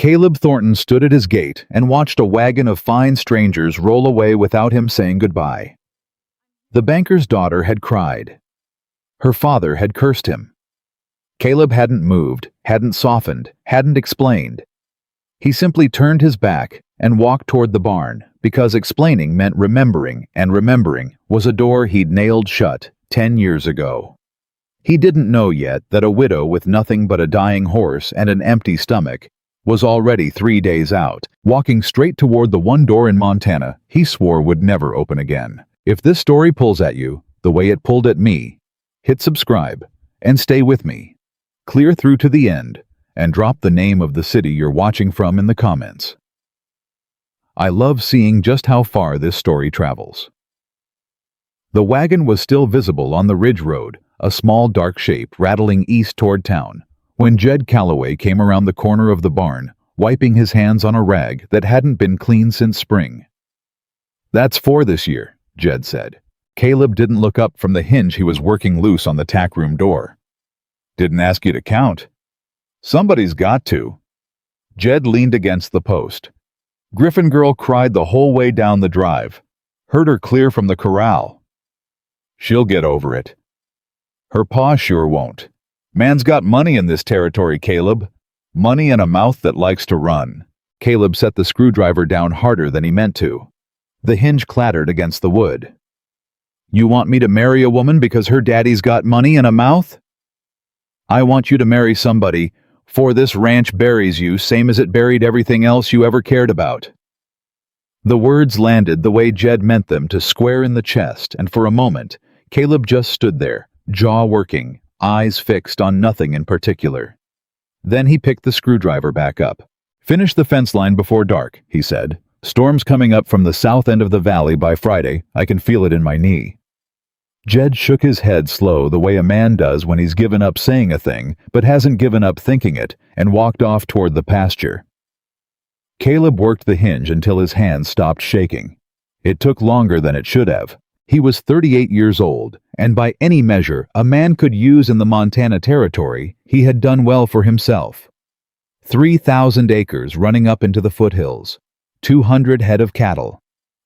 Caleb Thornton stood at his gate and watched a wagon of fine strangers roll away without him saying goodbye. The banker's daughter had cried. Her father had cursed him. Caleb hadn't moved, hadn't softened, hadn't explained. He simply turned his back and walked toward the barn, because explaining meant remembering, and remembering was a door he'd nailed shut 10 years ago. He didn't know yet that a widow with nothing but a dying horse and an empty stomach was already 3 days out, walking straight toward the one door in Montana he swore would never open again. If this story pulls at you the way it pulled at me, hit subscribe and stay with me. Clear through to the end and drop the name of the city you're watching from in the comments. I love seeing just how far this story travels. The wagon was still visible on the ridge road, a small dark shape rattling east toward town, when Jed Calloway came around the corner of the barn, wiping his hands on a rag that hadn't been cleaned since spring. "That's 4 this year," Jed said. Caleb didn't look up from the hinge he was working loose on the tack room door. "Didn't ask you to count." "Somebody's got to." Jed leaned against the post. "Griffin girl cried the whole way down the drive. Heard her clear from the corral." "She'll get over it." "Her pa sure won't. Man's got money in this territory, Caleb. Money and a mouth that likes to run." Caleb set the screwdriver down harder than he meant to. The hinge clattered against the wood. "You want me to marry a woman because her daddy's got money and a mouth?" "I want you to marry somebody, for this ranch buries you same as it buried everything else you ever cared about." The words landed the way Jed meant them to, square in the chest, and for a moment, Caleb just stood there, jaw working, eyes fixed on nothing in particular. Then he picked the screwdriver back up. "Finish the fence line before dark," he said. "Storm's coming up from the south end of the valley by Friday. I can feel it in my knee." Jed shook his head slow, the way a man does when he's given up saying a thing but hasn't given up thinking it, and walked off toward the pasture. Caleb worked the hinge until his hands stopped shaking. It took longer than it should have. He was 38 years old, and by any measure a man could use in the Montana Territory, he had done well for himself. 3,000 acres running up into the foothills, 200 head of cattle,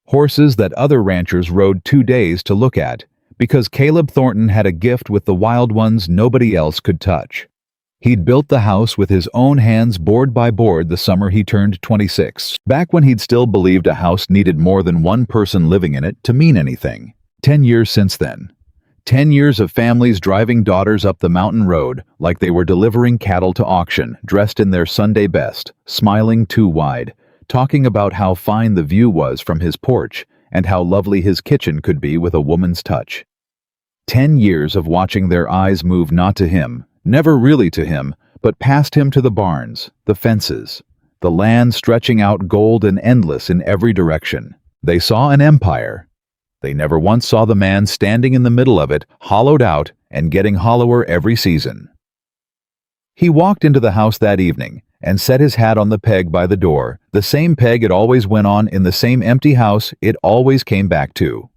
horses that other ranchers rode 2 days to look at, because Caleb Thornton had a gift with the wild ones nobody else could touch. He'd built the house with his own hands board by board the summer he turned 26, back when he'd still believed a house needed more than one person living in it to mean anything. 10 years since then. 10 years of families driving daughters up the mountain road like they were delivering cattle to auction, dressed in their Sunday best, smiling too wide, talking about how fine the view was from his porch, and how lovely his kitchen could be with a woman's touch. 10 years of watching their eyes move not to him, never really to him, but past him to the barns, the fences, the land stretching out gold and endless in every direction. They saw an empire. They never once saw the man standing in the middle of it, hollowed out and getting hollower every season. He walked into the house that evening and set his hat on the peg by the door, the same peg it always went on in the same empty house it always came back to.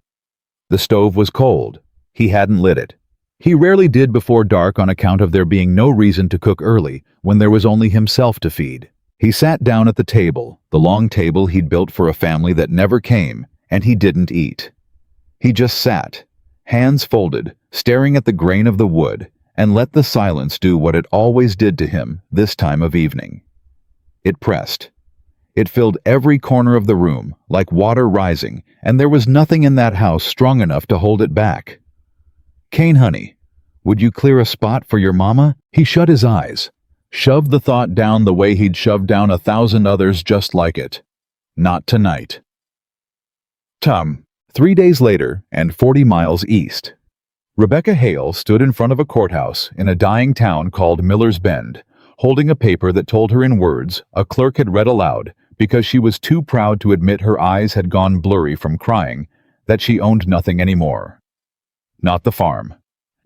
The stove was cold. He hadn't lit it. He rarely did before dark on account of there being no reason to cook early when there was only himself to feed. He sat down at the table, the long table he'd built for a family that never came, and he didn't eat. He just sat, hands folded, staring at the grain of the wood, and let the silence do what it always did to him this time of evening. It pressed. It filled every corner of the room, like water rising, and there was nothing in that house strong enough to hold it back. "Kane, honey, would you clear a spot for your mama?" He shut his eyes, shoved the thought down the way he'd shoved down 1,000 others just like it. Not tonight. 3 days later, and 40 miles east. Rebecca Hale stood in front of a courthouse in a dying town called Miller's Bend, holding a paper that told her in words a clerk had read aloud because she was too proud to admit her eyes had gone blurry from crying, that she owned nothing anymore. Not the farm.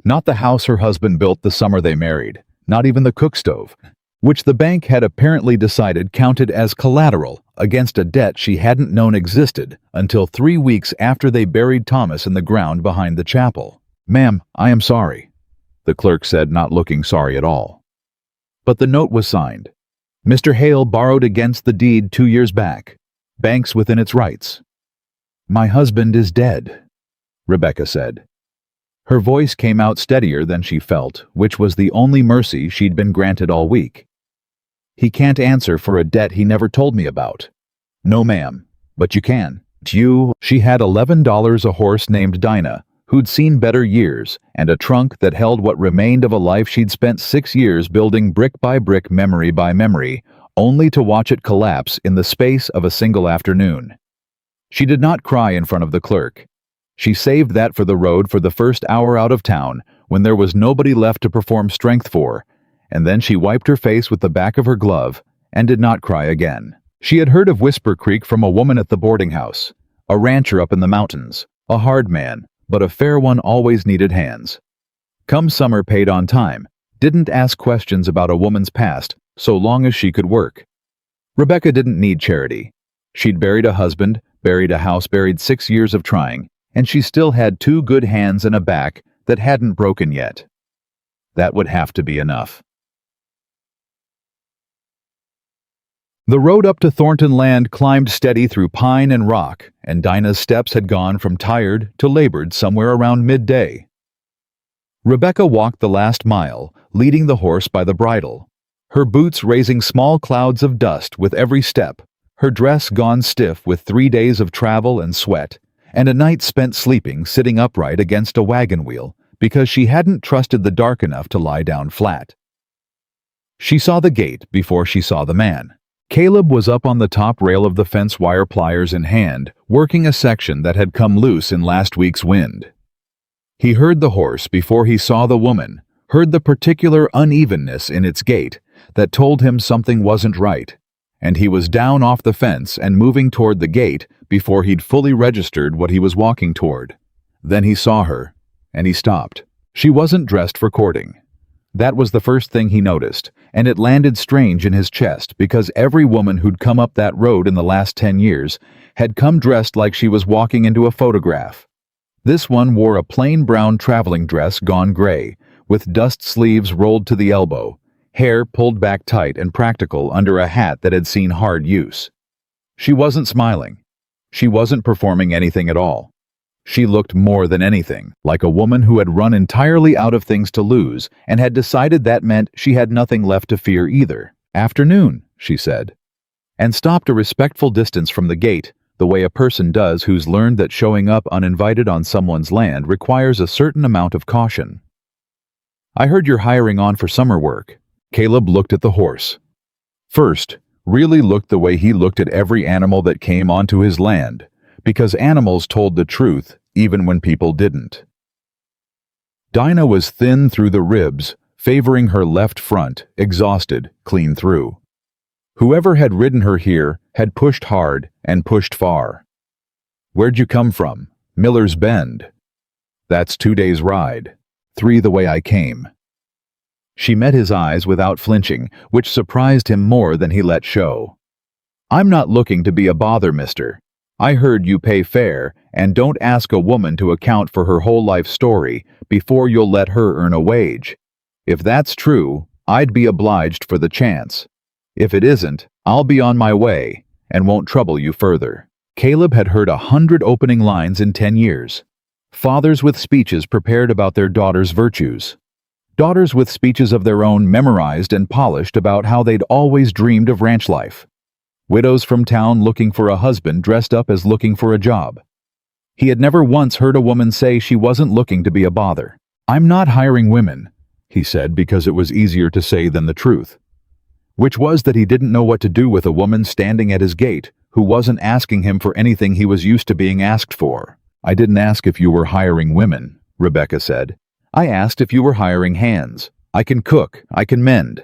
Not the house her husband built the summer they married. Not even the cook stove, which the bank had apparently decided counted as collateral against a debt she hadn't known existed until 3 weeks after they buried Thomas in the ground behind the chapel. "Ma'am, I am sorry," the clerk said, not looking sorry at all. But the note was signed. Mr. Hale borrowed against the deed 2 years back. Bank's within its rights. My husband is dead, Rebecca said. Her voice came out steadier than she felt, which was the only mercy she'd been granted all week. He can't answer for a debt he never told me about. No, ma'am, but you can. She had $11 a horse named Dinah, who'd seen better years, and a trunk that held what remained of a life she'd spent 6 years building brick by brick, memory by memory, only to watch it collapse in the space of a single afternoon. She did not cry in front of the clerk. She saved that for the road for the first hour out of town, when there was nobody left to perform strength for, and then she wiped her face with the back of her glove and did not cry again. She had heard of Whisper Creek from a woman at the boarding house, a rancher up in the mountains, a hard man, but a fair one, always needed hands. Come summer, paid on time, didn't ask questions about a woman's past so long as she could work. Rebecca didn't need charity. She'd buried a husband, buried a house, buried 6 years of trying, and she still had 2 good hands and a back that hadn't broken yet. That would have to be enough. The road up to Thornton land climbed steady through pine and rock, and Dinah's steps had gone from tired to labored somewhere around midday. Rebecca walked the last mile, leading the horse by the bridle, her boots raising small clouds of dust with every step, her dress gone stiff with 3 days of travel and sweat, and a night spent sleeping sitting upright against a wagon wheel because she hadn't trusted the dark enough to lie down flat. She saw the gate before she saw the man. Caleb was up on the top rail of the fence, wire pliers in hand, working a section that had come loose in last week's wind. He heard the horse before he saw the woman, heard the particular unevenness in its gait that told him something wasn't right, and he was down off the fence and moving toward the gate before he'd fully registered what he was walking toward. Then he saw her, and he stopped. She wasn't dressed for courting. That was the first thing he noticed, and it landed strange in his chest because every woman who'd come up that road in the last 10 years had come dressed like she was walking into a photograph. This one wore a plain brown traveling dress gone gray, with dust sleeves rolled to the elbow, hair pulled back tight and practical under a hat that had seen hard use. She wasn't smiling. She wasn't performing anything at all. She looked more than anything like a woman who had run entirely out of things to lose and had decided that meant she had nothing left to fear either. "Afternoon," she said, and stopped a respectful distance from the gate, the way a person does who's learned that showing up uninvited on someone's land requires a certain amount of caution. "I heard you're hiring on for summer work." Caleb looked at the horse. First, really looked the way he looked at every animal that came onto his land, because animals told the truth even when people didn't. Dinah was thin through the ribs, favoring her left front, exhausted, clean through. Whoever had ridden her here had pushed hard and pushed far. "Where'd you come from?" "Miller's Bend." "That's 2 days' ride. 3 the way I came." She met his eyes without flinching, which surprised him more than he let show. "I'm not looking to be a bother, mister. I heard you pay fair and don't ask a woman to account for her whole life story before you'll let her earn a wage. If that's true, I'd be obliged for the chance. If it isn't, I'll be on my way and won't trouble you further." Caleb had heard 100 opening lines in 10 years. Fathers with speeches prepared about their daughters' virtues. Daughters with speeches of their own memorized and polished about how they'd always dreamed of ranch life. Widows from town looking for a husband dressed up as looking for a job. He had never once heard a woman say she wasn't looking to be a bother. "I'm not hiring women," he said because it was easier to say than the truth. Which was that he didn't know what to do with a woman standing at his gate who wasn't asking him for anything he was used to being asked for. "I didn't ask if you were hiring women," Rebecca said. "I asked if you were hiring hands. I can cook, I can mend.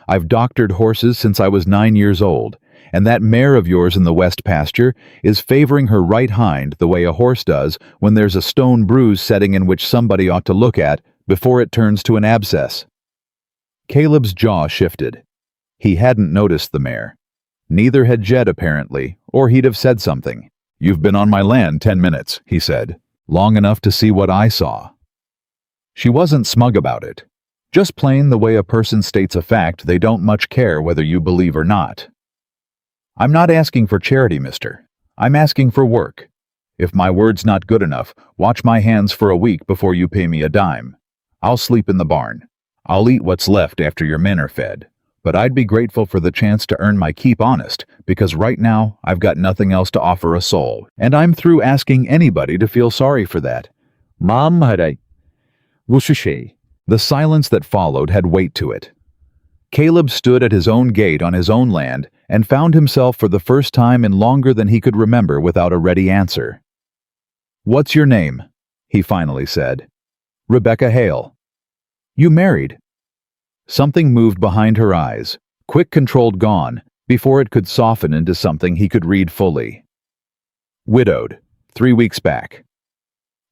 I've doctored horses since I was 9 years old, and that mare of yours in the west pasture is favoring her right hind the way a horse does when there's a stone bruise setting in which somebody ought to look at before it turns to an abscess." Caleb's jaw shifted. He hadn't noticed the mare. Neither had Jed apparently, or he'd have said something. "You've been on my land 10 minutes, he said. "Long enough to see what I saw." She wasn't smug about it. Just plain the way a person states a fact they don't much care whether you believe or not. I'm not asking for charity, mister. I'm asking for work. If my word's not good enough, watch my hands for a week before you pay me a dime. I'll sleep in the barn. I'll eat what's left after your men are fed. But I'd be grateful for the chance to earn my keep honest, because right now I've got nothing else to offer a soul, and I'm through asking anybody to feel sorry for that. Mom, the silence that followed had weight to it. Caleb stood at his own gate on his own land and found himself for the first time in longer than he could remember without a ready answer. "What's your name?" he finally said. "Rebecca Hale." "You married?" Something moved behind her eyes, quick, controlled, gone, before it could soften into something he could read fully. "Widowed, 3 weeks back."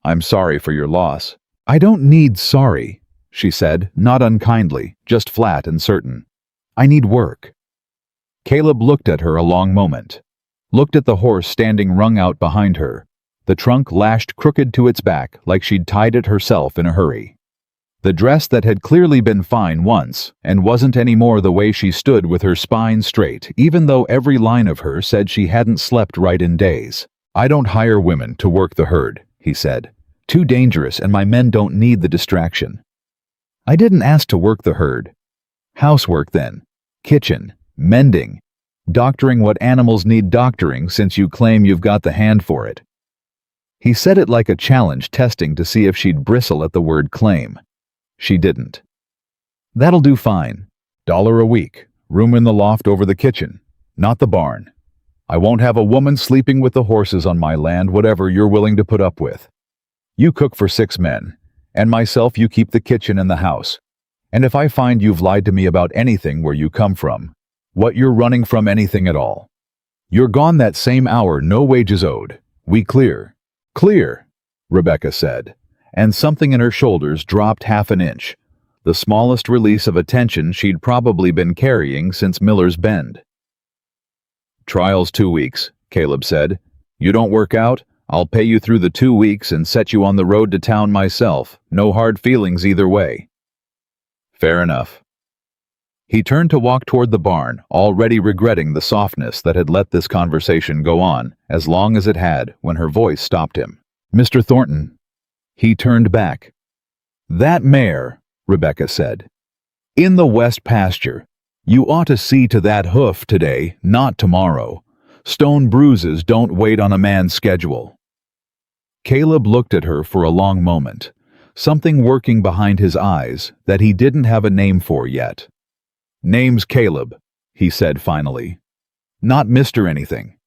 "I'm sorry for your loss." "I don't need sorry," she said, not unkindly, just flat and certain. "I need work." Caleb looked at her a long moment, looked at the horse standing wrung out behind her, the trunk lashed crooked to its back like she'd tied it herself in a hurry. The dress that had clearly been fine once, and wasn't anymore the way she stood with her spine straight, even though every line of her said she hadn't slept right in days. "I don't hire women to work the herd," he said. "Too dangerous, and my men don't need the distraction." "I didn't ask to work the herd." "Housework then. Kitchen, mending, doctoring what animals need doctoring since you claim you've got the hand for it." He said it like a challenge, testing to see if she'd bristle at the word claim. She didn't. "That'll do fine. $1 a week. Room in the loft over the kitchen, not the barn. I won't have a woman sleeping with the horses on my land, whatever you're willing to put up with. You cook for 6 men, and myself you keep the kitchen and the house. And if I find you've lied to me about anything, where you come from, what you're running from, anything at all, you're gone that same hour, no wages owed. We clear." "Clear," Rebecca said, and something in her shoulders dropped half an inch, the smallest release of a tension she'd probably been carrying since Miller's Bend. "Trial's 2 weeks, Caleb said. You don't work out, I'll pay you through the 2 weeks and set you on the road to town myself. No hard feelings either way." "Fair enough." He turned to walk toward the barn, already regretting the softness that had let this conversation go on as long as it had, when her voice stopped him. "Mr. Thornton." He turned back. "That mare," Rebecca said. "In the west pasture. You ought to see to that hoof today, not tomorrow. Stone bruises don't wait on a man's schedule." Caleb looked at her for a long moment, something working behind his eyes that he didn't have a name for yet. "Name's Caleb," he said finally. "Not Mr. anything."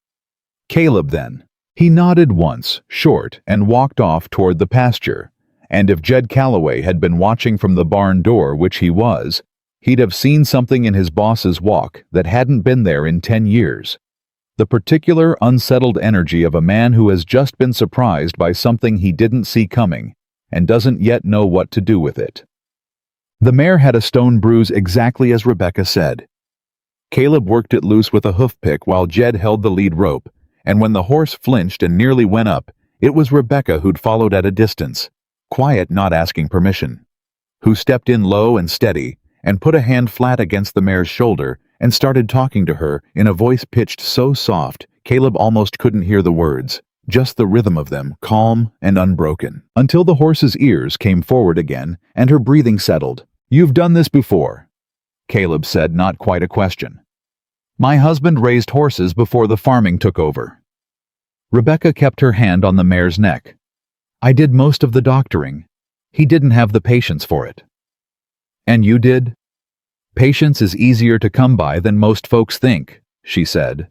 "Caleb, then." He nodded once, short, and walked off toward the pasture, and if Jed Calloway had been watching from the barn door, which he was, he'd have seen something in his boss's walk that hadn't been there in 10 years. The particular unsettled energy of a man who has just been surprised by something he didn't see coming and doesn't yet know what to do with it. The mare had a stone bruise exactly as Rebecca said. Caleb worked it loose with a hoof pick while Jed held the lead rope, and when the horse flinched and nearly went up, it was Rebecca who'd followed at a distance, quiet, not asking permission, who stepped in low and steady and put a hand flat against the mare's shoulder and started talking to her in a voice pitched so soft Caleb almost couldn't hear the words, just the rhythm of them, calm and unbroken, until the horse's ears came forward again and her breathing settled. "You've done this before," Caleb said, not quite a question. "My husband raised horses before the farming took over." Rebecca kept her hand on the mare's neck. "I did most of the doctoring. He didn't have the patience for it." "And you did?" "Patience is easier to come by than most folks think," she said.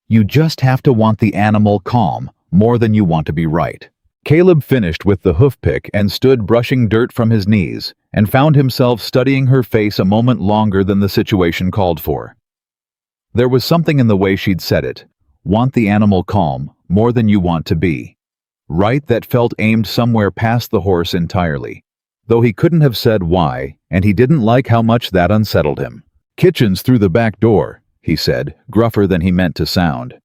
"You just have to want the animal calm more than you want to be right." Caleb finished with the hoof pick and stood brushing dirt from his knees and found himself studying her face a moment longer than the situation called for. There was something in the way she'd said it, want the animal calm more than you want to be, right, that felt aimed somewhere past the horse entirely, though he couldn't have said why, and he didn't like how much that unsettled him. "Kitchen's through the back door," he said, gruffer than he meant to sound.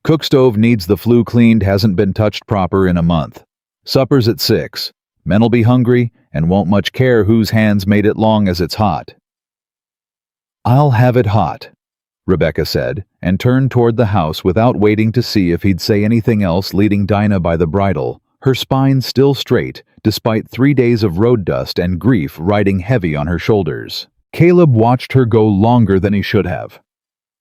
"Cook stove needs the flue cleaned, hasn't been touched proper in a month. Supper's at 6. Men'll be hungry and won't much care whose hands made it long as it's hot." "I'll have it hot," Rebecca said, and turned toward the house without waiting to see if he'd say anything else, leading Dinah by the bridle, her spine still straight, despite 3 days of road dust and grief riding heavy on her shoulders. Caleb watched her go longer than he should have.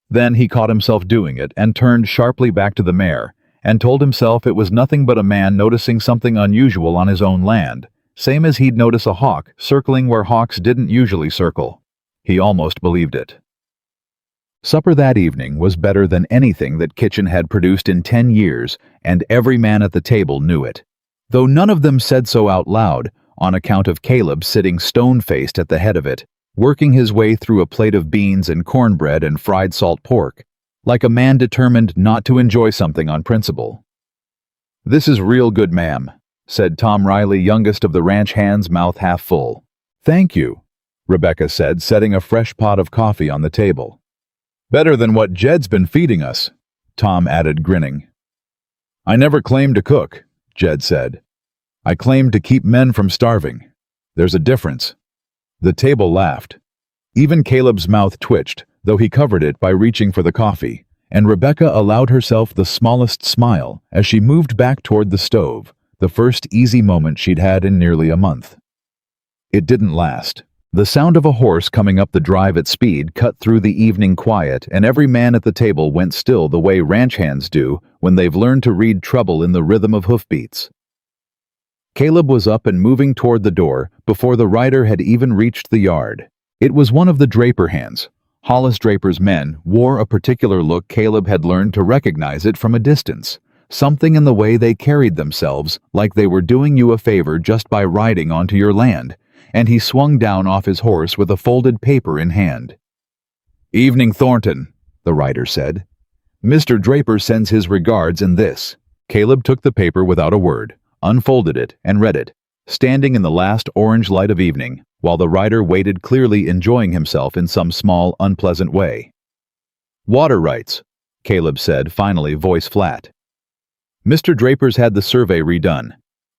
Then he caught himself doing it and turned sharply back to the mare, and told himself it was nothing but a man noticing something unusual on his own land, same as he'd notice a hawk circling where hawks didn't usually circle. He almost believed it. Supper that evening was better than anything that kitchen had produced in 10 years, and every man at the table knew it. Though none of them said so out loud, on account of Caleb sitting stone-faced at the head of it, working his way through a plate of beans and cornbread and fried salt pork, like a man determined not to enjoy something on principle. "This is real good, ma'am," said Tom Riley, youngest of the ranch hands, mouth half full. "Thank you," Rebecca said, setting a fresh pot of coffee on the table. "Better than what Jed's been feeding us," Tom added, grinning. "I never claimed to cook," Jed said. "I claimed to keep men from starving. There's a difference." The table laughed. Even Caleb's mouth twitched, though he covered it by reaching for the coffee, and Rebecca allowed herself the smallest smile as she moved back toward the stove, the first easy moment she'd had in nearly a month. It didn't last. The sound of a horse coming up the drive at speed cut through the evening quiet, and every man at the table went still the way ranch hands do when they've learned to read trouble in the rhythm of hoofbeats. Caleb was up and moving toward the door before the rider had even reached the yard. It was one of the Draper hands. Hollis Draper's men wore a particular look. Caleb had learned to recognize it from a distance, something in the way they carried themselves, like they were doing you a favor just by riding onto your land, and he swung down off his horse with a folded paper in hand. "Evening, Thornton," the rider said. "Mr. Draper sends his regards in this." Caleb took the paper without a word, unfolded it, and read it, standing in the last orange light of evening, while the rider waited, clearly enjoying himself in some small, unpleasant way. "Water rights," Caleb said, finally, voice flat. "Mr. Draper's had the survey redone.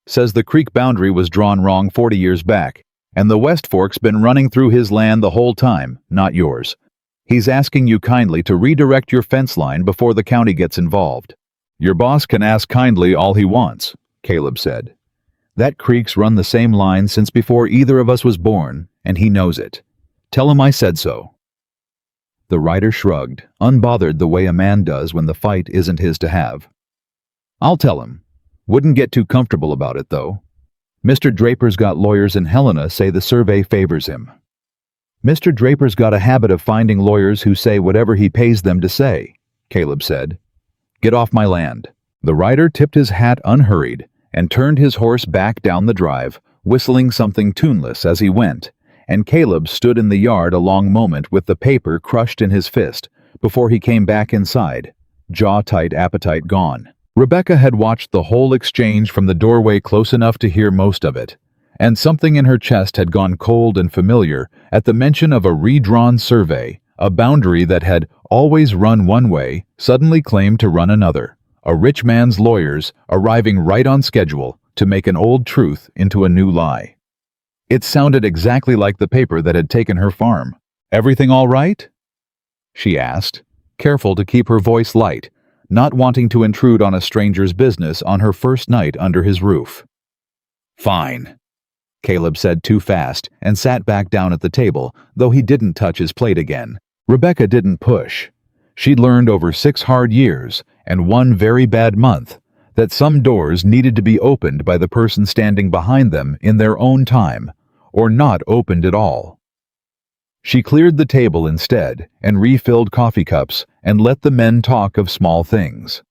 Says the creek boundary was drawn wrong 40 years back, and the West Fork's been running through his land the whole time, not yours. He's asking you kindly to redirect your fence line before the county gets involved." "Your boss can ask kindly all he wants," Caleb said. "That creek's run the same line since before either of us was born, and he knows it. Tell him I said so." The rider shrugged, unbothered the way a man does when the fight isn't his to have. "I'll tell him. Wouldn't get too comfortable about it, though. Mr. Draper's got lawyers in Helena say the survey favors him." "Mr. Draper's got a habit of finding lawyers who say whatever he pays them to say," Caleb said. "Get off my land." The rider tipped his hat unhurried and turned his horse back down the drive, whistling something tuneless as he went, and Caleb stood in the yard a long moment with the paper crushed in his fist before he came back inside, jaw-tight appetite gone. Rebecca had watched the whole exchange from the doorway close enough to hear most of it, and something in her chest had gone cold and familiar at the mention of a redrawn survey, a boundary that had always run one way suddenly claimed to run another, a rich man's lawyers arriving right on schedule to make an old truth into a new lie. It sounded exactly like the paper that had taken her farm. "Everything all right?" she asked, careful to keep her voice light, not wanting to intrude on a stranger's business on her first night under his roof. "Fine," Caleb said too fast and sat back down at the table, though he didn't touch his plate again. Rebecca didn't push. She'd learned over 6 hard years and 1 very bad month that some doors needed to be opened by the person standing behind them in their own time, or not opened at all. She cleared the table instead and refilled coffee cups and let the men talk of small things.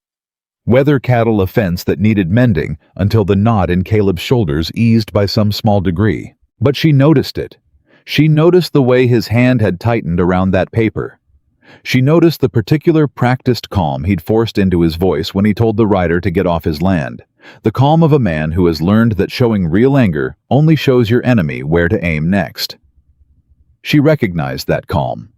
Whether cattle a fence that needed mending until the knot in Caleb's shoulders eased by some small degree. But she noticed it. She noticed the way his hand had tightened around that paper. She noticed the particular practiced calm he'd forced into his voice when he told the rider to get off his land, the calm of a man who has learned that showing real anger only shows your enemy where to aim next. She recognized that calm.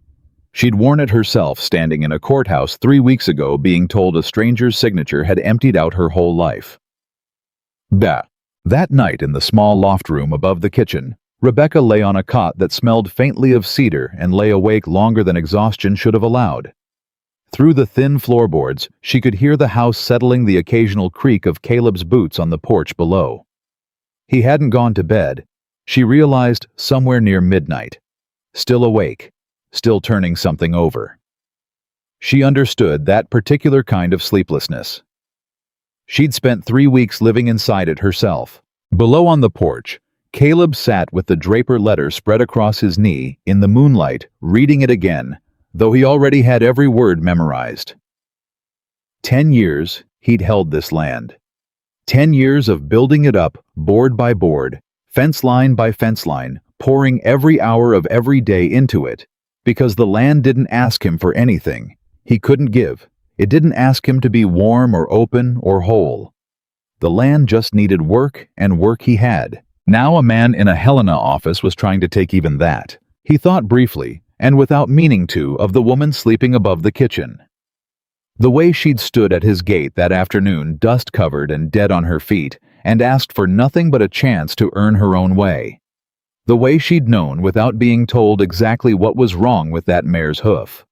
She'd worn it herself standing in a courthouse 3 weeks ago being told a stranger's signature had emptied out her whole life. "Bah, That night in the small loft room above the kitchen, Rebecca lay on a cot that smelled faintly of cedar and lay awake longer than exhaustion should have allowed. Through the thin floorboards, she could hear the house settling the occasional creak of Caleb's boots on the porch below. He hadn't gone to bed, she realized, somewhere near midnight. Still awake, still turning something over. She understood that particular kind of sleeplessness. She'd spent 3 weeks living inside it herself. Below on the porch, Caleb sat with the Draper letter spread across his knee in the moonlight, reading it again, though he already had every word memorized. 10 years he'd held this land. 10 years of building it up, board by board, fence line by fence line, pouring every hour of every day into it, because the land didn't ask him for anything. He couldn't give. It didn't ask him to be warm or open or whole. The land just needed work, and work he had. Now a man in a Helena office was trying to take even that. He thought briefly, and without meaning to, of the woman sleeping above the kitchen. The way she'd stood at his gate that afternoon, dust-covered and dead on her feet, and asked for nothing but a chance to earn her own way. The way she'd known without being told exactly what was wrong with that mare's hoof.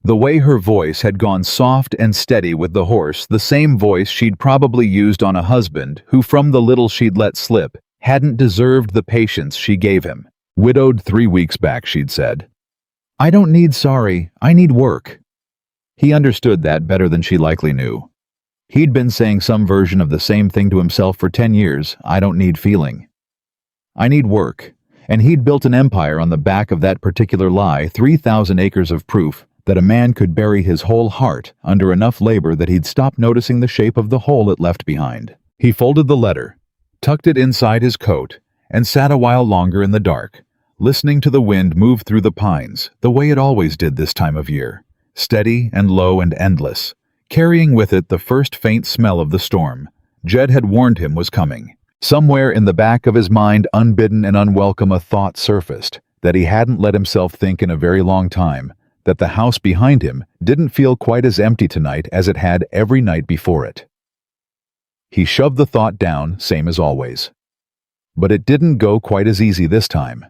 The way her voice had gone soft and steady with the horse, the same voice she'd probably used on a husband who, from the little she'd let slip, hadn't deserved the patience she gave him. Widowed 3 weeks back, she'd said. "I don't need sorry, I need work." He understood that better than she likely knew. He'd been saying some version of the same thing to himself for 10 years, "I don't need feeling. I need work." And he'd built an empire on the back of that particular lie, 3,000 acres of proof that a man could bury his whole heart under enough labor that he'd stop noticing the shape of the hole it left behind. He folded the letter, tucked it inside his coat, and sat a while longer in the dark, listening to the wind move through the pines, the way it always did this time of year, steady and low and endless, carrying with it the first faint smell of the storm Jed had warned him was coming. Somewhere in the back of his mind, unbidden and unwelcome, a thought surfaced that he hadn't let himself think in a very long time, that the house behind him didn't feel quite as empty tonight as it had every night before it. He shoved the thought down, same as always. But it didn't go quite as easy this time.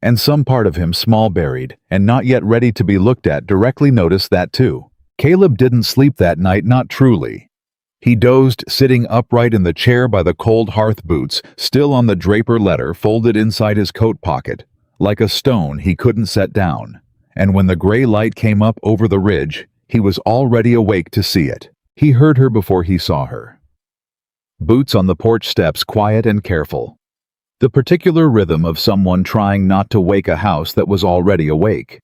And some part of him, small buried and not yet ready to be looked at, directly noticed that too. Caleb didn't sleep that night, not truly. He dozed, sitting upright in the chair by the cold hearth, boots still on the Draper letter folded inside his coat pocket, like a stone he couldn't set down. And when the gray light came up over the ridge, he was already awake to see it. He heard her before he saw her. Boots on the porch steps, quiet and careful. The particular rhythm of someone trying not to wake a house that was already awake.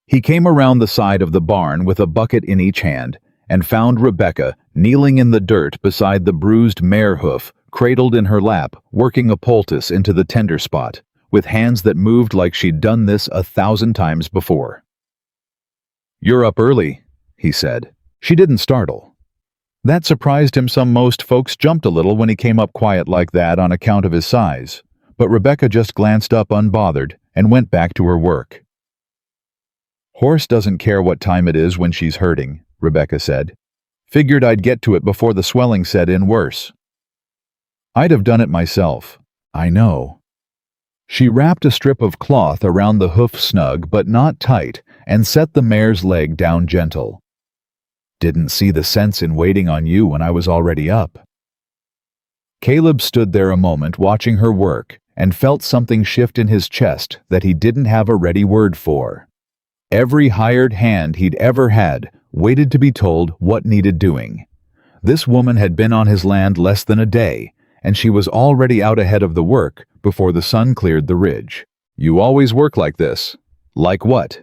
He came around the side of the barn with a bucket in each hand and found Rebecca kneeling in the dirt beside the bruised mare hoof, cradled in her lap, working a poultice into the tender spot, with hands that moved like she'd done this 1,000 times before. "You're up early," he said. She didn't startle. That surprised him. Most folks jumped a little when he came up quiet like that on account of his size, but Rebecca just glanced up unbothered and went back to her work. "Horse doesn't care what time it is when she's hurting," Rebecca said. "Figured I'd get to it before the swelling set in worse. I'd have done it myself." "I know." She wrapped a strip of cloth around the hoof snug but not tight and set the mare's leg down gentle. "Didn't see the sense in waiting on you when I was already up." Caleb stood there a moment watching her work and felt something shift in his chest that he didn't have a ready word for. Every hired hand he'd ever had waited to be told what needed doing. This woman had been on his land less than a day, and she was already out ahead of the work before the sun cleared the ridge. "You always work like this." "Like what?"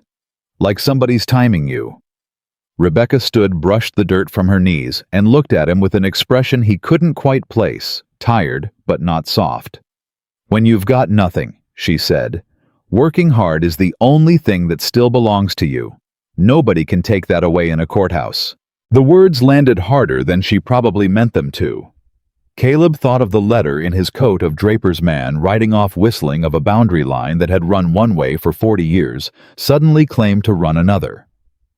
"Like somebody's timing you." Rebecca stood, brushed the dirt from her knees, and looked at him with an expression he couldn't quite place, tired but not soft. "When you've got nothing," she said, "working hard is the only thing that still belongs to you. Nobody can take that away in a courthouse." The words landed harder than she probably meant them to. Caleb thought of the letter in his coat of Draper's man riding off, whistling of a boundary line that had run one way for 40 years, suddenly claimed to run another.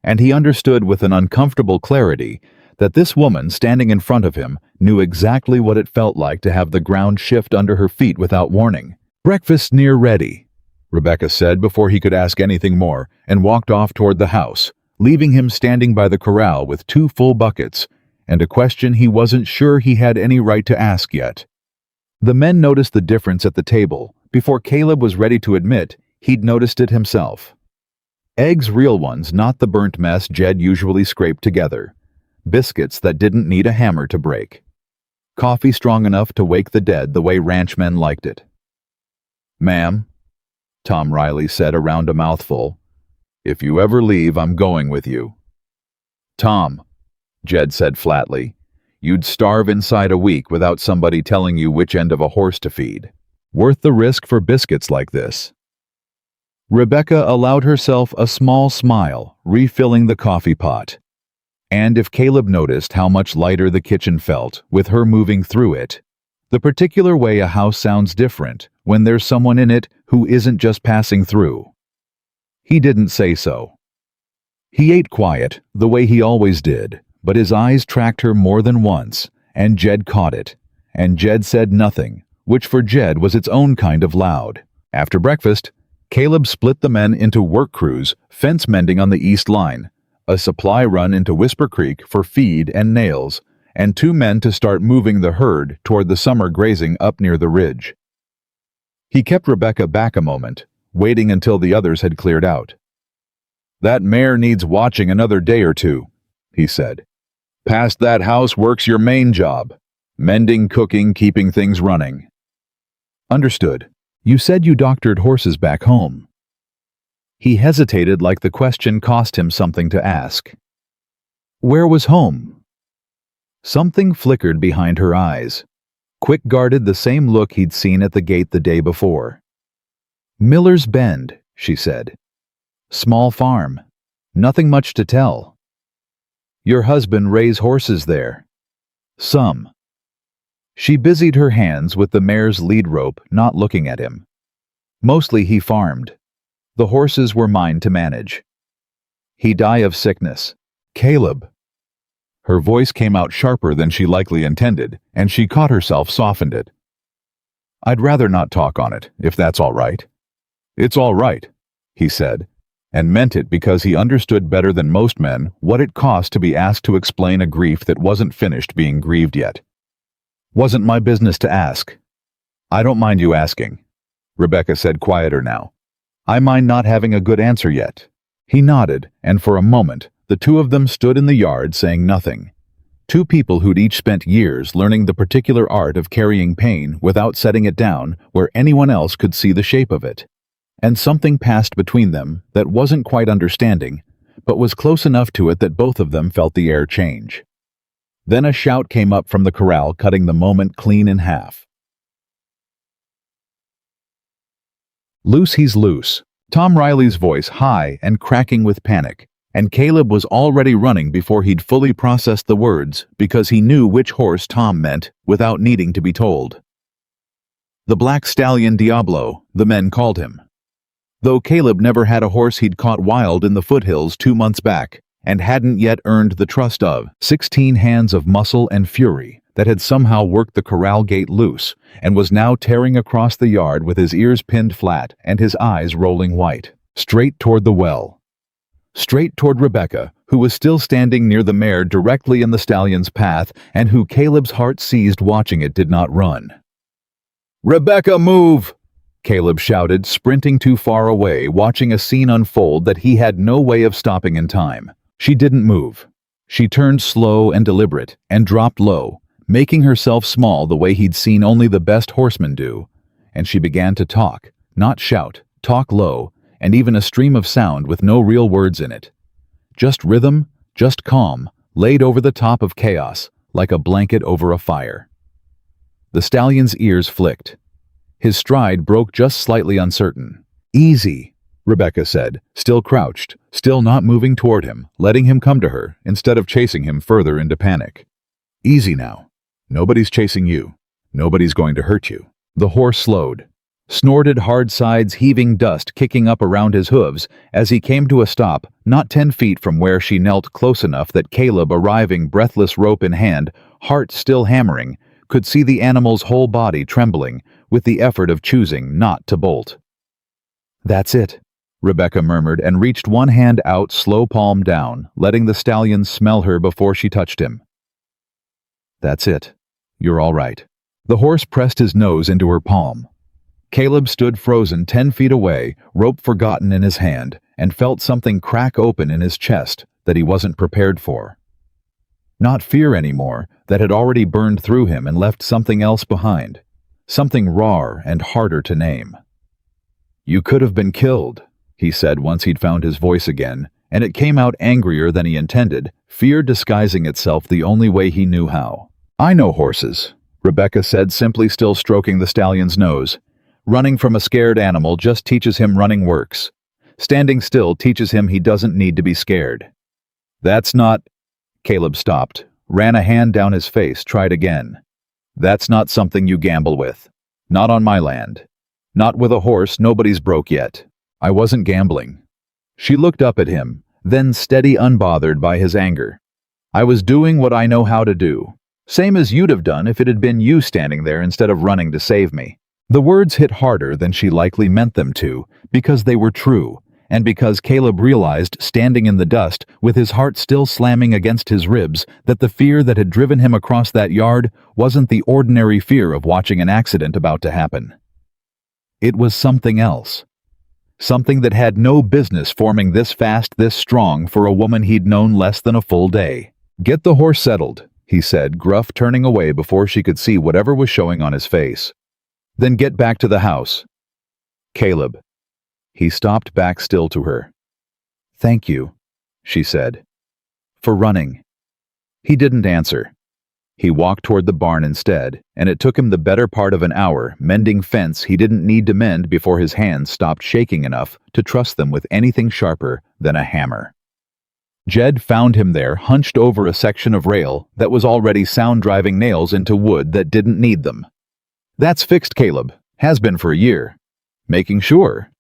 And he understood with an uncomfortable clarity that this woman standing in front of him knew exactly what it felt like to have the ground shift under her feet without warning. "Breakfast's near ready," Rebecca said before he could ask anything more, and walked off toward the house, leaving him standing by the corral with 2 full buckets and a question he wasn't sure he had any right to ask yet. The men noticed the difference at the table before Caleb was ready to admit he'd noticed it himself. Eggs, real ones, not the burnt mess Jed usually scraped together. Biscuits that didn't need a hammer to break. Coffee strong enough to wake the dead the way ranchmen liked it. "Ma'am," Tom Riley said around a mouthful, "if you ever leave, I'm going with you." "Tom," Jed said flatly, "you'd starve inside a week without somebody telling you which end of a horse to feed. Worth the risk for biscuits like this?" Rebecca allowed herself a small smile, refilling the coffee pot. And if Caleb noticed how much lighter the kitchen felt with her moving through it, the particular way a house sounds different when there's someone in it who isn't just passing through. He didn't say so. He ate quiet, the way he always did, but his eyes tracked her more than once, and Jed caught it, and Jed said nothing, which for Jed was its own kind of loud. After breakfast, Caleb split the men into work crews, fence mending on the east line, a supply run into Whisper Creek for feed and nails, and 2 men to start moving the herd toward the summer grazing up near the ridge. He kept Rebecca back a moment, waiting until the others had cleared out. "That mare needs watching another day or 2, he said. "Past that house works your main job. Mending, cooking, keeping things running." "Understood. You said you doctored horses back home." He hesitated like the question cost him something to ask. "Where was home?" Something flickered behind her eyes. Quick guarded the same look he'd seen at the gate the day before. "Miller's Bend," she said. "Small farm. Nothing much to tell." "Your husband raise horses there?" "Some." She busied her hands with the mare's lead rope, not looking at him. "Mostly he farmed. The horses were mine to manage." "He die of sickness." "Caleb." Her voice came out sharper than she likely intended, and she caught herself softened it. "I'd rather not talk on it, if that's all right." "It's all right," he said, and meant it because he understood better than most men what it cost to be asked to explain a grief that wasn't finished being grieved yet. "Wasn't my business to ask." "I don't mind you asking," Rebecca said quieter now. "I mind not having a good answer yet." He nodded, and for a moment, the 2 of them stood in the yard saying nothing. 2 people who'd each spent years learning the particular art of carrying pain without setting it down where anyone else could see the shape of it. And something passed between them that wasn't quite understanding, but was close enough to it that both of them felt the air change. Then a shout came up from the corral, cutting the moment clean in half. "Loose, he's loose." Tom Riley's voice high and cracking with panic, and Caleb was already running before he'd fully processed the words because he knew which horse Tom meant without needing to be told. The Black Stallion Diablo, the men called him. Though Caleb never had a horse he'd caught wild in the foothills 2 months back, and hadn't yet earned the trust of 16 hands of muscle and fury that had somehow worked the corral gate loose and was now tearing across the yard with his ears pinned flat and his eyes rolling white, straight toward the well. Straight toward Rebecca, who was still standing near the mare directly in the stallion's path and who Caleb's heart seized watching it did not run. "Rebecca, move!" Caleb shouted, sprinting too far away, watching a scene unfold that he had no way of stopping in time. She didn't move. She turned slow and deliberate and dropped low, making herself small the way he'd seen only the best horsemen do, and she began to talk, not shout, talk low, and even a stream of sound with no real words in it. Just rhythm, just calm, laid over the top of chaos, like a blanket over a fire. The stallion's ears flicked. His stride broke just slightly uncertain. "Easy," Rebecca said, still crouched, still not moving toward him, letting him come to her instead of chasing him further into panic. "Easy now. Nobody's chasing you. Nobody's going to hurt you." The horse slowed. snorted hard sides, heaving dust kicking up around his hooves as he came to a stop not 10 feet from where she knelt, close enough that Caleb, arriving breathless, rope in hand, heart still hammering, could see the animal's whole body trembling with the effort of choosing not to bolt. "That's it," Rebecca murmured and reached one hand out, slow palm down, letting the stallion smell her before she touched him. "That's it. You're all right." The horse pressed his nose into her palm. Caleb stood frozen 10 feet away, rope forgotten in his hand, and felt something crack open in his chest that he wasn't prepared for. Not fear anymore, that had already burned through him and left something else behind, something rawer and harder to name. "You could have been killed," he said once he'd found his voice again, and it came out angrier than he intended, fear disguising itself the only way he knew how. "I know horses," Rebecca said, simply, still stroking the stallion's nose. "Running from a scared animal just teaches him running works. Standing still teaches him he doesn't need to be scared." "That's not—" Caleb stopped, ran a hand down his face, tried again. "That's not something you gamble with. Not on my land. Not with a horse nobody's broke yet." "I wasn't gambling." She looked up at him, then steady, unbothered by his anger. "I was doing what I know how to do. Same as you'd have done if it had been you standing there instead of running to save me." The words hit harder than she likely meant them to, because they were true, and because Caleb realized, standing in the dust, with his heart still slamming against his ribs, that the fear that had driven him across that yard wasn't the ordinary fear of watching an accident about to happen. It was something else. Something that had no business forming this fast, this strong, for a woman he'd known less than a full day. "Get the horse settled," he said, gruff, turning away before she could see whatever was showing on his face. "Then get back to the house." "Caleb." He stopped, back still to her. "Thank you," she said. "For running." He didn't answer. He walked toward the barn instead, and it took him the better part of an hour, mending fence he didn't need to mend before his hands stopped shaking enough to trust them with anything sharper than a hammer. Jed found him there, hunched over a section of rail that was already sound-driving nails into wood that didn't need them. "That's fixed, Caleb. Has been for a year." Making sure.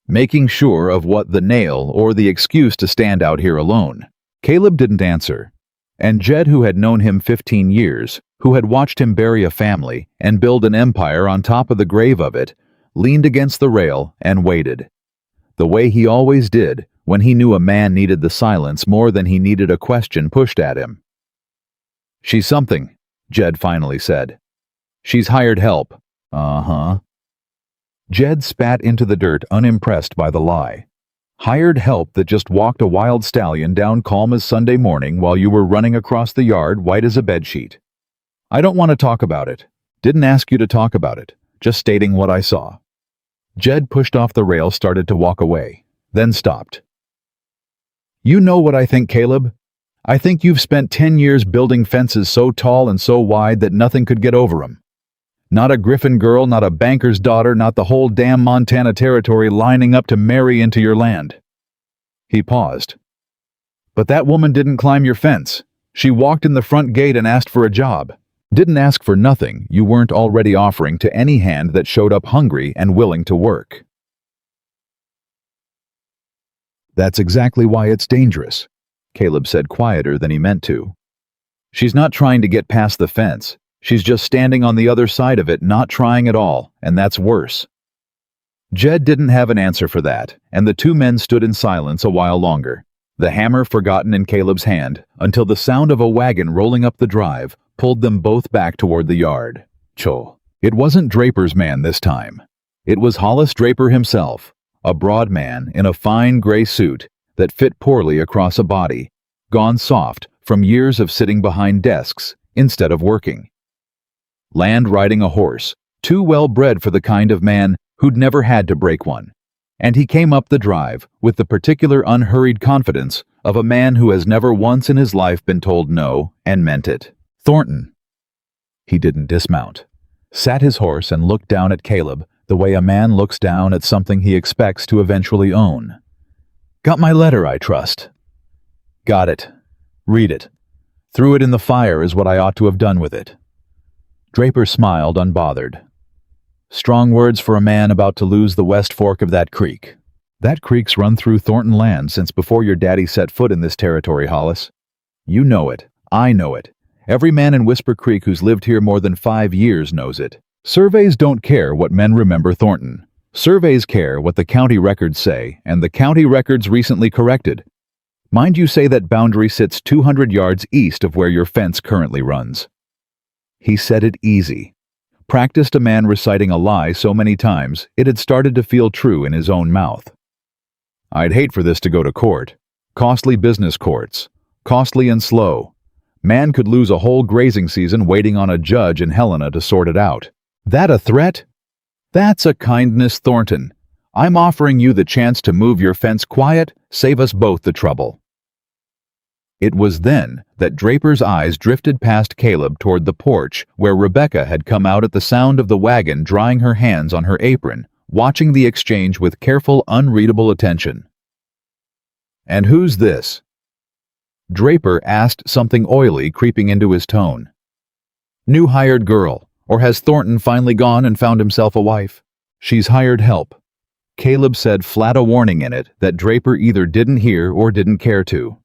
Making sure of what, the nail or the excuse to stand out here alone? Caleb didn't answer. And Jed, who had known him 15 years, who had watched him bury a family and build an empire on top of the grave of it, leaned against the rail and waited. The way he always did when he knew a man needed the silence more than he needed a question pushed at him. "She's something," Jed finally said. "She's hired help." "Uh-huh." Jed spat into the dirt, unimpressed by the lie. "Hired help that just walked a wild stallion down calm as Sunday morning while you were running across the yard white as a bedsheet. I don't want to talk about it. Didn't ask you to talk about it. Just stating what I saw." Jed pushed off the rail, started to walk away, then stopped. "You know what I think, Caleb? I think you've spent 10 years building fences so tall and so wide that nothing could get over 'em. Not a Griffin girl, not a banker's daughter, not the whole damn Montana territory lining up to marry into your land." He paused. "But that woman didn't climb your fence. She walked in the front gate and asked for a job. Didn't ask for nothing you weren't already offering to any hand that showed up hungry and willing to work." "That's exactly why it's dangerous," Caleb said, quieter than he meant to. "She's not trying to get past the fence. She's just standing on the other side of it, not trying at all, and that's worse." Jed didn't have an answer for that, and the two men stood in silence a while longer, the hammer forgotten in Caleb's hand, until the sound of a wagon rolling up the drive pulled them both back toward the yard. Cho. It wasn't Draper's man this time. It was Hollis Draper himself, a broad man in a fine gray suit that fit poorly across a body, gone soft from years of sitting behind desks instead of working. Land riding a horse, too well bred for the kind of man who'd never had to break one. And he came up the drive with the particular unhurried confidence of a man who has never once in his life been told no and meant it. "Thornton." He didn't dismount. Sat his horse and looked down at Caleb the way a man looks down at something he expects to eventually own. "Got my letter, I trust?" "Got it. Read it. Threw it in the fire is what I ought to have done with it." Draper smiled, unbothered. Strong words for a man about to lose the west fork of that creek. That creek's run through Thornton land since before your daddy set foot in this territory, Hollis. You know it. I know it. Every man in Whisper Creek who's lived here more than 5 years knows it. Surveys don't care what men remember Thornton. Surveys care what the county records say, and the county records recently corrected. Mind you say that boundary sits 200 yards east of where your fence currently runs. He said it easy. Practiced a man reciting a lie so many times, it had started to feel true in his own mouth. I'd hate for this to go to court. Costly business courts. Costly and slow. Man could lose a whole grazing season waiting on a judge in Helena to sort it out. That a threat? That's a kindness, Thornton. I'm offering you the chance to move your fence quiet, save us both the trouble. It was then that Draper's eyes drifted past Caleb toward the porch where Rebecca had come out at the sound of the wagon, drying her hands on her apron, watching the exchange with careful, unreadable attention. "And who's this?" Draper asked, something oily creeping into his tone. "New hired girl, or has Thornton finally gone and found himself a wife?" "She's hired help." Caleb said, flat a warning in it that Draper either didn't hear or didn't care to.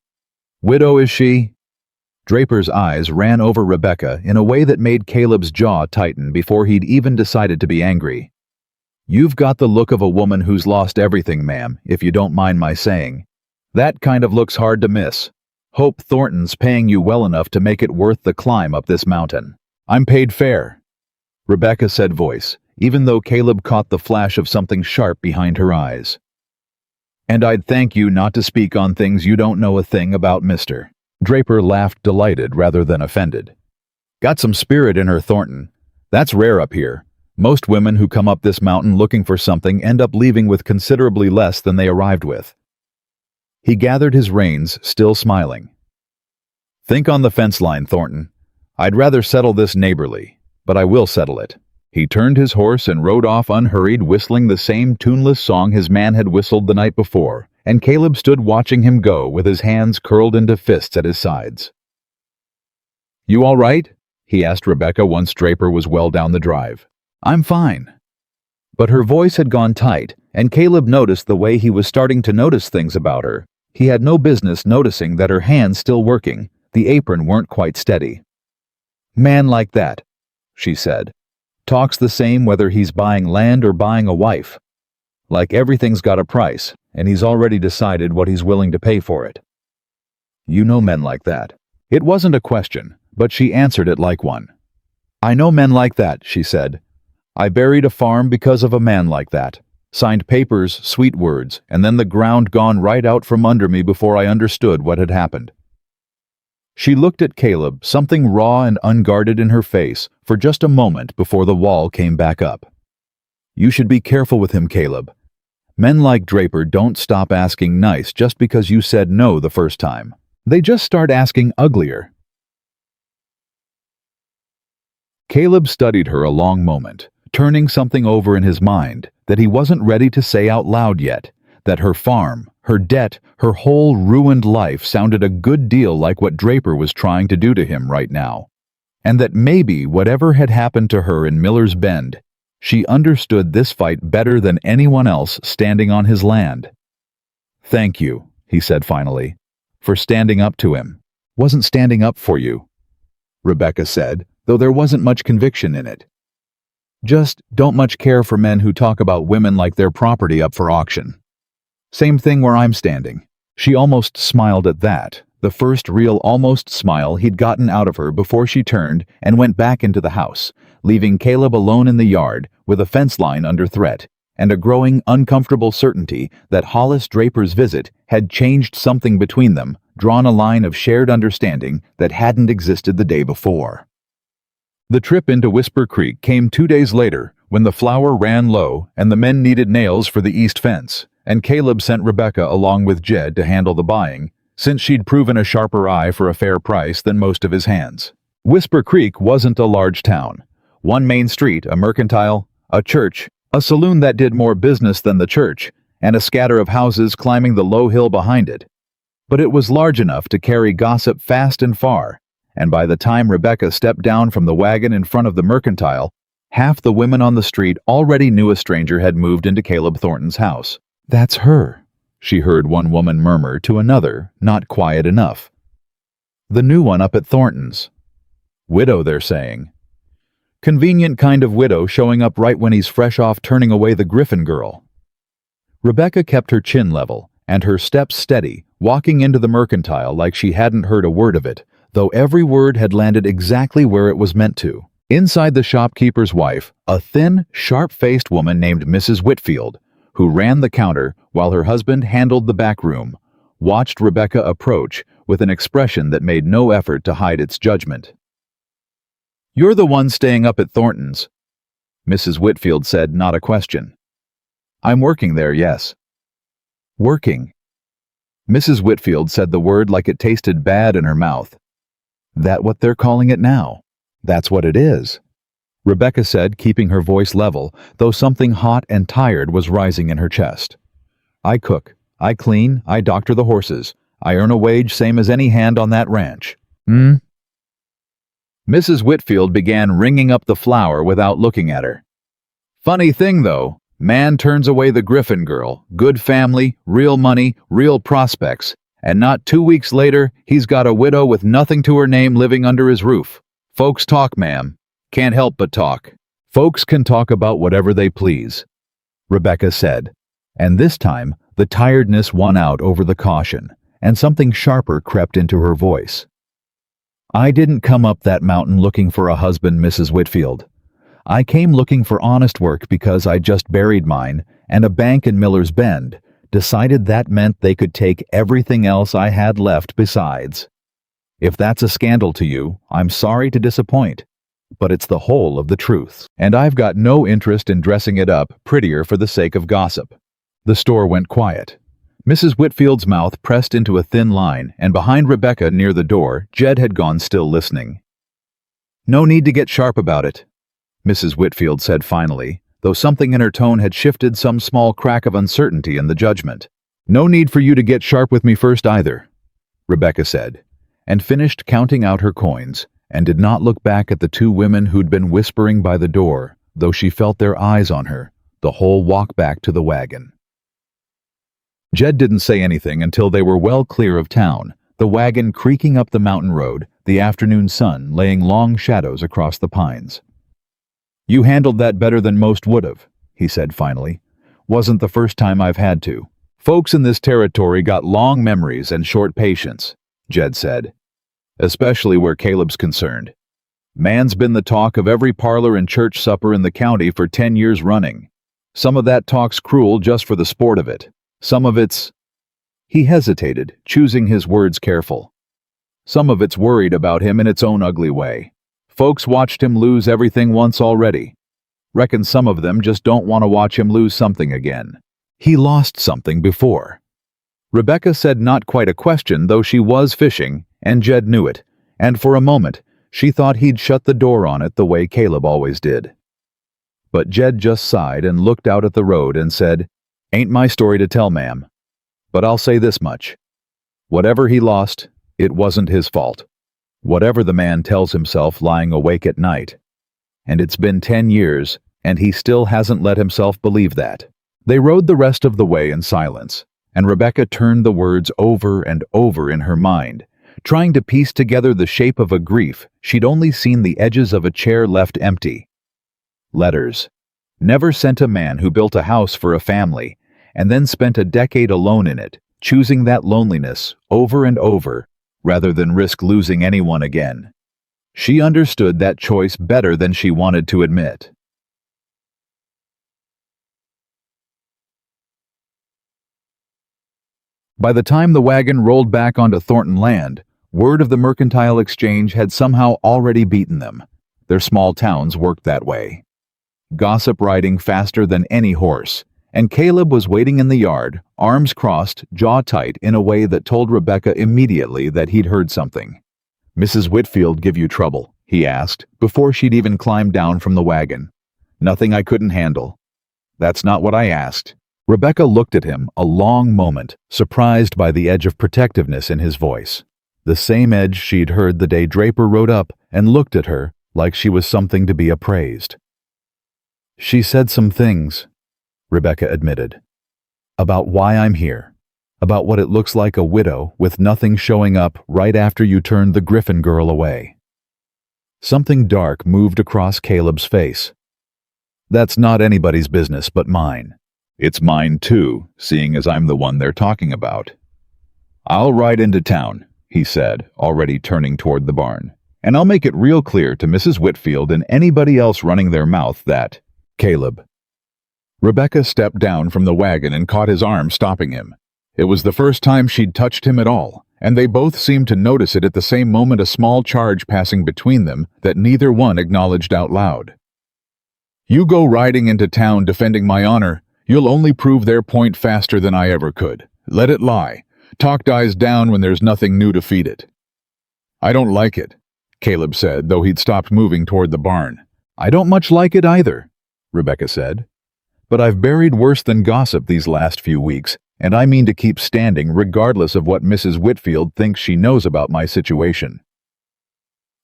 "Widow, is she?" Draper's eyes ran over Rebecca in a way that made Caleb's jaw tighten before he'd even decided to be angry. "You've got the look of a woman who's lost everything, ma'am, if you don't mind my saying. That kind of looks hard to miss. Hope Thornton's paying you well enough to make it worth the climb up this mountain." "I'm paid fair," Rebecca said, voice, even though Caleb caught the flash of something sharp behind her eyes. "And I'd thank you not to speak on things you don't know a thing about, mister." Draper laughed, delighted rather than offended. "Got some spirit in her, Thornton. That's rare up here. Most women who come up this mountain looking for something end up leaving with considerably less than they arrived with." He gathered his reins, still smiling. "Think on the fence line, Thornton. I'd rather settle this neighborly, but I will settle it." He turned his horse and rode off unhurried, whistling the same tuneless song his man had whistled the night before, and Caleb stood watching him go with his hands curled into fists at his sides. "You all right?" he asked Rebecca once Draper was well down the drive. "I'm fine." But her voice had gone tight, and Caleb noticed the way he was starting to notice things about her. He had no business noticing that her hands still working, the apron weren't quite steady. "Man like that," she said. "Talks the same whether he's buying land or buying a wife. Like everything's got a price, and he's already decided what he's willing to pay for it." "You know men like that." It wasn't a question, but she answered it like one. "I know men like that," she said. "I buried a farm because of a man like that. Signed papers, sweet words, and then the ground gone right out from under me before I understood what had happened." She looked at Caleb, something raw and unguarded in her face, for just a moment before the wall came back up. "You should be careful with him, Caleb. Men like Draper don't stop asking nice just because you said no the first time. They just start asking uglier." Caleb studied her a long moment, turning something over in his mind that he wasn't ready to say out loud yet, that her farm, her debt, her whole ruined life sounded a good deal like what Draper was trying to do to him right now, and that maybe whatever had happened to her in Miller's Bend, she understood this fight better than anyone else standing on his land. "Thank you," he said finally, "for standing up to him." "Wasn't standing up for you," Rebecca said, though there wasn't much conviction in it. "Just don't much care for men who talk about women like they're property up for auction. Same thing where I'm standing." She almost smiled at that, the first real almost smile he'd gotten out of her before she turned and went back into the house, leaving Caleb alone in the yard with a fence line under threat, and a growing, uncomfortable certainty that Hollis Draper's visit had changed something between them, drawn a line of shared understanding that hadn't existed the day before. The trip into Whisper Creek came 2 days later, when the flour ran low and the men needed nails for the east fence, and Caleb sent Rebecca along with Jed to handle the buying, since she'd proven a sharper eye for a fair price than most of his hands. Whisper Creek wasn't a large town. One main street, a mercantile, a church, a saloon that did more business than the church, and a scatter of houses climbing the low hill behind it. But it was large enough to carry gossip fast and far, and by the time Rebecca stepped down from the wagon in front of the mercantile, Half the women on the street already knew a stranger had moved into Caleb Thornton's house. "That's her," she heard one woman murmur to another, not quiet enough. "The new one up at Thornton's. Widow, they're saying. Convenient kind of widow showing up right when he's fresh off turning away the Griffin girl." Rebecca kept her chin level and her steps steady, walking into the mercantile like she hadn't heard a word of it, though every word had landed exactly where it was meant to. Inside the shopkeeper's wife, a thin, sharp-faced woman named Mrs. Whitfield, who ran the counter while her husband handled the back room, watched Rebecca approach with an expression that made no effort to hide its judgment. "You're the one staying up at Thornton's," Mrs. Whitfield said, not a question. "I'm working there, yes." "Working?" Mrs. Whitfield said the word like it tasted bad in her mouth. "That what they're calling it now? That's what it is," Rebecca said, keeping her voice level, though something hot and tired was rising in her chest. "I cook, I clean, I doctor the horses. I earn a wage same as any hand on that ranch." Mrs. Whitfield began ringing up the flour without looking at her. "Funny thing, though. Man turns away the Griffin girl, good family, real money, real prospects, and not 2 weeks later, he's got a widow with nothing to her name living under his roof. Folks talk, ma'am. Can't help but talk." "Folks can talk about whatever they please," Rebecca said, and this time the tiredness won out over the caution, and something sharper crept into her voice. "I didn't come up that mountain looking for a husband, Mrs. Whitfield. I came looking for honest work because I just buried mine, and a bank in Miller's Bend decided that meant they could take everything else I had left besides. If that's a scandal to you, I'm sorry to disappoint, but it's the whole of the truth, and I've got no interest in dressing it up prettier for the sake of gossip." The store went quiet. Mrs. Whitfield's mouth pressed into a thin line, and behind Rebecca near the door, Jed had gone still listening. "No need to get sharp about it," Mrs. Whitfield said finally, though something in her tone had shifted some small crack of uncertainty in the judgment. "No need for you to get sharp with me first either," Rebecca said, and finished counting out her coins, and did not look back at the two women who'd been whispering by the door, though she felt their eyes on her, the whole walk back to the wagon. Jed didn't say anything until they were well clear of town, the wagon creaking up the mountain road, the afternoon sun laying long shadows across the pines. "You handled that better than most would have," he said finally. "Wasn't the first time I've had to. Folks in this territory got long memories and short patience," Jed said, "especially where Caleb's concerned. Man's been the talk of every parlor and church supper in the county for 10 years running. Some of that talk's cruel just for the sport of it. Some of it's—" He hesitated, choosing his words careful. "Some of it's worried about him in its own ugly way. Folks watched him lose everything once already. Reckon some of them just don't want to watch him lose something again. He lost something before." Rebecca said not quite a question, though she was fishing, and Jed knew it, and for a moment she thought he'd shut the door on it the way Caleb always did. But Jed just sighed and looked out at the road and said, "Ain't my story to tell, ma'am. But I'll say this much. Whatever he lost, it wasn't his fault. Whatever the man tells himself lying awake at night. And it's been 10 years, and he still hasn't let himself believe that." They rode the rest of the way in silence, and Rebecca turned the words over and over in her mind, trying to piece together the shape of a grief she'd only seen the edges of a chair left empty. Letters. Never sent a man who built a house for a family, and then spent a decade alone in it, choosing that loneliness over and over, rather than risk losing anyone again. She understood that choice better than she wanted to admit. By the time the wagon rolled back onto Thornton land, word of the mercantile exchange had somehow already beaten them. Their small towns worked that way. Gossip riding faster than any horse, and Caleb was waiting in the yard, arms crossed, jaw tight, in a way that told Rebecca immediately that he'd heard something. "Mrs. Whitfield give you trouble?" he asked, before she'd even climbed down from the wagon. "Nothing I couldn't handle." "That's not what I asked." Rebecca looked at him a long moment, surprised by the edge of protectiveness in his voice. The same edge she'd heard the day Draper rode up and looked at her like she was something to be appraised. She said some things, Rebecca admitted, about why I'm here, about what it looks like a widow with nothing showing up right after you turned the Griffin girl away. Something dark moved across Caleb's face. That's not anybody's business but mine. It's mine too, seeing as I'm the one they're talking about. I'll ride into town, he said, already turning toward the barn, and I'll make it real clear to Mrs. Whitfield and anybody else running their mouth that, Caleb. Rebecca stepped down from the wagon and caught his arm, stopping him. It was the first time she'd touched him at all, and they both seemed to notice it at the same moment, a small charge passing between them that neither one acknowledged out loud. You go riding into town defending my honor, you'll only prove their point faster than I ever could. Let it lie. Talk dies down when there's nothing new to feed it. I don't like it, Caleb said, though he'd stopped moving toward the barn. I don't much like it either, Rebecca said. But I've buried worse than gossip these last few weeks, and I mean to keep standing regardless of what Mrs. Whitfield thinks she knows about my situation.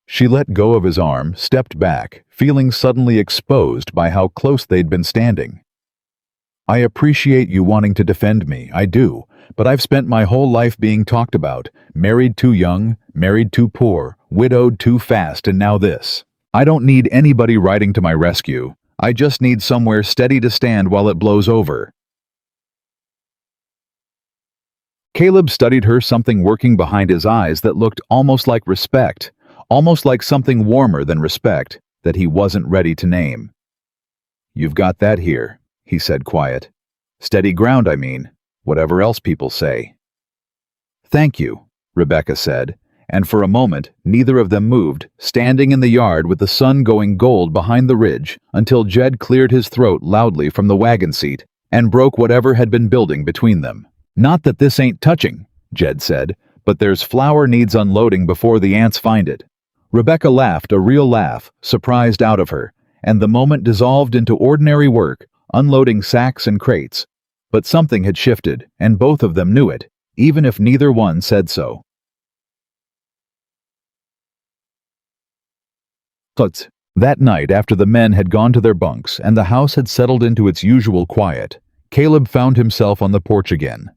She let go of his arm, stepped back, feeling suddenly exposed by how close they'd been standing. I appreciate you wanting to defend me, I do, but I've spent my whole life being talked about, married too young, married too poor, widowed too fast, and now this. I don't need anybody riding to my rescue. I just need somewhere steady to stand while it blows over. Caleb studied her, something working behind his eyes that looked almost like respect, almost like something warmer than respect that he wasn't ready to name. You've got that here, he said, quiet. Steady ground, I mean, whatever else people say. Thank you, Rebecca said, and for a moment neither of them moved, standing in the yard with the sun going gold behind the ridge, until Jed cleared his throat loudly from the wagon seat and broke whatever had been building between them. Not that this ain't touching, Jed said, but there's flour needs unloading before the ants find it. Rebecca laughed, a real laugh, surprised out of her, and the moment dissolved into ordinary work, unloading sacks and crates. But something had shifted, and both of them knew it, even if neither one said so. That night, after the men had gone to their bunks and the house had settled into its usual quiet, Caleb found himself on the porch again.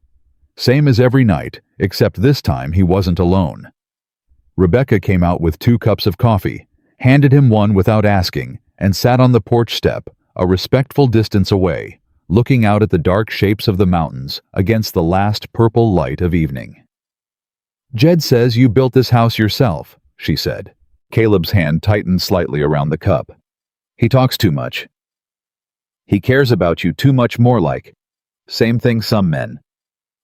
Same as every night, except this time he wasn't alone. Rebecca came out with 2 cups of coffee, handed him one without asking, and sat on the porch step, a respectful distance away, looking out at the dark shapes of the mountains against the last purple light of evening. Jed says you built this house yourself, she said. Caleb's hand tightened slightly around the cup. He talks too much. He cares about you too much, more like. Same thing some men.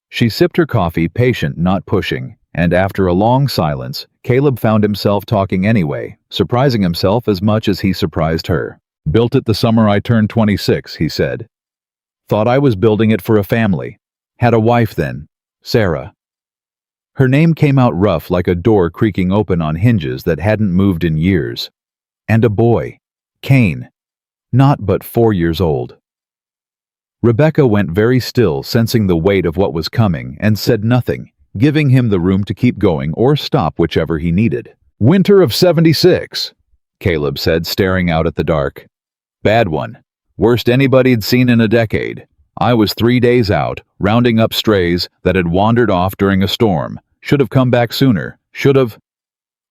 She sipped her coffee, patient, not pushing, and after a long silence, Caleb found himself talking anyway, surprising himself as much as he surprised her. Built it the summer I turned 26, he said. Thought I was building it for a family. Had a wife then, Sarah. Her name came out rough like a door creaking open on hinges that hadn't moved in years. And a boy, Cain, not but 4 years old. Rebecca went very still, sensing the weight of what was coming, and said nothing, giving him the room to keep going or stop whichever he needed. Winter of 76, Caleb said, staring out at the dark. Bad one. Worst anybody'd seen in a decade. I was 3 days out, rounding up strays that had wandered off during a storm. Should have come back sooner. Should have.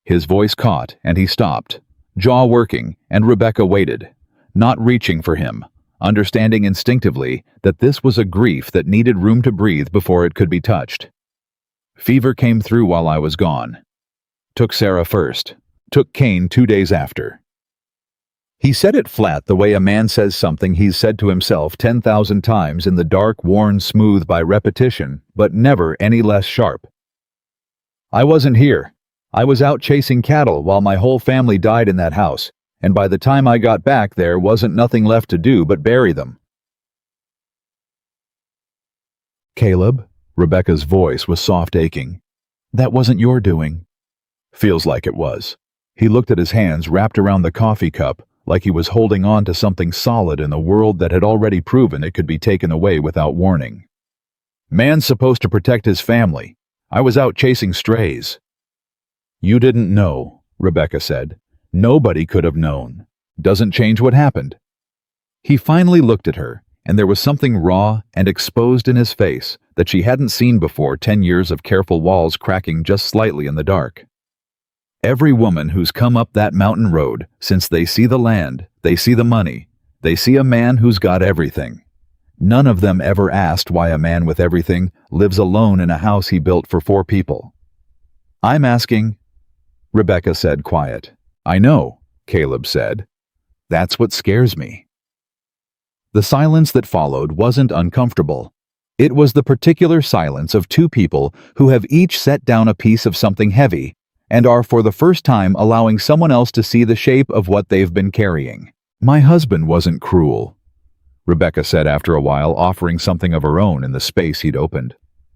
His voice caught, and he stopped, jaw working, and Rebecca waited, not reaching for him, understanding instinctively that this was a grief that needed room to breathe before it could be touched. Fever came through while I was gone. Took Sarah first. Took Cain 2 days after. He said it flat, the way a man says something he's said to himself 10,000 times in the dark, worn smooth by repetition, but never any less sharp. I wasn't here. I was out chasing cattle while my whole family died in that house, and by the time I got back there wasn't nothing left to do but bury them. Caleb, Rebecca's voice was soft, aching. That wasn't your doing. Feels like it was. He looked at his hands wrapped around the coffee cup, like he was holding on to something solid in a world that had already proven it could be taken away without warning. Man's supposed to protect his family. I was out chasing strays. You didn't know, Rebecca said. Nobody could have known. Doesn't change what happened. He finally looked at her, and there was something raw and exposed in his face that she hadn't seen before 10 years of careful walls cracking just slightly in the dark. Every woman who's come up that mountain road, since they see the land, they see the money, they see a man who's got everything. None of them ever asked why a man with everything lives alone in a house he built for 4 people. I'm asking, Rebecca said, quiet. I know, Caleb said. That's what scares me. The silence that followed wasn't uncomfortable. It was the particular silence of 2 people who have each set down a piece of something heavy and are for the first time allowing someone else to see the shape of what they've been carrying. My husband wasn't cruel, Rebecca said after a while, offering something of her own in the space he'd opened.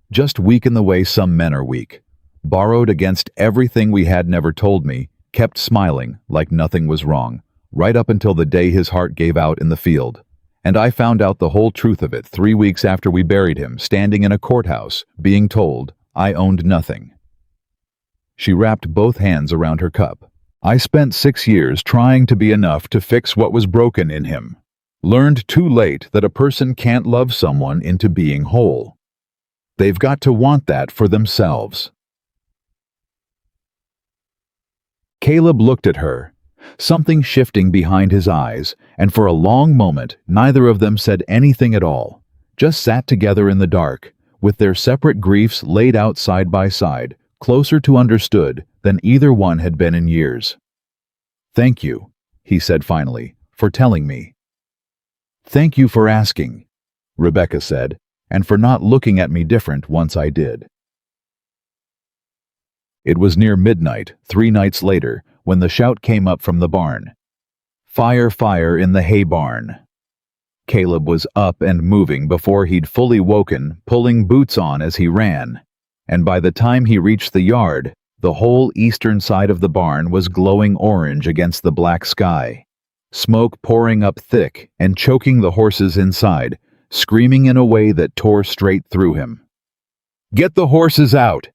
Just weak in the way some men are weak. Borrowed against everything we had, never told me, kept smiling like nothing was wrong, right up until the day his heart gave out in the field. And I found out the whole truth of it 3 weeks after we buried him, standing in a courthouse, being told I owned nothing. She wrapped both hands around her cup. I spent 6 years trying to be enough to fix what was broken in him. Learned too late that a person can't love someone into being whole. They've got to want that for themselves. Caleb looked at her, something shifting behind his eyes, and for a long moment neither of them said anything at all, just sat together in the dark, with their separate griefs laid out side by side, closer to understood than either one had been in years. Thank you, he said finally, for telling me. Thank you for asking, Rebecca said, and for not looking at me different once I did. It was near midnight, 3 nights later, when the shout came up from the barn. Fire, fire in the hay barn. Caleb was up and moving before he'd fully woken, pulling boots on as he ran, and by the time he reached the yard, the whole eastern side of the barn was glowing orange against the black sky, smoke pouring up thick and choking the horses inside, screaming in a way that tore straight through him. Get the horses out,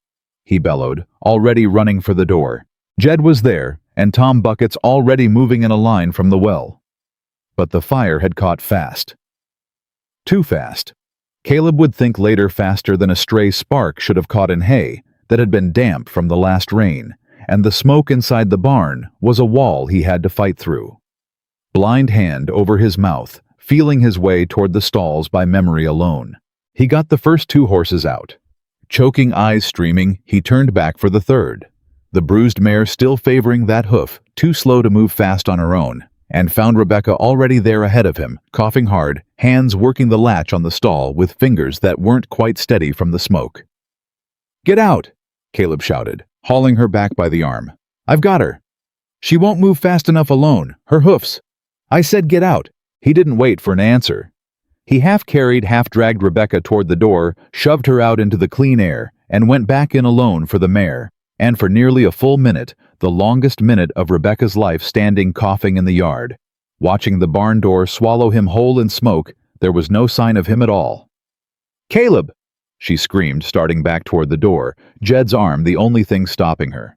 he bellowed, already running for the door. Jed was there, and Tom Bucket's already moving in a line from the well. But the fire had caught fast. Too fast. Caleb would think later, faster than a stray spark should have caught in hay that had been damp from the last rain, and the smoke inside the barn was a wall he had to fight through. Blind hand over his mouth, feeling his way toward the stalls by memory alone. He got the first 2 horses out. Choking eyes streaming, he turned back for the third, the bruised mare still favoring that hoof, too slow to move fast on her own, and found Rebecca already there ahead of him, coughing hard, hands working the latch on the stall with fingers that weren't quite steady from the smoke. Get out, Caleb shouted, hauling her back by the arm. I've got her. She won't move fast enough alone, her hoofs. I said get out. He didn't wait for an answer. He half-carried, half-dragged Rebecca toward the door, shoved her out into the clean air, and went back in alone for the mare, and for nearly a full minute, the longest minute of Rebecca's life, standing coughing in the yard. Watching the barn door swallow him whole in smoke, there was no sign of him at all. Caleb! She screamed, starting back toward the door, Jed's arm the only thing stopping her.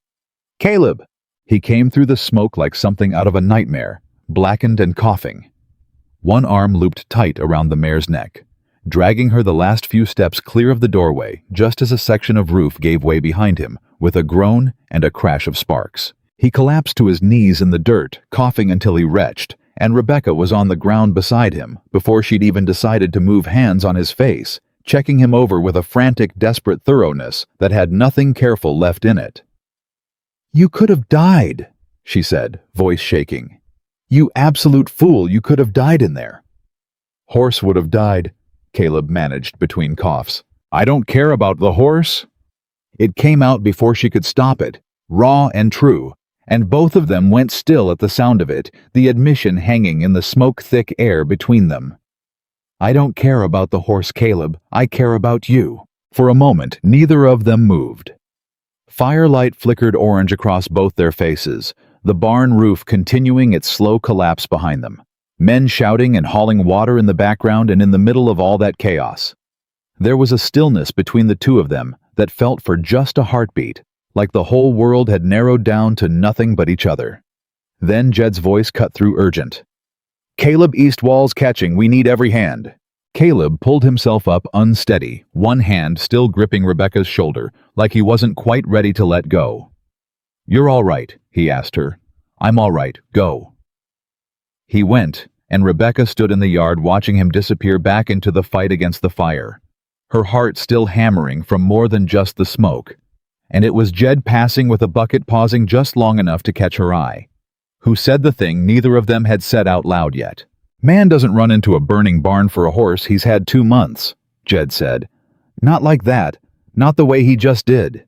Caleb! He came through the smoke like something out of a nightmare, blackened and coughing. One arm looped tight around the mare's neck, dragging her the last few steps clear of the doorway, just as a section of roof gave way behind him, with a groan and a crash of sparks. He collapsed to his knees in the dirt, coughing until he retched, and Rebecca was on the ground beside him before she'd even decided to move hands on his face, checking him over with a frantic, desperate thoroughness that had nothing careful left in it. You could have died, she said, voice shaking. You absolute fool, you could have died in there. Horse would have died, Caleb managed between coughs. I don't care about the horse. It came out before she could stop it, raw and true, and both of them went still at the sound of it, the admission hanging in the smoke-thick air between them. I don't care about the horse, Caleb, I care about you. For a moment, neither of them moved. Firelight flickered orange across both their faces, the barn roof continuing its slow collapse behind them. Men shouting and hauling water in the background, and in the middle of all that chaos, there was a stillness between the two of them that felt for just a heartbeat, like the whole world had narrowed down to nothing but each other. Then Jed's voice cut through, urgent. Caleb, east wall's catching, we need every hand. Caleb pulled himself up unsteady, one hand still gripping Rebecca's shoulder, like he wasn't quite ready to let go. You're all right, he asked her. I'm all right, go. He went, and Rebecca stood in the yard watching him disappear back into the fight against the fire, her heart still hammering from more than just the smoke. And it was Jed passing with a bucket, pausing just long enough to catch her eye, who said the thing neither of them had said out loud yet. Man doesn't run into a burning barn for a horse he's had 2 months, Jed said. Not like that, not the way he just did.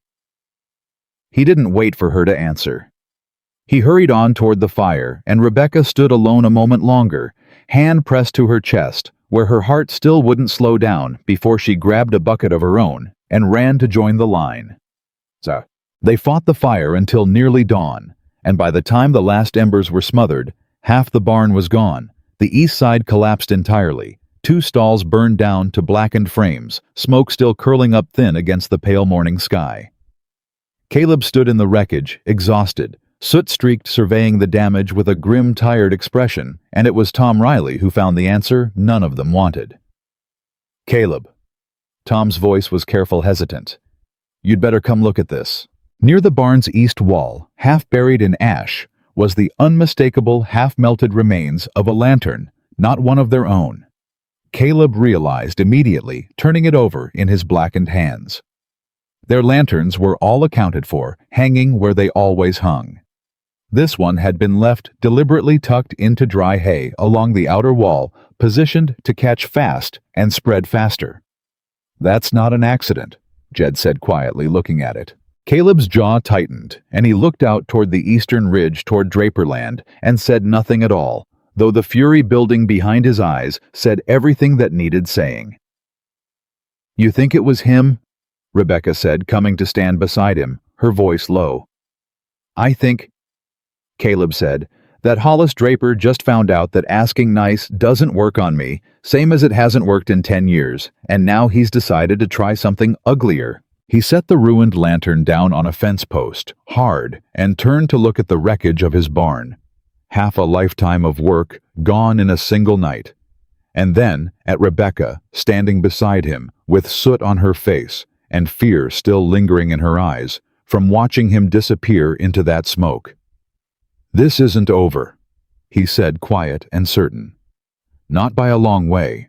He didn't wait for her to answer. He hurried on toward the fire, and Rebecca stood alone a moment longer, hand pressed to her chest, where her heart still wouldn't slow down, before she grabbed a bucket of her own and ran to join the line. So, they fought the fire until nearly dawn, and by the time the last embers were smothered, half the barn was gone. The east side collapsed entirely. 2 stalls burned down to blackened frames, smoke still curling up thin against the pale morning sky. Caleb stood in the wreckage, exhausted, soot-streaked, surveying the damage with a grim, tired expression, and it was Tom Riley who found the answer none of them wanted. Caleb. Tom's voice was careful, hesitant. You'd better come look at this. Near the barn's east wall, half buried in ash, was the unmistakable, half-melted remains of a lantern, not one of their own. Caleb realized immediately, turning it over in his blackened hands. Their lanterns were all accounted for, hanging where they always hung. This one had been left deliberately tucked into dry hay along the outer wall, positioned to catch fast and spread faster. That's not an accident, Jed said quietly, looking at it. Caleb's jaw tightened, and he looked out toward the eastern ridge toward Draperland and said nothing at all, though the fury building behind his eyes said everything that needed saying. You think it was him? Rebecca said, coming to stand beside him, her voice low. I think, Caleb said, that Hollis Draper just found out that asking nice doesn't work on me, same as it hasn't worked in 10 years, and now he's decided to try something uglier. He set the ruined lantern down on a fence post, hard, and turned to look at the wreckage of his barn. Half a lifetime of work, gone in a single night. And then, at Rebecca, standing beside him, with soot on her face, and fear still lingering in her eyes, from watching him disappear into that smoke. This isn't over, he said, quiet and certain. Not by a long way.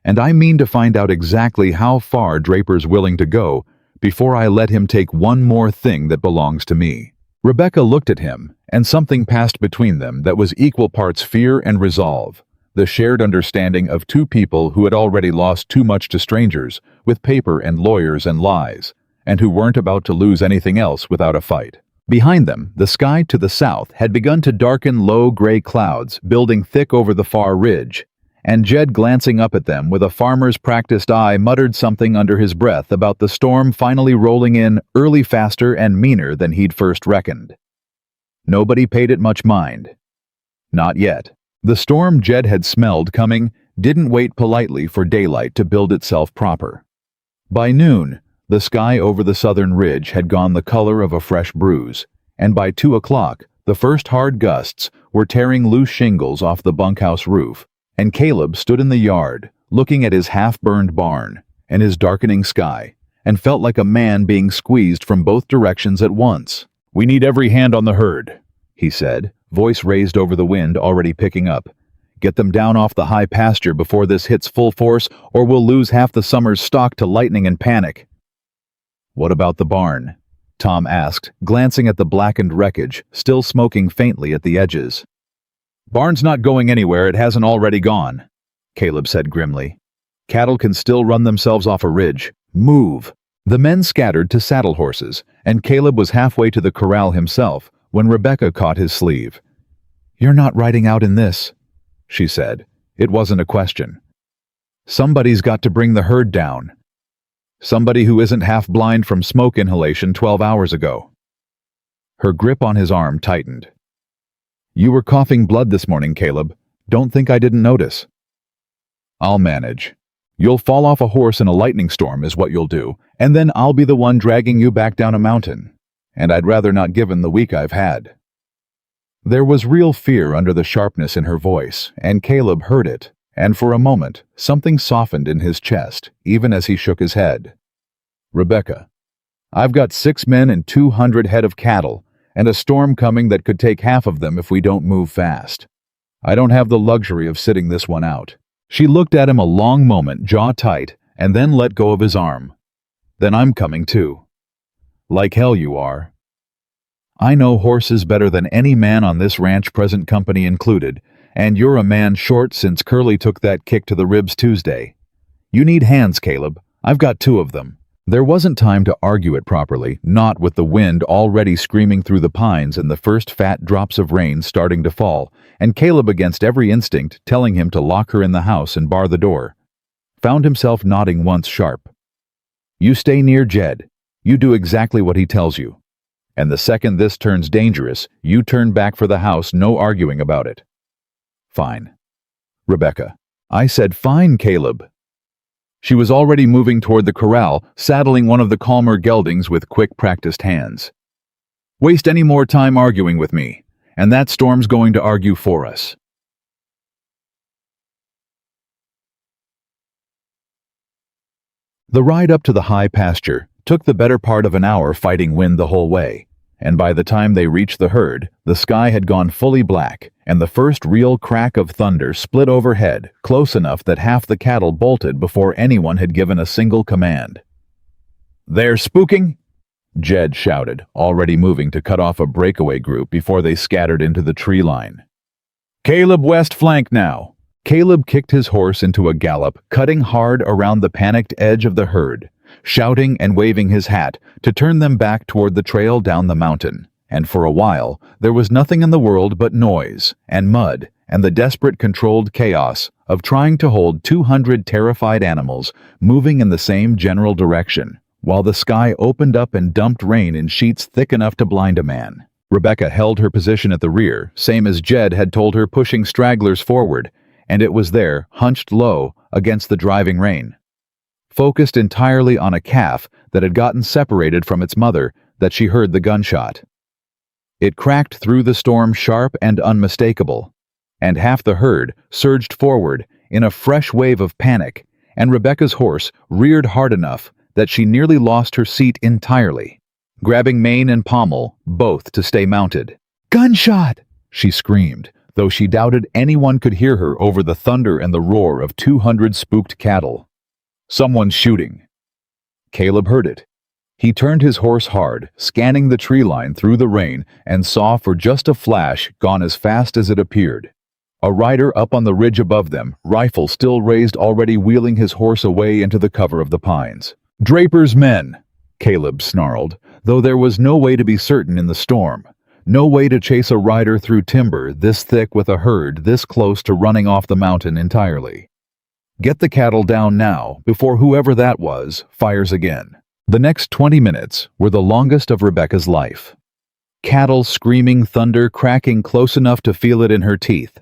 And I mean to find out exactly how far Draper's willing to go before I let him take one more thing that belongs to me. Rebecca looked at him, and something passed between them that was equal parts fear and resolve, the shared understanding of 2 people who had already lost too much to strangers, with paper and lawyers and lies, and who weren't about to lose anything else without a fight. Behind them, the sky to the south had begun to darken, low gray clouds building thick over the far ridge, and Jed, glancing up at them with a farmer's practiced eye, muttered something under his breath about the storm finally rolling in early, faster and meaner than he'd first reckoned. Nobody paid it much mind. Not yet. The storm Jed had smelled coming didn't wait politely for daylight to build itself proper. By noon, the sky over the southern ridge had gone the color of a fresh bruise, and by 2 o'clock, the first hard gusts were tearing loose shingles off the bunkhouse roof, and Caleb stood in the yard, looking at his half-burned barn and his darkening sky, and felt like a man being squeezed from both directions at once. We need every hand on the herd, he said, voice raised over the wind already picking up. Get them down off the high pasture before this hits full force, or we'll lose half the summer's stock to lightning and panic. What about the barn? Tom asked, glancing at the blackened wreckage, still smoking faintly at the edges. Barn's not going anywhere, it hasn't already gone, Caleb said grimly. Cattle can still run themselves off a ridge. Move! The men scattered to saddle horses, and Caleb was halfway to the corral himself when Rebecca caught his sleeve. You're not riding out in this, she said. It wasn't a question. Somebody's got to bring the herd down. Somebody who isn't half blind from smoke inhalation 12 hours ago. Her grip on his arm tightened. You were coughing blood this morning, Caleb. Don't think I didn't notice. I'll manage. You'll fall off a horse in a lightning storm is what you'll do, and then I'll be the one dragging you back down a mountain. And I'd rather not given the week I've had. There was real fear under the sharpness in her voice, and Caleb heard it, and for a moment, something softened in his chest, even as he shook his head. "Rebecca, I've got 6 men and 200 head of cattle, and a storm coming that could take half of them if we don't move fast. I don't have the luxury of sitting this one out." She looked at him a long moment, jaw tight, and then let go of his arm. "Then I'm coming too." "Like hell you are. I know horses better than any man on this ranch, present company included, and you're a man short since Curly took that kick to the ribs Tuesday. You need hands, Caleb. I've got 2 of them." There wasn't time to argue it properly, not with the wind already screaming through the pines and the first fat drops of rain starting to fall, and Caleb, against every instinct, telling him to lock her in the house and bar the door. Found himself nodding once sharp. "You stay near Jed. You do exactly what he tells you. And the second this turns dangerous, you turn back for the house, no arguing about it." "Fine." "Rebecca." "I said fine, Caleb." She was already moving toward the corral, saddling one of the calmer geldings with quick, practiced hands. "Waste any more time arguing with me, and that storm's going to argue for us." The ride up to the high pasture took the better part of an hour, fighting wind the whole way, and by the time they reached the herd, the sky had gone fully black, and the first real crack of thunder split overhead, close enough that half the cattle bolted before anyone had given a single command. "They're spooking?" Jed shouted, already moving to cut off a breakaway group before they scattered into the tree line. "Caleb west flank now." Caleb kicked his horse into a gallop, cutting hard around the panicked edge of the herd, shouting and waving his hat to turn them back toward the trail down the mountain. And for a while, there was nothing in the world but noise and mud and the desperate controlled chaos of trying to hold 200 terrified animals moving in the same general direction, while the sky opened up and dumped rain in sheets thick enough to blind a man. Rebecca held her position at the rear, same as Jed had told her, pushing stragglers forward, and it was there, hunched low against the driving rain, focused entirely on a calf that had gotten separated from its mother, that she heard the gunshot. It cracked through the storm, sharp and unmistakable, and half the herd surged forward in a fresh wave of panic, and Rebecca's horse reared hard enough that she nearly lost her seat entirely, grabbing mane and pommel, both to stay mounted. "Gunshot!" she screamed, though she doubted anyone could hear her over the thunder and the roar of 200 spooked cattle. "Someone's shooting." Caleb heard it. He turned his horse hard, scanning the tree line through the rain, and saw for just a flash, gone as fast as it appeared, a rider up on the ridge above them, rifle still raised, already wheeling his horse away into the cover of the pines. "Draper's men," Caleb snarled, though there was no way to be certain in the storm. No way to chase a rider through timber this thick with a herd this close to running off the mountain entirely. "Get the cattle down now, before whoever that was fires again." The next 20 minutes were the longest of Rebecca's life. Cattle screaming, thunder cracking close enough to feel it in her teeth.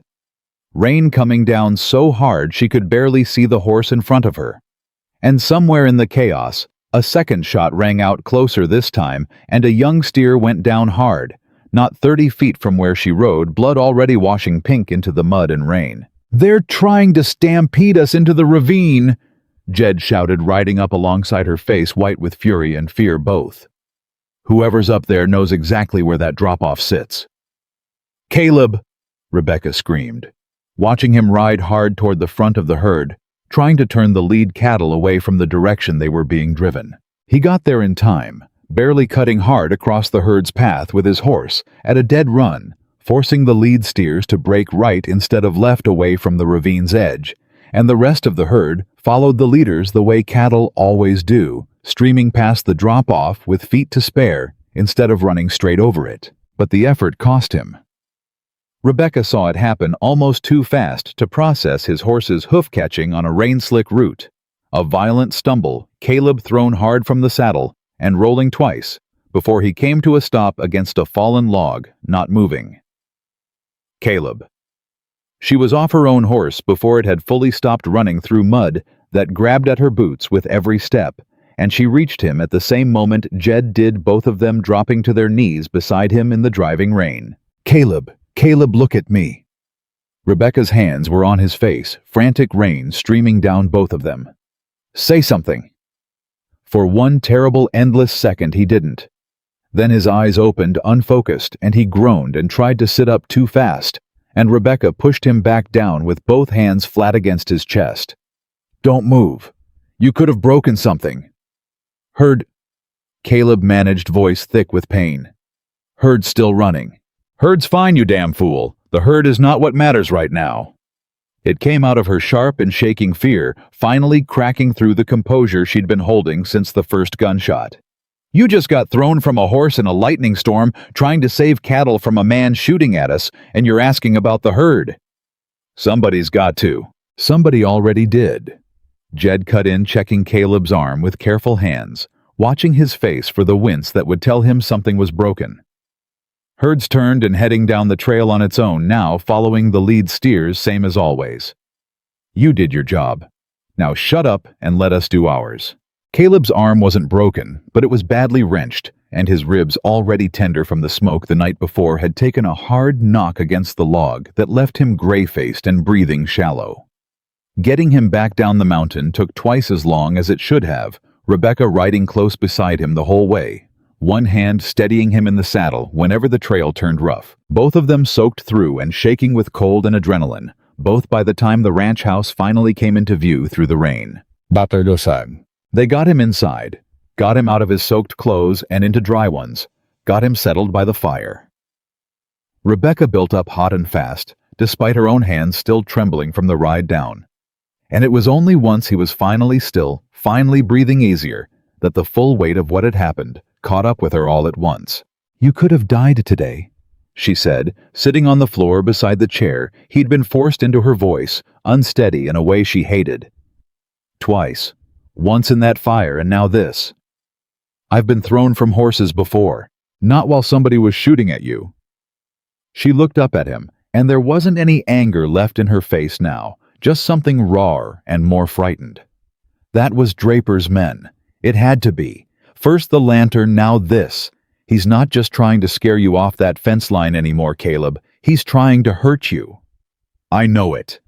Rain coming down so hard she could barely see the horse in front of her. And somewhere in the chaos, a second shot rang out, closer this time, and a young steer went down hard, not 30 feet from where she rode, blood already washing pink into the mud and rain. "They're trying to stampede us into the ravine," Jed shouted, riding up alongside her, face white with fury and fear both. "Whoever's up there knows exactly where that drop-off sits." "Caleb!" Rebecca screamed, watching him ride hard toward the front of the herd, trying to turn the lead cattle away from the direction they were being driven. He got there in time, barely cutting hard across the herd's path with his horse at a dead run, forcing the lead steers to break right instead of left away from the ravine's edge, and the rest of the herd followed the leaders the way cattle always do, streaming past the drop-off with feet to spare instead of running straight over it. But the effort cost him. Rebecca saw it happen almost too fast to process his horse's hoof-catching on a rain-slick route. A violent stumble, Caleb thrown hard from the saddle and rolling twice before he came to a stop against a fallen log, not moving. Caleb. She was off her own horse before it had fully stopped running through mud that grabbed at her boots with every step, and she reached him at the same moment Jed did, both of them dropping to their knees beside him in the driving rain. "Caleb, Caleb, look at me. Rebecca's hands were on his face, frantic rain streaming down both of them. Say something. For one terrible, endless second he didn't. Then his eyes opened, unfocused, and he groaned and tried to sit up too fast, and Rebecca pushed him back down with both hands flat against his chest. Don't move. You could have broken something. Herd. Caleb managed, voice thick with pain. Herd's still running. Herd's fine, you damn fool. The herd is not what matters right now. It came out of her sharp and shaking fear, finally cracking through the composure she'd been holding since the first gunshot. You just got thrown from a horse in a lightning storm trying to save cattle from a man shooting at us, and you're asking about the herd. Somebody's got to. Somebody already did. Jed cut in, checking Caleb's arm with careful hands, watching his face for the wince that would tell him something was broken. Herd's turned and heading down the trail on its own now, following the lead steers, same as always. You did your job. Now shut up and let us do ours. Caleb's arm wasn't broken, but it was badly wrenched, and his ribs, already tender from the smoke the night before, had taken a hard knock against the log that left him gray-faced and breathing shallow. Getting him back down the mountain took twice as long as it should have, Rebecca riding close beside him the whole way, one hand steadying him in the saddle whenever the trail turned rough, both of them soaked through and shaking with cold and adrenaline, both by the time the ranch house finally came into view through the rain. Baterdosag. They got him inside, got him out of his soaked clothes and into dry ones, got him settled by the fire. Rebecca built up hot and fast, despite her own hands still trembling from the ride down. And it was only once he was finally still, finally breathing easier, that the full weight of what had happened caught up with her all at once. You could have died today, she said, sitting on the floor beside the chair he'd been forced into her voice, unsteady in a way she hated. Twice. Once in that fire and now this. I've been thrown from horses before, not while somebody was shooting at you. She looked up at him, and there wasn't any anger left in her face now, just something rawer and more frightened. That was Draper's men. It had to be. First the lantern, now this. He's not just trying to scare you off that fence line anymore, Caleb. He's trying to hurt you. I know it.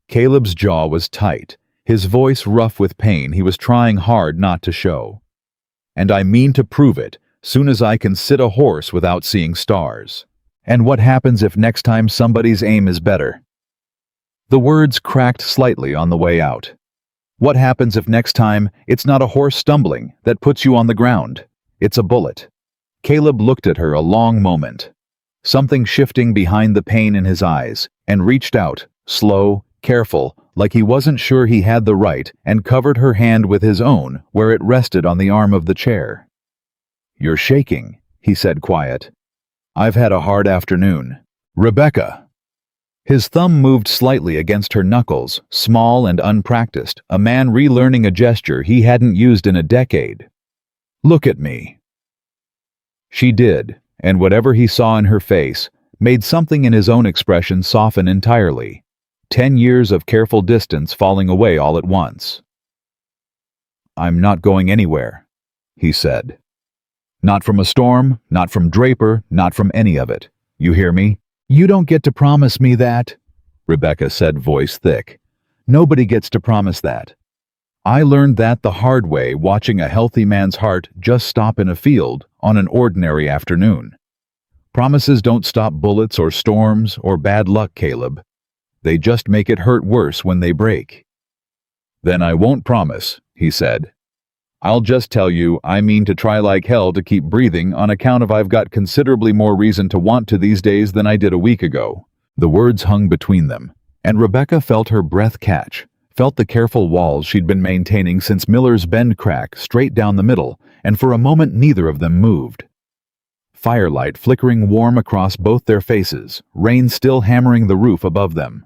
Caleb's jaw was tight, his voice rough with pain he was trying hard not to show. And I mean to prove it, soon as I can sit a horse without seeing stars. And what happens if next time somebody's aim is better? The words cracked slightly on the way out. What happens if next time it's not a horse stumbling that puts you on the ground? It's a bullet. Caleb looked at her a long moment, something shifting behind the pain in his eyes, and reached out, slow, careful, like he wasn't sure he had the right, and covered her hand with his own where it rested on the arm of the chair. You're shaking, he said quiet. I've had a hard afternoon. Rebecca. His thumb moved slightly against her knuckles, small and unpracticed, a man relearning a gesture he hadn't used in a decade. Look at me. She did, and whatever he saw in her face made something in his own expression soften entirely. 10 years of careful distance falling away all at once. I'm not going anywhere, he said. Not from a storm, not from Draper, not from any of it. You hear me? You don't get to promise me that, Rebecca said, voice thick. Nobody gets to promise that. I learned that the hard way watching a healthy man's heart just stop in a field on an ordinary afternoon. Promises don't stop bullets or storms or bad luck, Caleb. They just make it hurt worse when they break. Then I won't promise, he said. I'll just tell you I mean to try like hell to keep breathing on account of I've got considerably more reason to want to these days than I did a week ago. The words hung between them, and Rebecca felt her breath catch, felt the careful walls she'd been maintaining since Miller's Bend crack straight down the middle, and for a moment neither of them moved. Firelight flickering warm across both their faces, rain still hammering the roof above them.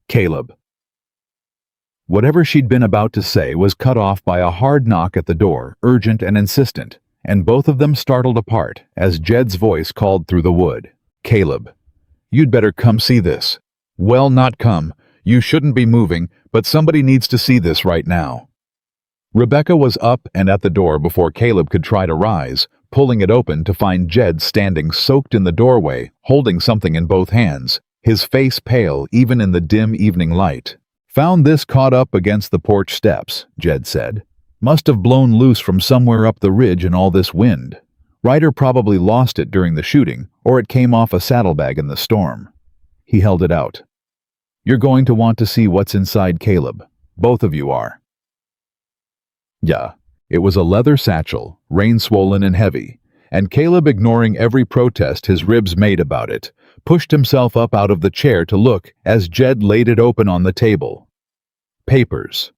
Caleb. Whatever she'd been about to say was cut off by a hard knock at the door, urgent and insistent, and both of them startled apart as Jed's voice called through the wood. Caleb, you'd better come see this. Well, not come. You shouldn't be moving, but somebody needs to see this right now. Rebecca was up and at the door before Caleb could try to rise, pulling it open to find Jed standing soaked in the doorway, holding something in both hands, his face pale even in the dim evening light. "Found this caught up against the porch steps," Jed said. "Must have blown loose from somewhere up the ridge in all this wind. Ryder probably lost it during the shooting, or it came off a saddlebag in the storm." He held it out. "You're going to want to see what's inside, Caleb. Both of you are." Yeah, it was a leather satchel, rain-swollen and heavy, and Caleb, ignoring every protest his ribs made about it, pushed himself up out of the chair to look as Jed laid it open on the table. Papers.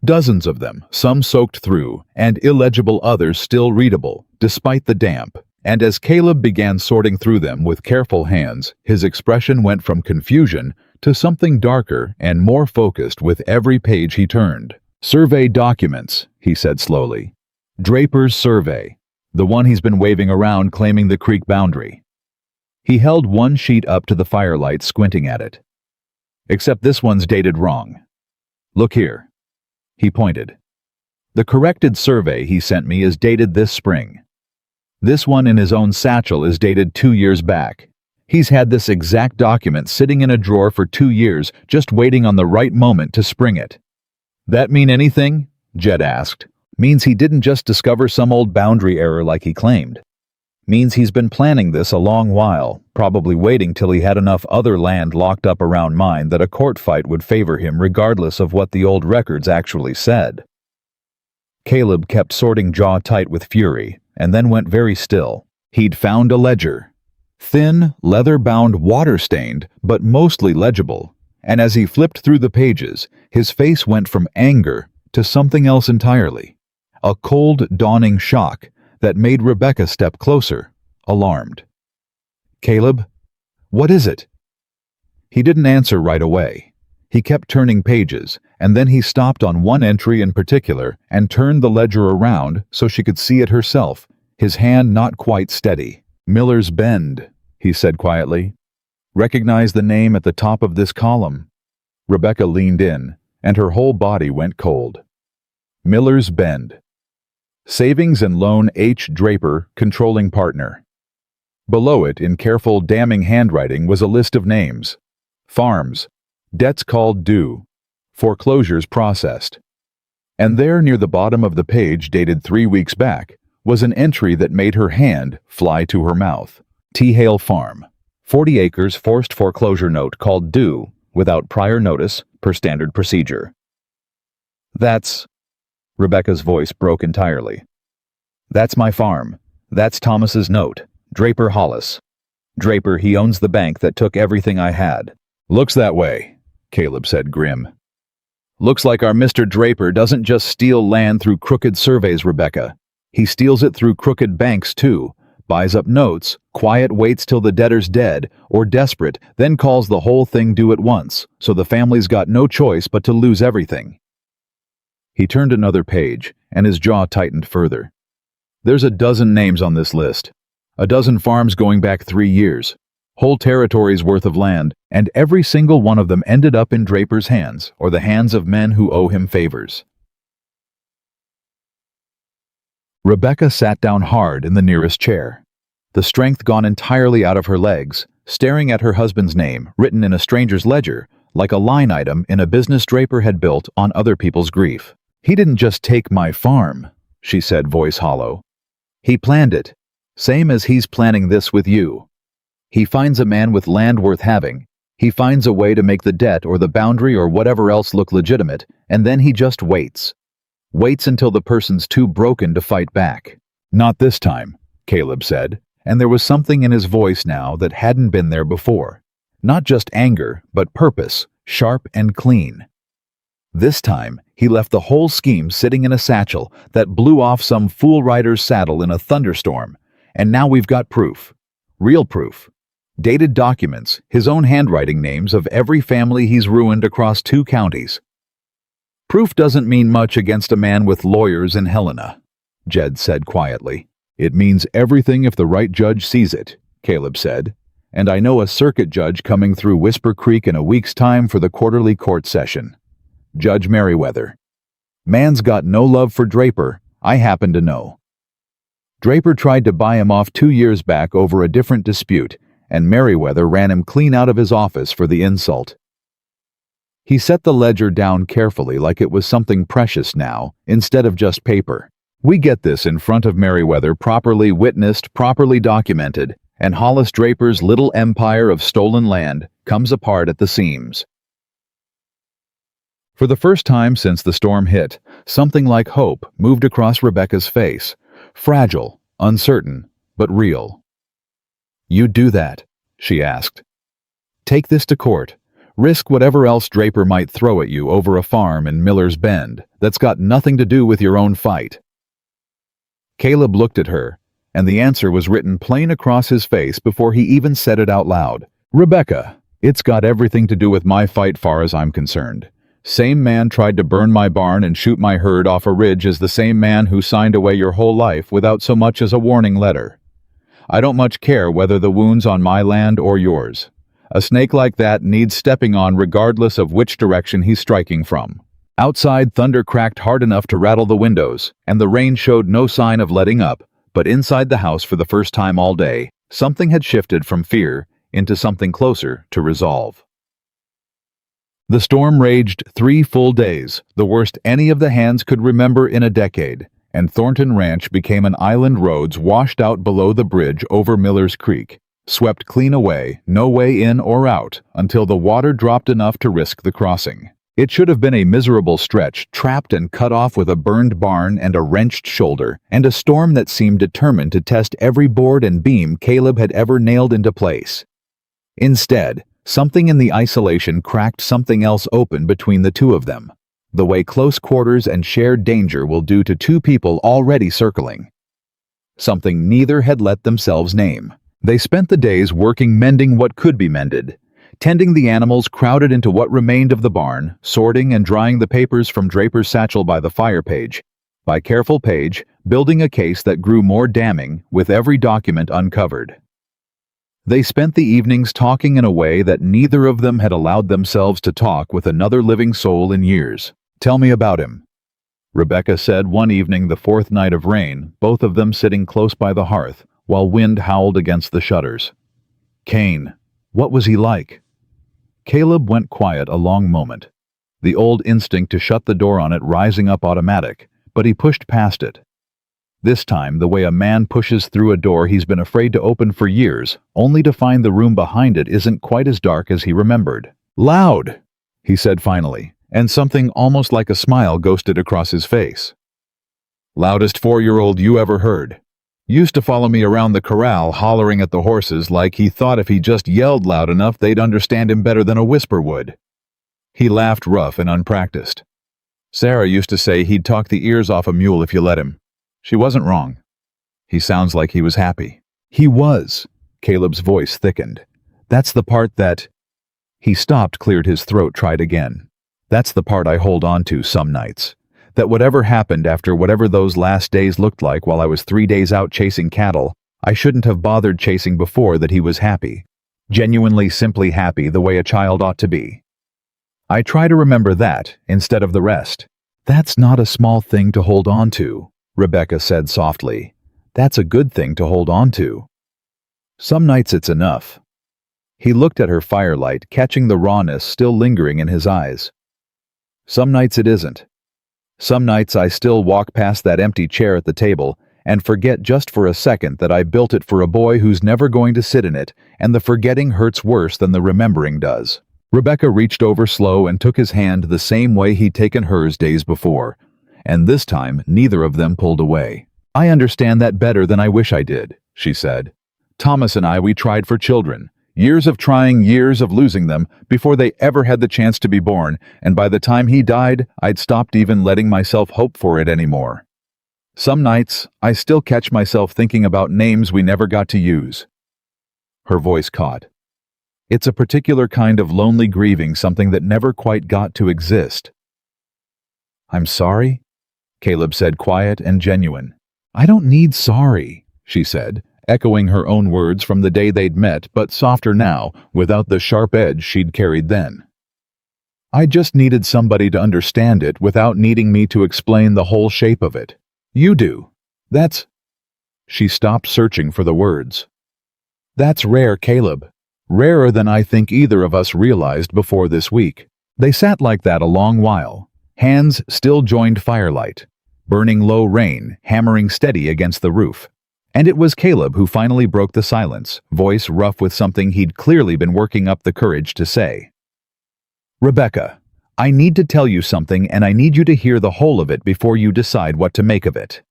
Dozens of them, some soaked through, and illegible, others still readable, despite the damp. And as Caleb began sorting through them with careful hands, his expression went from confusion to something darker and more focused with every page he turned. "Survey documents," he said slowly. "Draper's survey. The one he's been waving around claiming the creek boundary." He held one sheet up to the firelight, squinting at it. "Except this one's dated wrong. Look here." He pointed. "The corrected survey he sent me is dated this spring. This one in his own satchel is dated 2 years back. He's had this exact document sitting in a drawer for 2 years, just waiting on the right moment to spring it." "That mean anything?" Jed asked. "Means he didn't just discover some old boundary error like he claimed. Means he's been planning this a long while, probably waiting till he had enough other land locked up around mine that a court fight would favor him regardless of what the old records actually said." Caleb kept sorting, jaw tight with fury, and then went very still. He'd found a ledger. Thin, leather-bound, water-stained, but mostly legible. And as he flipped through the pages, his face went from anger to something else entirely. A cold, dawning shock that made Rebecca step closer, alarmed. "Caleb, what is it?" He didn't answer right away. He kept turning pages, and then he stopped on one entry in particular and turned the ledger around so she could see it herself, his hand not quite steady. "Miller's Bend," he said quietly. "Recognize the name at the top of this column." Rebecca leaned in, and her whole body went cold. Miller's Bend. Savings and Loan H. Draper, controlling partner. Below it, in careful, damning handwriting, was a list of names. Farms. Debts called due. Foreclosures processed. And there, near the bottom of the page, dated 3 weeks back, was an entry that made her hand fly to her mouth. T. Hale Farm. 40 acres forced foreclosure note called due, without prior notice, per standard procedure. "That's..." Rebecca's voice broke entirely. "That's my farm. That's Thomas's note. Draper Hollis. Draper, he owns the bank that took everything I had." "Looks that way," Caleb said, grim. "Looks like our Mr. Draper doesn't just steal land through crooked surveys, Rebecca. He steals it through crooked banks, too. Buys up notes, quiet waits till the debtor's dead, or desperate, then calls the whole thing due at once, so the family's got no choice but to lose everything." He turned another page, and his jaw tightened further. "There's a dozen names on this list. A dozen farms going back 3 years. Whole territories worth of land, and every single one of them ended up in Draper's hands, or the hands of men who owe him favors." Rebecca sat down hard in the nearest chair, the strength gone entirely out of her legs, staring at her husband's name, written in a stranger's ledger, like a line item in a business Draper had built on other people's grief. "He didn't just take my farm," she said, voice hollow. "He planned it, same as he's planning this with you. He finds a man with land worth having. He finds a way to make the debt or the boundary or whatever else look legitimate, and then he just waits. Waits until the person's too broken to fight back." "Not this time," Caleb said, and there was something in his voice now that hadn't been there before. Not just anger, but purpose, sharp and clean. This time, he left the whole scheme sitting in a satchel that blew off some fool rider's saddle in a thunderstorm, and now we've got proof. Real proof. Dated documents, his own handwriting, names of every family he's ruined across 2 counties. "Proof doesn't mean much against a man with lawyers in Helena," Jed said quietly. "It means everything if the right judge sees it," Caleb said. "And I know a circuit judge coming through Whisper Creek in a week's time for the quarterly court session. Judge Merriweather. Man's got no love for Draper, I happen to know." Draper tried to buy him off 2 years back over a different dispute, and Merriweather ran him clean out of his office for the insult. He set the ledger down carefully like it was something precious now, instead of just paper. We get this in front of Merriweather, properly witnessed, properly documented, and Hollis Draper's little empire of stolen land comes apart at the seams. For the first time since the storm hit, something like hope moved across Rebecca's face. Fragile, uncertain, but real. "You'd do that?" she asked. "Take this to court. Risk whatever else Draper might throw at you over a farm in Miller's Bend that's got nothing to do with your own fight?" Caleb looked at her, and the answer was written plain across his face before he even said it out loud. "Rebecca, it's got everything to do with my fight far as I'm concerned. Same man tried to burn my barn and shoot my herd off a ridge as the same man who signed away your whole life without so much as a warning letter. I don't much care whether the wound's on my land or yours. A snake like that needs stepping on regardless of which direction he's striking from." Outside, thunder cracked hard enough to rattle the windows, and the rain showed no sign of letting up, but inside the house for the first time all day, something had shifted from fear into something closer to resolve. The storm raged 3 full days, the worst any of the hands could remember in a decade, and Thornton Ranch became an island roads washed out below the bridge over Miller's Creek, swept clean away, no way in or out, until the water dropped enough to risk the crossing. It should have been a miserable stretch, trapped and cut off with a burned barn and a wrenched shoulder, and a storm that seemed determined to test every board and beam Caleb had ever nailed into place. Instead, something in the isolation cracked something else open between the two of them, the way close quarters and shared danger will do to two people already circling. Something neither had let themselves name. They spent the days working mending what could be mended, tending the animals crowded into what remained of the barn, sorting and drying the papers from Draper's satchel by the fire page, by careful page, building a case that grew more damning with every document uncovered. They spent the evenings talking in a way that neither of them had allowed themselves to talk with another living soul in years. "Tell me about him," Rebecca said one evening the 4th night of rain, both of them sitting close by the hearth, while wind howled against the shutters. "Cain, what was he like?" Caleb went quiet a long moment, the old instinct to shut the door on it rising up automatic, but he pushed past it. This time, the way a man pushes through a door he's been afraid to open for years, only to find the room behind it isn't quite as dark as he remembered. "Loud," he said finally, and something almost like a smile ghosted across his face. "Loudest 4-year-old you ever heard. Used to follow me around the corral hollering at the horses like he thought if he just yelled loud enough they'd understand him better than a whisper would." He laughed rough and unpracticed. "Sarah used to say he'd talk the ears off a mule if you let him. She wasn't wrong." "He sounds like he was happy." "He was." Caleb's voice thickened. "That's the part that—" He stopped, cleared his throat, tried again. "That's the part I hold on to some nights. That whatever happened after whatever those last days looked like while I was 3 days out chasing cattle, I shouldn't have bothered chasing before, that he was happy. Genuinely, simply happy the way a child ought to be. I try to remember that instead of the rest." "That's not a small thing to hold on to," Rebecca said softly. "That's a good thing to hold on to. Some nights it's enough." He looked at her firelight, catching the rawness still lingering in his eyes. "Some nights it isn't. Some nights I still walk past that empty chair at the table and forget just for a second that I built it for a boy who's never going to sit in it, and the forgetting hurts worse than the remembering does." Rebecca reached over slow and took his hand the same way he'd taken hers days before, and this time neither of them pulled away. "I understand that better than I wish I did," she said. "Thomas and I, we tried for children. Years of trying, years of losing them, before they ever had the chance to be born, and by the time he died, I'd stopped even letting myself hope for it anymore. Some nights, I still catch myself thinking about names we never got to use." Her voice caught. "It's a particular kind of lonely grieving, something that never quite got to exist." "I'm sorry," Caleb said, quiet and genuine. "I don't need sorry," she said, echoing her own words from the day they'd met, but softer now, without the sharp edge she'd carried then. "I just needed somebody to understand it without needing me to explain the whole shape of it. You do. That's—" She stopped searching for the words. That's rare, Caleb. Rarer than I think either of us realized before this week. They sat like that a long while, hands still joined firelight, burning low rain, hammering steady against the roof. And it was Caleb who finally broke the silence, voice rough with something he'd clearly been working up the courage to say. Rebecca, I need to tell you something, and I need you to hear the whole of it before you decide what to make of it.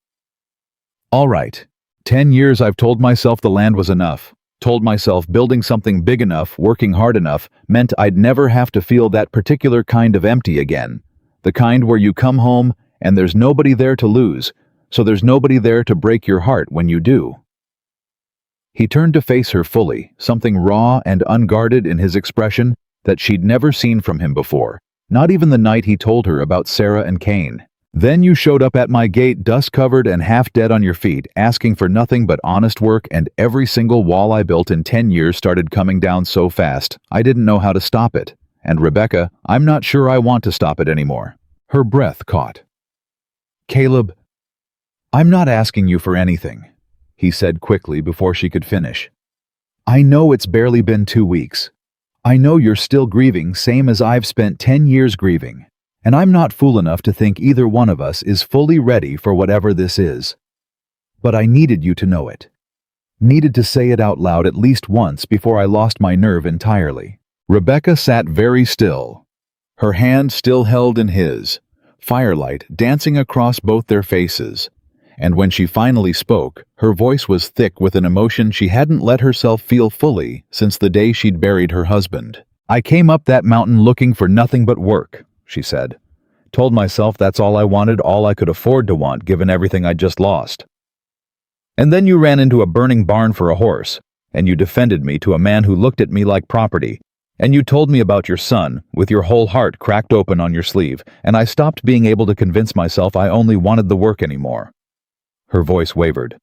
All right. 10 years I've told myself the land was enough. Told myself building something big enough, working hard enough, meant I'd never have to feel that particular kind of empty again. The kind where you come home and there's nobody there to lose, so there's nobody there to break your heart when you do. He turned to face her fully, something raw and unguarded in his expression that she'd never seen from him before, not even the night he told her about Sarah and Cain. Then you showed up at my gate, dust-covered and half dead on your feet, asking for nothing but honest work, and every single wall I built in 10 years started coming down so fast, I didn't know how to stop it. And Rebecca, I'm not sure I want to stop it anymore. Her breath caught. Caleb, I'm not asking you for anything, he said quickly before she could finish. I know it's barely been 2 weeks. I know you're still grieving, same as I've spent 10 years grieving. And I'm not fool enough to think either one of us is fully ready for whatever this is. But I needed you to know it. Needed to say it out loud at least once before I lost my nerve entirely. Rebecca sat very still, her hand still held in his, firelight dancing across both their faces. And when she finally spoke, her voice was thick with an emotion she hadn't let herself feel fully since the day she'd buried her husband. I came up that mountain looking for nothing but work, she said. Told myself that's all I wanted, all I could afford to want given everything I'd just lost. And then you ran into a burning barn for a horse, and you defended me to a man who looked at me like property, and you told me about your son, with your whole heart cracked open on your sleeve, and I stopped being able to convince myself I only wanted the work anymore. Her voice wavered.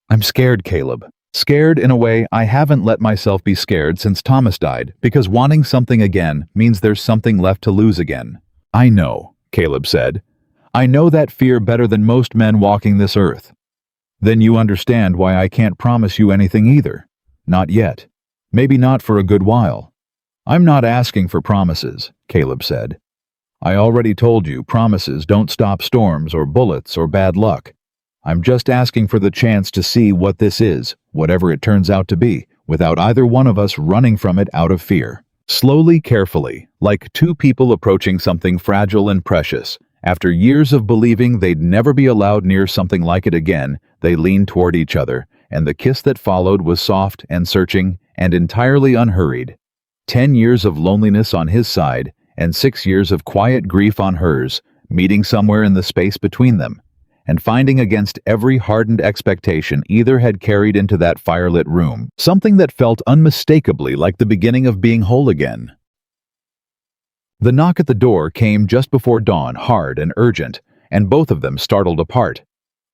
I'm scared, Caleb. Scared in a way I haven't let myself be scared since Thomas died, because wanting something again means there's something left to lose again. I know, Caleb said. I know that fear better than most men walking this earth. Then you understand why I can't promise you anything either. Not yet. Maybe not for a good while. I'm not asking for promises, Caleb said. I already told you promises don't stop storms or bullets or bad luck. I'm just asking for the chance to see what this is, whatever it turns out to be, without either one of us running from it out of fear. Slowly, carefully, like two people approaching something fragile and precious. After years of believing they'd never be allowed near something like it again, they leaned toward each other, and the kiss that followed was soft and searching and entirely unhurried. 10 years of loneliness on his side, and 6 years of quiet grief on hers, meeting somewhere in the space between them, and finding against every hardened expectation either had carried into that firelit room something that felt unmistakably like the beginning of being whole again. The knock at the door came just before dawn, hard and urgent, and both of them startled apart,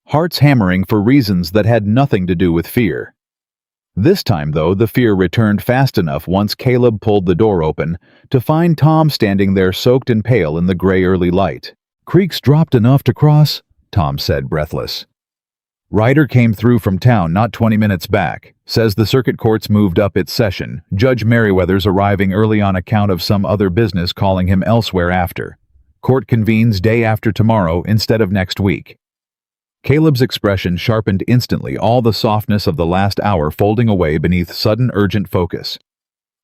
hearts hammering for reasons that had nothing to do with fear. This time, though, the fear returned fast enough once Caleb pulled the door open to find Tom standing there soaked and pale in the gray early light. Creeks dropped enough to cross? Tom said, breathless. Ryder came through from town not 20 minutes back. Says the circuit court's moved up its session. Judge Merriweather's arriving early on account of some other business calling him elsewhere after. Court convenes day after tomorrow instead of next week. Caleb's expression sharpened instantly, all the softness of the last hour folding away beneath sudden urgent focus.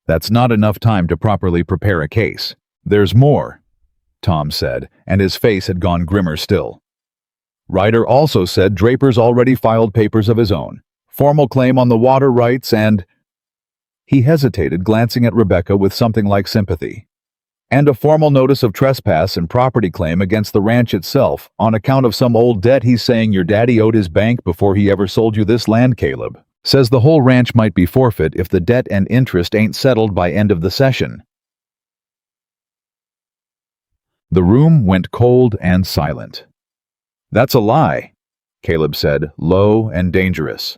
That's not enough time to properly prepare a case. There's more, Tom said, and his face had gone grimmer still. Ryder also said Draper's already filed papers of his own, formal claim on the water rights and... He hesitated, glancing at Rebecca with something like sympathy. And a formal notice of trespass and property claim against the ranch itself on account of some old debt he's saying your daddy owed his bank before he ever sold you this land, Caleb. Says the whole ranch might be forfeit if the debt and interest ain't settled by end of the session. The room went cold and silent. That's a lie, Caleb said, low and dangerous.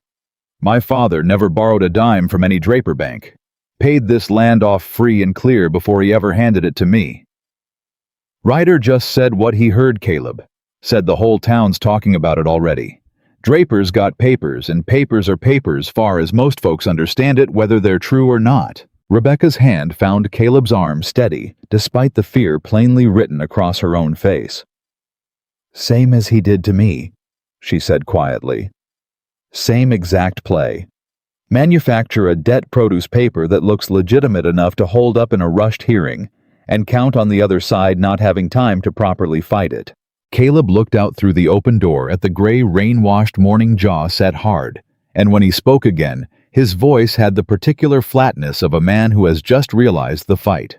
My father never borrowed a dime from any Draper bank. Paid this land off free and clear before he ever handed it to me. Ryder just said what he heard, Caleb. Said the whole town's talking about it already. Draper's got papers, and papers are papers far as most folks understand it, whether they're true or not. Rebecca's hand found Caleb's arm steady, despite the fear plainly written across her own face. "Same as he did to me," she said quietly. "Same exact play. Manufacture a debt produce paper that looks legitimate enough to hold up in a rushed hearing, and count on the other side not having time to properly fight it." Caleb looked out through the open door at the gray, rain-washed morning jaw set hard, and when he spoke again, his voice had the particular flatness of a man who has just realized the fight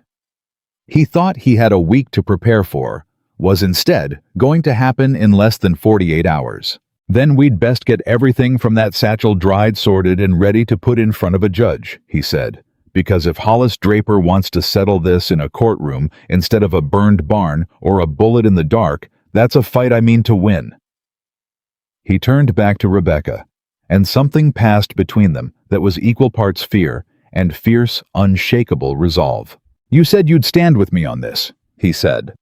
he thought he had a week to prepare for was instead going to happen in less than 48 hours. "Then we'd best get everything from that satchel dried, sorted, and ready to put in front of a judge," he said, "because if Hollis Draper wants to settle this in a courtroom instead of a burned barn or a bullet in the dark, that's a fight I mean to win." He turned back to Rebecca, and something passed between them that was equal parts fear and fierce, unshakable resolve. "You said you'd stand with me on this," he said.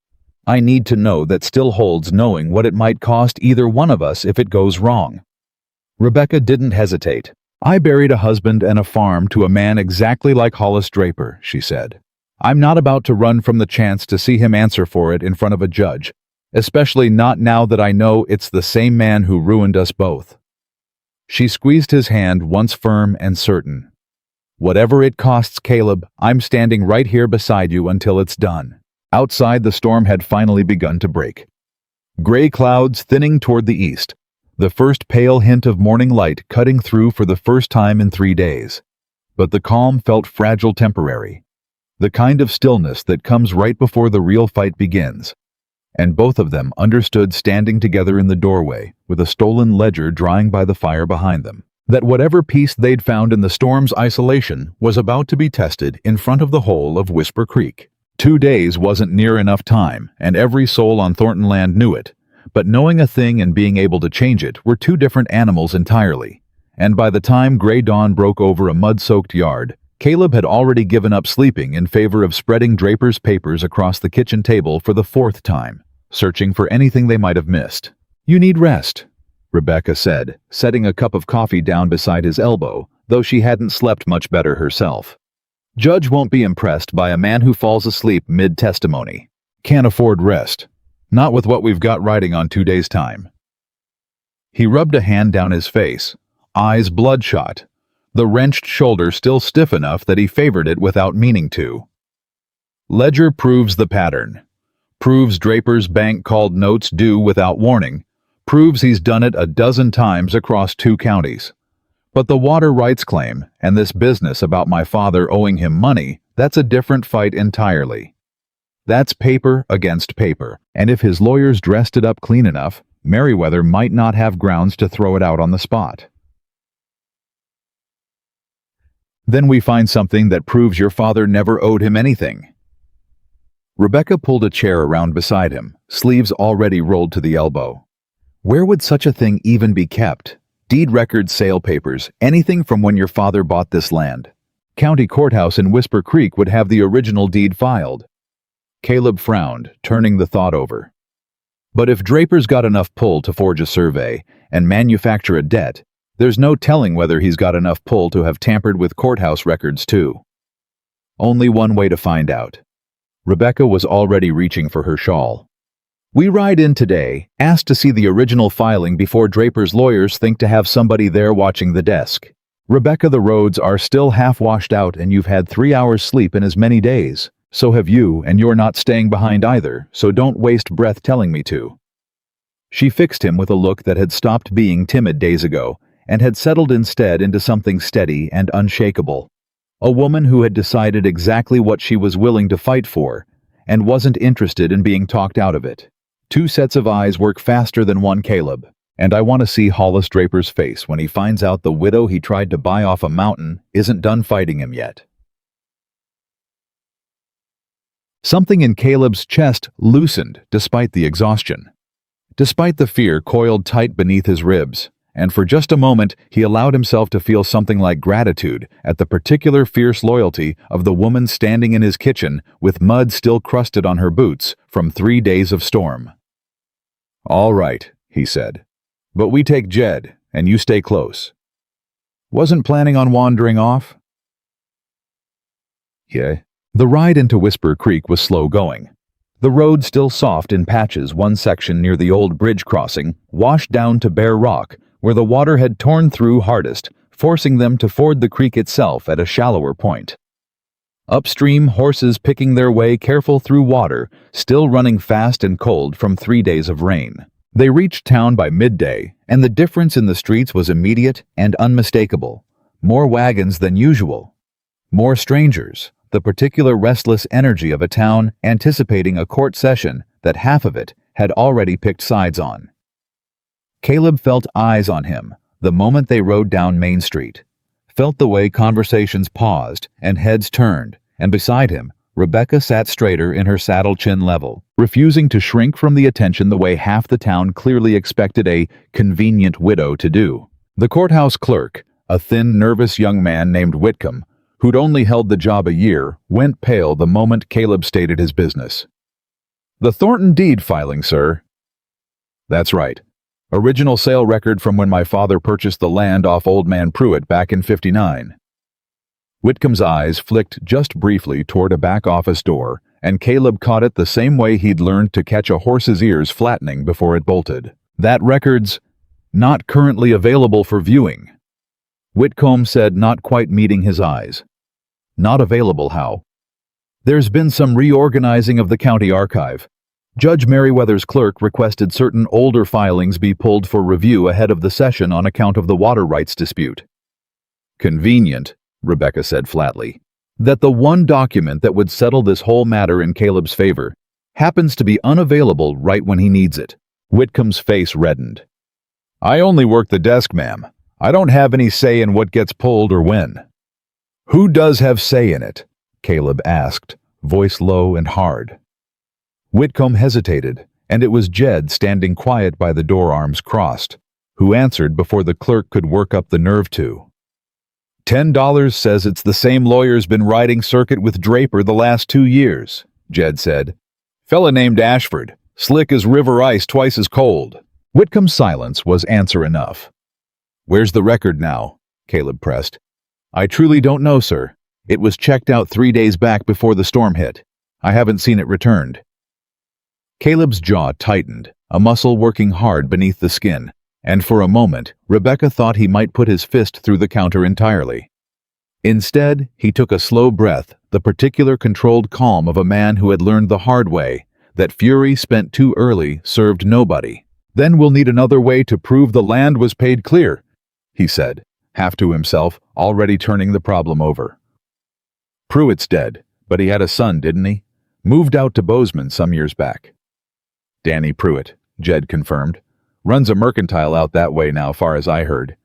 "I need to know that still holds knowing what it might cost either one of us if it goes wrong." Rebecca didn't hesitate. "I buried a husband and a farm to a man exactly like Hollis Draper," she said. "I'm not about to run from the chance to see him answer for it in front of a judge, especially not now that I know it's the same man who ruined us both." She squeezed his hand once firm and certain. "Whatever it costs, Caleb, I'm standing right here beside you until it's done." Outside, the storm had finally begun to break. Gray clouds thinning toward the east, the first pale hint of morning light cutting through for the first time in 3 days. But the calm felt fragile, temporary, the kind of stillness that comes right before the real fight begins. And both of them understood, standing together in the doorway, with a stolen ledger drying by the fire behind them, that whatever peace they'd found in the storm's isolation was about to be tested in front of the whole of Whisper Creek. 2 days wasn't near enough time, and every soul on Thornton land knew it, but knowing a thing and being able to change it were two different animals entirely. And by the time gray dawn broke over a mud-soaked yard, Caleb had already given up sleeping in favor of spreading Draper's papers across the kitchen table for the 4th time, searching for anything they might have missed. "You need rest," Rebecca said, setting a cup of coffee down beside his elbow, though she hadn't slept much better herself. "Judge won't be impressed by a man who falls asleep mid-testimony. Can't afford rest. Not with what we've got riding on 2 days' time." He rubbed a hand down his face, eyes bloodshot, the wrenched shoulder still stiff enough that he favored it without meaning to. "Ledger proves the pattern. Proves Draper's bank called notes due without warning. Proves he's done it a dozen times across 2 counties. But the water rights claim, and this business about my father owing him money, that's a different fight entirely. That's paper against paper, and if his lawyers dressed it up clean enough, Merriweather might not have grounds to throw it out on the spot. Then we find something that proves your father never owed him anything." Rebecca pulled a chair around beside him, sleeves already rolled to the elbow. "Where would such a thing even be kept? Deed records, sale papers, anything from when your father bought this land. County courthouse in Whisper Creek would have the original deed filed." Caleb frowned, turning the thought over. "But if Draper's got enough pull to forge a survey and manufacture a debt, there's no telling whether he's got enough pull to have tampered with courthouse records too. Only one way to find out." Rebecca was already reaching for her shawl. "We ride in today, asked to see the original filing before Draper's lawyers think to have somebody there watching the desk. Rebecca, the roads are still half washed out and you've had 3 hours sleep in as many days. So have you, and you're not staying behind either, so don't waste breath telling me to." She fixed him with a look that had stopped being timid days ago and had settled instead into something steady and unshakable. A woman who had decided exactly what she was willing to fight for and wasn't interested in being talked out of it. 2 sets of eyes work faster than one, Caleb, and I want to see Hollis Draper's face when he finds out the widow he tried to buy off a mountain isn't done fighting him yet. Something in Caleb's chest loosened despite the exhaustion, despite the fear coiled tight beneath his ribs, and for just a moment he allowed himself to feel something like gratitude at the particular fierce loyalty of the woman standing in his kitchen with mud still crusted on her boots from 3 days of storm. "All right," he said. But we take Jed, and you stay close. Wasn't planning on wandering off? Yeah. The ride into Whisper Creek was slow going. The road still soft in patches, one section near the old bridge crossing washed down to bare rock, where the water had torn through hardest, forcing them to ford the creek itself at a shallower point. Upstream, horses picking their way careful through water, still running fast and cold from 3 days of rain. They reached town by midday, and the difference in the streets was immediate and unmistakable. More wagons than usual. More strangers, the particular restless energy of a town anticipating a court session that half of it had already picked sides on. Caleb felt eyes on him the moment they rode down Main Street, felt the way conversations paused and heads turned, and beside him, Rebecca sat straighter in her saddle chin level, refusing to shrink from the attention the way half the town clearly expected a convenient widow to do. The courthouse clerk, a thin, nervous young man named Whitcomb, who'd only held the job a year, went pale the moment Caleb stated his business. "The Thornton deed filing, sir." "That's right. Original sale record from when my father purchased the land off Old Man Pruitt back in '59. Whitcomb's eyes flicked just briefly toward a back office door, and Caleb caught it the same way he'd learned to catch a horse's ears flattening before it bolted. "That record's not currently available for viewing." Whitcomb said, not quite meeting his eyes. "Not available how?" "There's been some reorganizing of the county archive. Judge Merriweather's clerk requested certain older filings be pulled for review ahead of the session on account of the water rights dispute." "Convenient," Rebecca said flatly, "that the one document that would settle this whole matter in Caleb's favor happens to be unavailable right when he needs it." Whitcomb's face reddened. "I only work the desk, ma'am. I don't have any say in what gets pulled or when." "Who does have say in it?" Caleb asked, voice low and hard. Whitcomb hesitated, and it was Jed standing quiet by the door, arms crossed, who answered before the clerk could work up the nerve to. $10 says it's the same lawyer's been riding circuit with Draper the last 2 years, Jed said. "Fella named Ashford, slick as river ice, twice as cold." Whitcomb's silence was answer enough. "Where's the record now?" Caleb pressed. "I truly don't know, sir. It was checked out 3 days back before the storm hit. I haven't seen it returned." Caleb's jaw tightened, a muscle working hard beneath the skin, and for a moment, Rebecca thought he might put his fist through the counter entirely. Instead, he took a slow breath, the particular controlled calm of a man who had learned the hard way that fury spent too early served nobody. "Then we'll need another way to prove the land was paid clear," he said, half to himself, already turning the problem over. "Pruitt's dead, but he had a son, didn't he? Moved out to Bozeman some years back." "Danny Pruitt," Jed confirmed. "Runs a mercantile out that way now, far as I heard.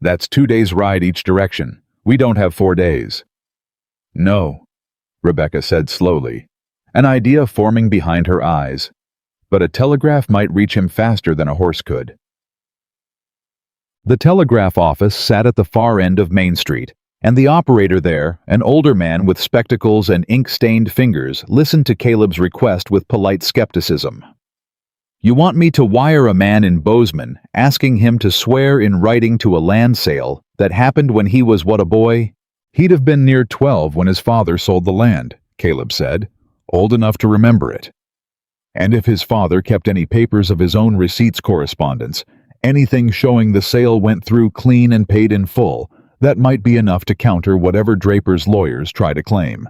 That's 2 days' ride each direction. We don't have 4 days." "No," Rebecca said slowly, an idea forming behind her eyes. "But a telegraph might reach him faster than a horse could." The telegraph office sat at the far end of Main Street, and the operator there, an older man with spectacles and ink-stained fingers, listened to Caleb's request with polite skepticism. "You want me to wire a man in Bozeman, asking him to swear in writing to a land sale that happened when he was what, a boy? He'd have been near 12 when his father sold the land," Caleb said, "old enough to remember it. And if his father kept any papers of his own receipts correspondence, anything showing the sale went through clean and paid in full, that might be enough to counter whatever Draper's lawyers try to claim."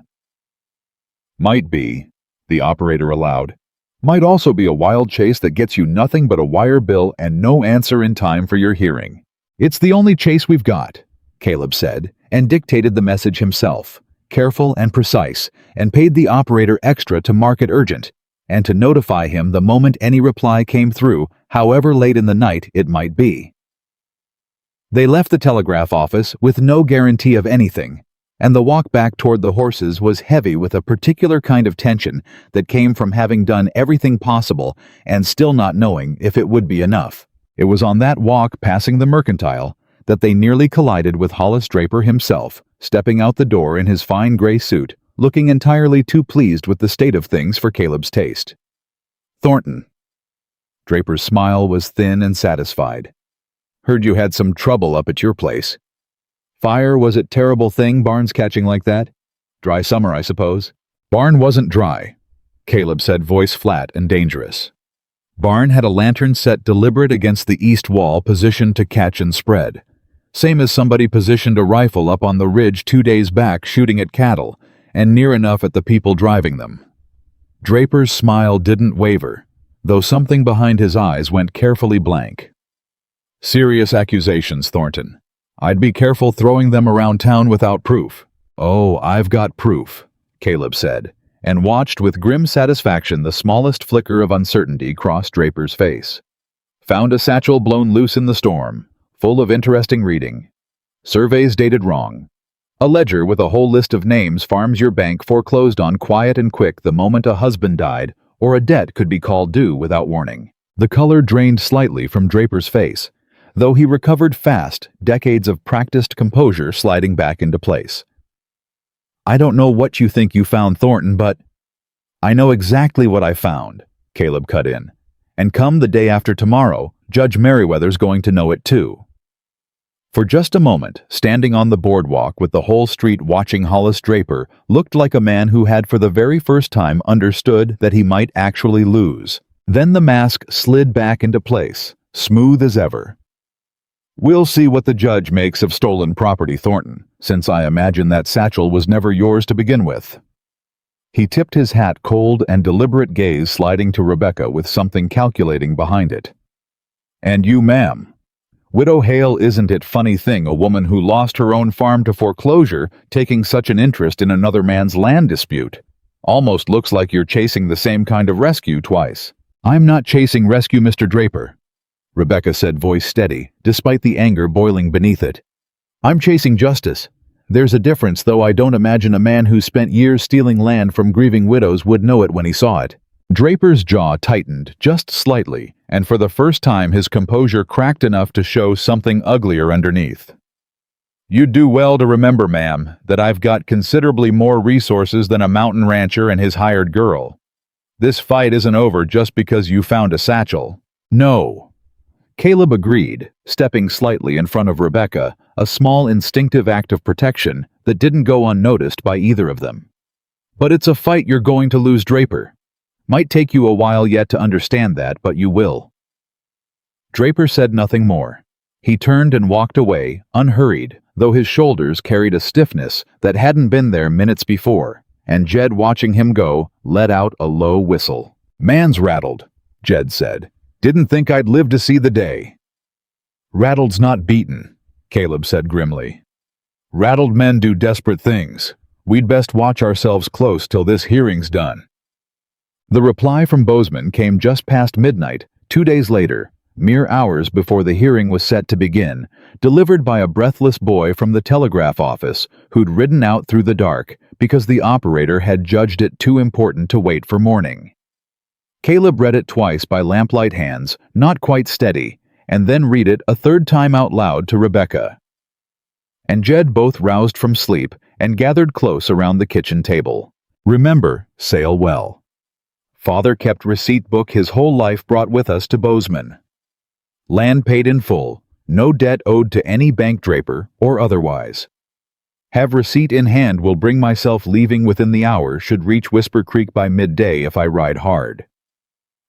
"Might be," the operator allowed. "Might also be a wild chase that gets you nothing but a wire bill and no answer in time for your hearing." "It's the only chase we've got," Caleb said, and dictated the message himself, careful and precise, and paid the operator extra to mark it urgent, and to notify him the moment any reply came through, however late in the night it might be. They left the telegraph office with no guarantee of anything, and the walk back toward the horses was heavy with a particular kind of tension that came from having done everything possible and still not knowing if it would be enough. It was on that walk passing the mercantile that they nearly collided with Hollis Draper himself, stepping out the door in his fine gray suit, looking entirely too pleased with the state of things for Caleb's taste. "Thornton." Draper's smile was thin and satisfied. Heard you had some trouble up at your place. Fire, was it terrible thing barns catching like that? Dry summer, I suppose. Barn wasn't dry, Caleb said, voice flat and dangerous. Barn had a lantern set deliberate against the east wall, positioned to catch and spread. Same as somebody positioned a rifle up on the ridge 2 days back shooting at cattle, and near enough at the people driving them. Draper's smile didn't waver, though something behind his eyes went carefully blank. Serious accusations, Thornton. I'd be careful throwing them around town without proof. Oh, I've got proof, Caleb said, and watched with grim satisfaction the smallest flicker of uncertainty cross Draper's face. Found a satchel blown loose in the storm, full of interesting reading. Surveys dated wrong. A ledger with a whole list of names farms your bank foreclosed on quiet and quick the moment a husband died or a debt could be called due without warning. The color drained slightly from Draper's face, though he recovered fast, decades of practiced composure sliding back into place. I don't know what you think you found, Thornton, but I know exactly what I found, Caleb cut in. And come the day after tomorrow, Judge Merriweather's going to know it too. For just a moment, standing on the boardwalk with the whole street watching, Hollis Draper looked like a man who had for the very first time understood that he might actually lose. Then the mask slid back into place, smooth as ever. We'll see what the judge makes of stolen property, Thornton, since I imagine that satchel was never yours to begin with. He tipped his hat, cold and deliberate gaze sliding to Rebecca with something calculating behind it. And you, ma'am. Widow Hale, isn't it funny thing a woman who lost her own farm to foreclosure taking such an interest in another man's land dispute? Almost looks like you're chasing the same kind of rescue twice. I'm not chasing rescue, Mr. Draper, Rebecca said, voice steady, despite the anger boiling beneath it. I'm chasing justice. There's a difference, though. I don't imagine a man who spent years stealing land from grieving widows would know it when he saw it. Draper's jaw tightened just slightly, and for the first time his composure cracked enough to show something uglier underneath. You'd do well to remember, ma'am, that I've got considerably more resources than a mountain rancher and his hired girl. This fight isn't over just because you found a satchel. No. Caleb agreed, stepping slightly in front of Rebecca, a small instinctive act of protection that didn't go unnoticed by either of them. But it's a fight you're going to lose, Draper. Might take you a while yet to understand that, but you will. Draper said nothing more. He turned and walked away, unhurried, though his shoulders carried a stiffness that hadn't been there minutes before, and Jed, watching him go, let out a low whistle. Man's rattled, Jed said. Didn't think I'd live to see the day. Rattled's not beaten, Caleb said grimly. Rattled men do desperate things. We'd best watch ourselves close till this hearing's done. The reply from Bozeman came just past midnight, 2 days later, mere hours before the hearing was set to begin, delivered by a breathless boy from the telegraph office who'd ridden out through the dark because the operator had judged it too important to wait for morning. Caleb read it twice by lamplight hands, not quite steady, and then read it a third time out loud to Rebecca. And Jed both roused from sleep and gathered close around the kitchen table. Remember, sail well. Father kept receipt book his whole life, brought with us to Bozeman. Land paid in full, no debt owed to any bank, Draper, or otherwise. Have receipt in hand, will bring myself leaving within the hour, should reach Whisper Creek by midday if I ride hard.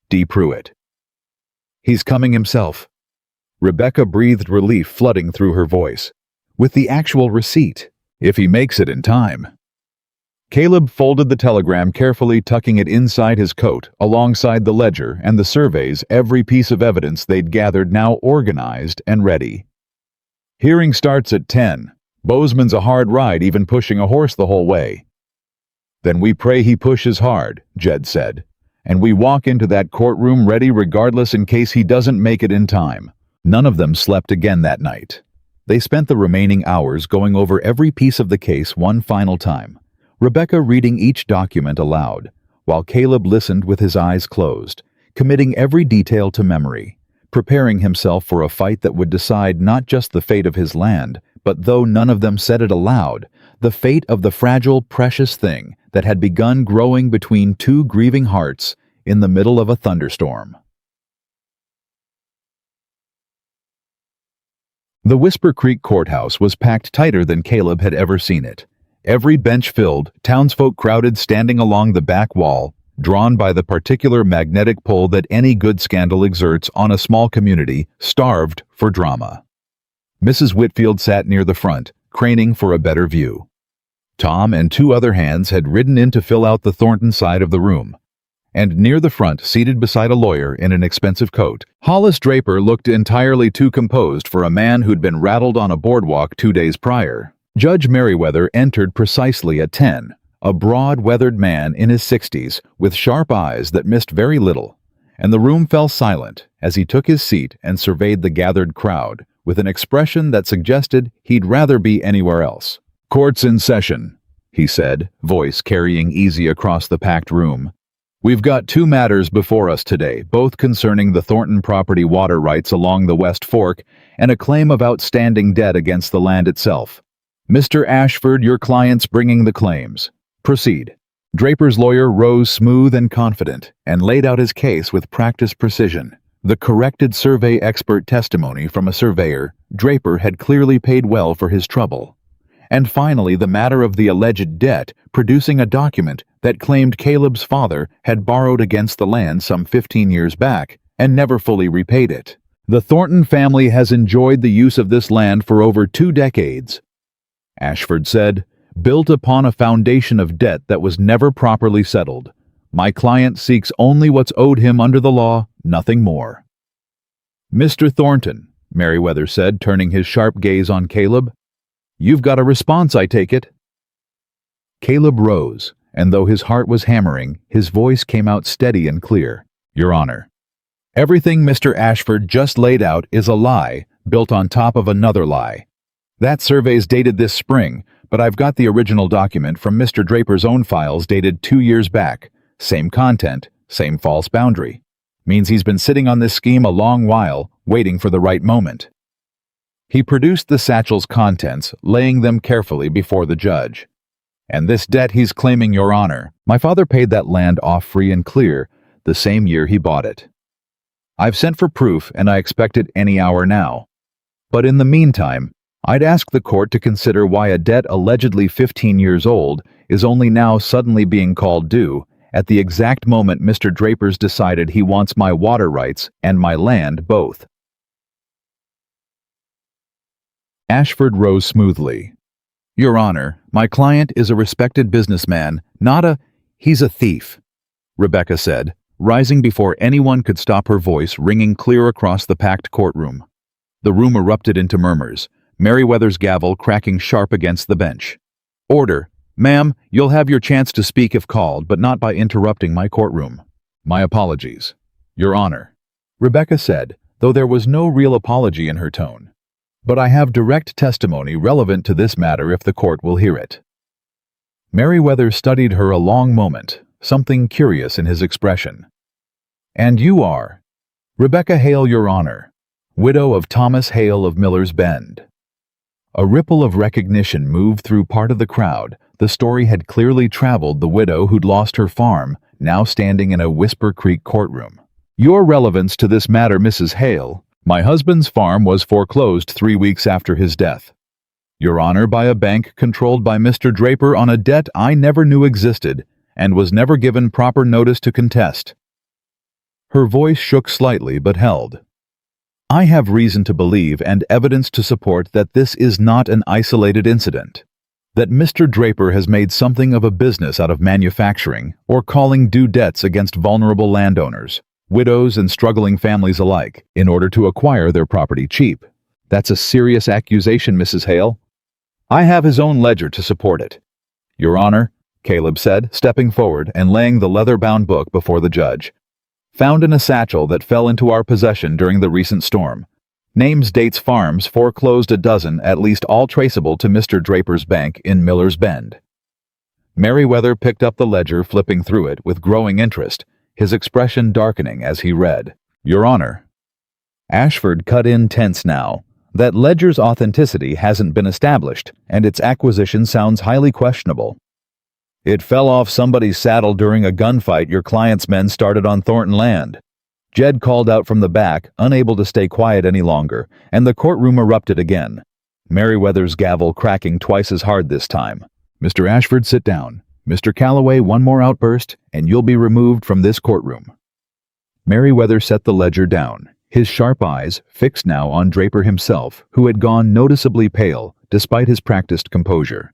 D. Pruitt. He's coming himself. Rebecca breathed relief flooding through her voice. With the actual receipt, if he makes it in time. Caleb folded the telegram carefully, tucking it inside his coat, alongside the ledger and the surveys, every piece of evidence they'd gathered now organized and ready. Hearing starts at 10. Bozeman's a hard ride, even pushing a horse the whole way. Then we pray he pushes hard, Jed said, and we walk into that courtroom ready regardless in case he doesn't make it in time. None of them slept again that night. They spent the remaining hours going over every piece of the case one final time, Rebecca reading each document aloud, while Caleb listened with his eyes closed, committing every detail to memory, preparing himself for a fight that would decide not just the fate of his land, but, though none of them said it aloud, the fate of the fragile, precious thing that had begun growing between two grieving hearts in the middle of a thunderstorm. The Whisper Creek courthouse was packed tighter than Caleb had ever seen it. Every bench filled, townsfolk crowded standing along the back wall, drawn by the particular magnetic pull that any good scandal exerts on a small community starved for drama. Mrs. Whitfield sat near the front, craning for a better view. Tom and two other hands had ridden in to fill out the Thornton side of the room. And near the front, seated beside a lawyer in an expensive coat, Hollis Draper looked entirely too composed for a man who'd been rattled on a boardwalk 2 days prior. Judge Merriweather entered precisely at 10, a broad, weathered man in his 60s with sharp eyes that missed very little, and the room fell silent as he took his seat and surveyed the gathered crowd with an expression that suggested he'd rather be anywhere else. "Court's in session," he said, voice carrying easy across the packed room. "We've got 2 matters before us today, both concerning the Thornton property water rights along the West Fork and a claim of outstanding debt against the land itself. Mr. Ashford, your client's bringing the claims. Proceed." Draper's lawyer rose smooth and confident and laid out his case with practiced precision. The corrected survey expert testimony from a surveyor, Draper had clearly paid well for his trouble. And finally, the matter of the alleged debt, producing a document that claimed Caleb's father had borrowed against the land some 15 years back and never fully repaid it. "The Thornton family has enjoyed the use of this land for over 2 decades," Ashford said, "built upon a foundation of debt that was never properly settled. My client seeks only what's owed him under the law, nothing more." "Mr. Thornton," Merriweather said, turning his sharp gaze on Caleb, "you've got a response, I take it." Caleb rose, and though his heart was hammering, his voice came out steady and clear. "Your Honor, everything Mr. Ashford just laid out is a lie built on top of another lie. That survey's dated this spring, but I've got the original document from Mr. Draper's own files dated 2 years back. Same content, same false boundary. Means he's been sitting on this scheme a long while, waiting for the right moment." He produced the satchel's contents, laying them carefully before the judge. "And this debt he's claiming, Your Honor, my father paid that land off free and clear the same year he bought it. I've sent for proof, and I expect it any hour now. But in the meantime, I'd ask the court to consider why a debt allegedly 15 years old is only now suddenly being called due at the exact moment Mr. Draper's decided he wants my water rights and my land both." Ashford rose smoothly. "Your Honor, my client is a respected businessman, he's a thief," Rebecca said, rising before anyone could stop her voice ringing clear across the packed courtroom. The room erupted into murmurs, Merriweather's gavel cracking sharp against the bench. "Order. Ma'am, you'll have your chance to speak if called, but not by interrupting my courtroom." "My apologies, Your Honor," Rebecca said, though there was no real apology in her tone. "But I have direct testimony relevant to this matter if the court will hear it." Merriweather studied her a long moment, something curious in his expression. "And you are?" "Rebecca Hale, Your Honor, widow of Thomas Hale of Miller's Bend." A ripple of recognition moved through part of the crowd. The story had clearly traveled the widow who'd lost her farm, now standing in a Whisper Creek courtroom. "Your relevance to this matter, Mrs. Hale, my husband's farm was foreclosed 3 weeks after his death, Your Honor, by a bank controlled by Mr. Draper on a debt I never knew existed and was never given proper notice to contest." Her voice shook slightly but held. "I have reason to believe and evidence to support that this is not an isolated incident, that Mr. Draper has made something of a business out of manufacturing or calling due debts against vulnerable landowners, widows and struggling families alike, in order to acquire their property cheap. That's a serious accusation, Mrs. Hale. I have his own ledger to support it." "Your Honor," Caleb said, stepping forward and laying the leather-bound book before the judge. "Found in a satchel that fell into our possession during the recent storm. Names, dates, farms, foreclosed a dozen, at least all traceable to Mr. Draper's bank in Miller's Bend." Merriweather picked up the ledger, flipping through it with growing interest, his expression darkening as he read. "Your Honor." Ashford cut in tense now. "That ledger's authenticity hasn't been established, and its acquisition sounds highly questionable. It fell off somebody's saddle during a gunfight your client's men started on Thornton land. Jed called out from the back, unable to stay quiet any longer, and the courtroom erupted again. Merriweather's gavel cracking twice as hard this time. "Mr. Ashford, sit down. Mr. Calloway, one more outburst, and you'll be removed from this courtroom." Merriweather set the ledger down, his sharp eyes fixed now on Draper himself, who had gone noticeably pale, despite his practiced composure.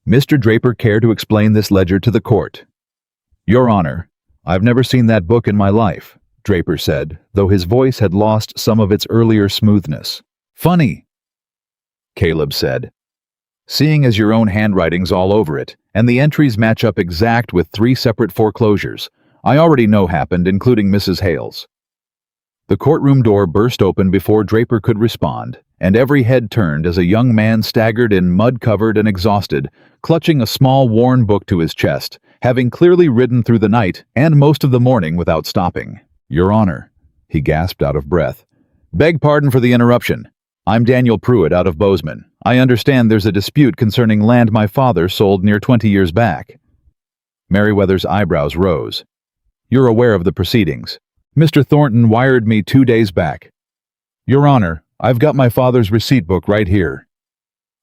"Mr. Draper, care to explain this ledger to the court?" "Your Honor, I've never seen that book in my life," Draper said, though his voice had lost some of its earlier smoothness. "Funny," Caleb said. "Seeing as your own handwriting's all over it, and the entries match up exact with 3 separate foreclosures, I already know happened, including Mrs. Hale's." The courtroom door burst open before Draper could respond, and every head turned as a young man staggered in, mud-covered and exhausted, clutching a small worn book to his chest, having clearly ridden through the night and most of the morning without stopping. "Your Honor," he gasped out of breath. "Beg pardon for the interruption. I'm Daniel Pruitt out of Bozeman. I understand there's a dispute concerning land my father sold near 20 years back." Merriweather's eyebrows rose. "You're aware of the proceedings. Mr. Thornton wired me 2 days back." "Your Honor, I've got my father's receipt book right here."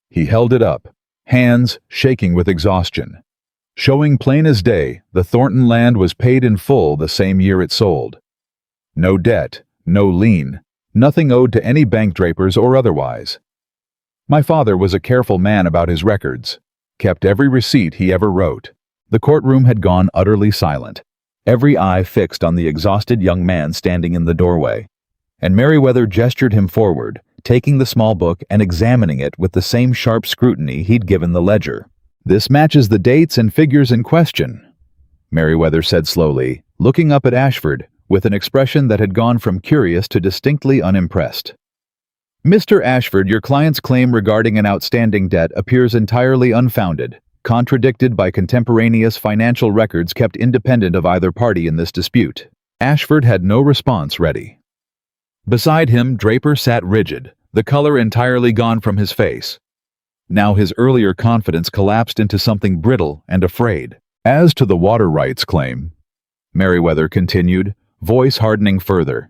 He held it up, hands shaking with exhaustion. Showing plain as day, the Thornton land was paid in full the same year it sold. No debt, no lien, nothing owed to any bank, Drapers or otherwise. My father was a careful man about his records, kept every receipt he ever wrote. The courtroom had gone utterly silent, every eye fixed on the exhausted young man standing in the doorway, and Merriweather gestured him forward, taking the small book and examining it with the same sharp scrutiny he'd given the ledger. "This matches the dates and figures in question," Merriweather said slowly, looking up at Ashford with an expression that had gone from curious to distinctly unimpressed. "Mr. Ashford, your client's claim regarding an outstanding debt appears entirely unfounded, contradicted by contemporaneous financial records kept independent of either party in this dispute." Ashford had no response ready. Beside him, Draper sat rigid, the color entirely gone from his face. Now his earlier confidence collapsed into something brittle and afraid. "As to the water rights claim," Merriweather continued, voice hardening further,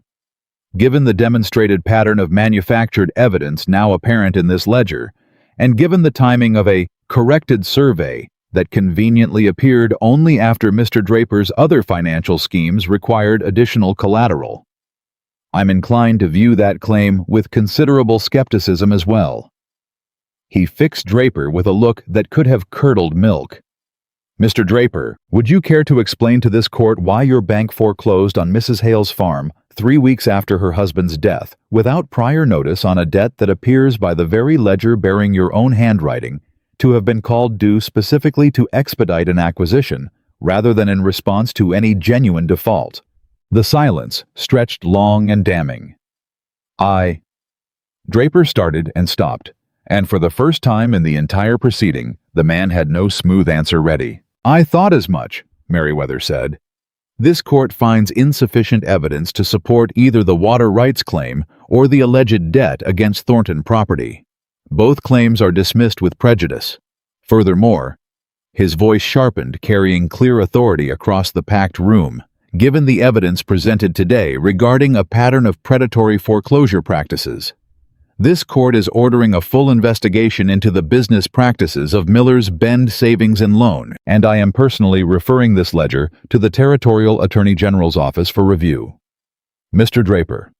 "given the demonstrated pattern of manufactured evidence now apparent in this ledger, and given the timing of a corrected survey that conveniently appeared only after Mr. Draper's other financial schemes required additional collateral, I'm inclined to view that claim with considerable skepticism as well." He fixed Draper with a look that could have curdled milk. "Mr. Draper, would you care to explain to this court why your bank foreclosed on Mrs. Hale's farm 3 weeks after her husband's death, without prior notice on a debt that appears by the very ledger bearing your own handwriting to have been called due specifically to expedite an acquisition, rather than in response to any genuine default?" The silence stretched long and damning. Draper started and stopped, and for the first time in the entire proceeding, the man had no smooth answer ready. "I thought as much," Merriweather said. "This court finds insufficient evidence to support either the water rights claim or the alleged debt against Thornton property. Both claims are dismissed with prejudice. Furthermore," his voice sharpened, carrying clear authority across the packed room, "given the evidence presented today regarding a pattern of predatory foreclosure practices, this court is ordering a full investigation into the business practices of Miller's Bend Savings and Loan, and I am personally referring this ledger to the Territorial Attorney General's office for review. Mr. Draper,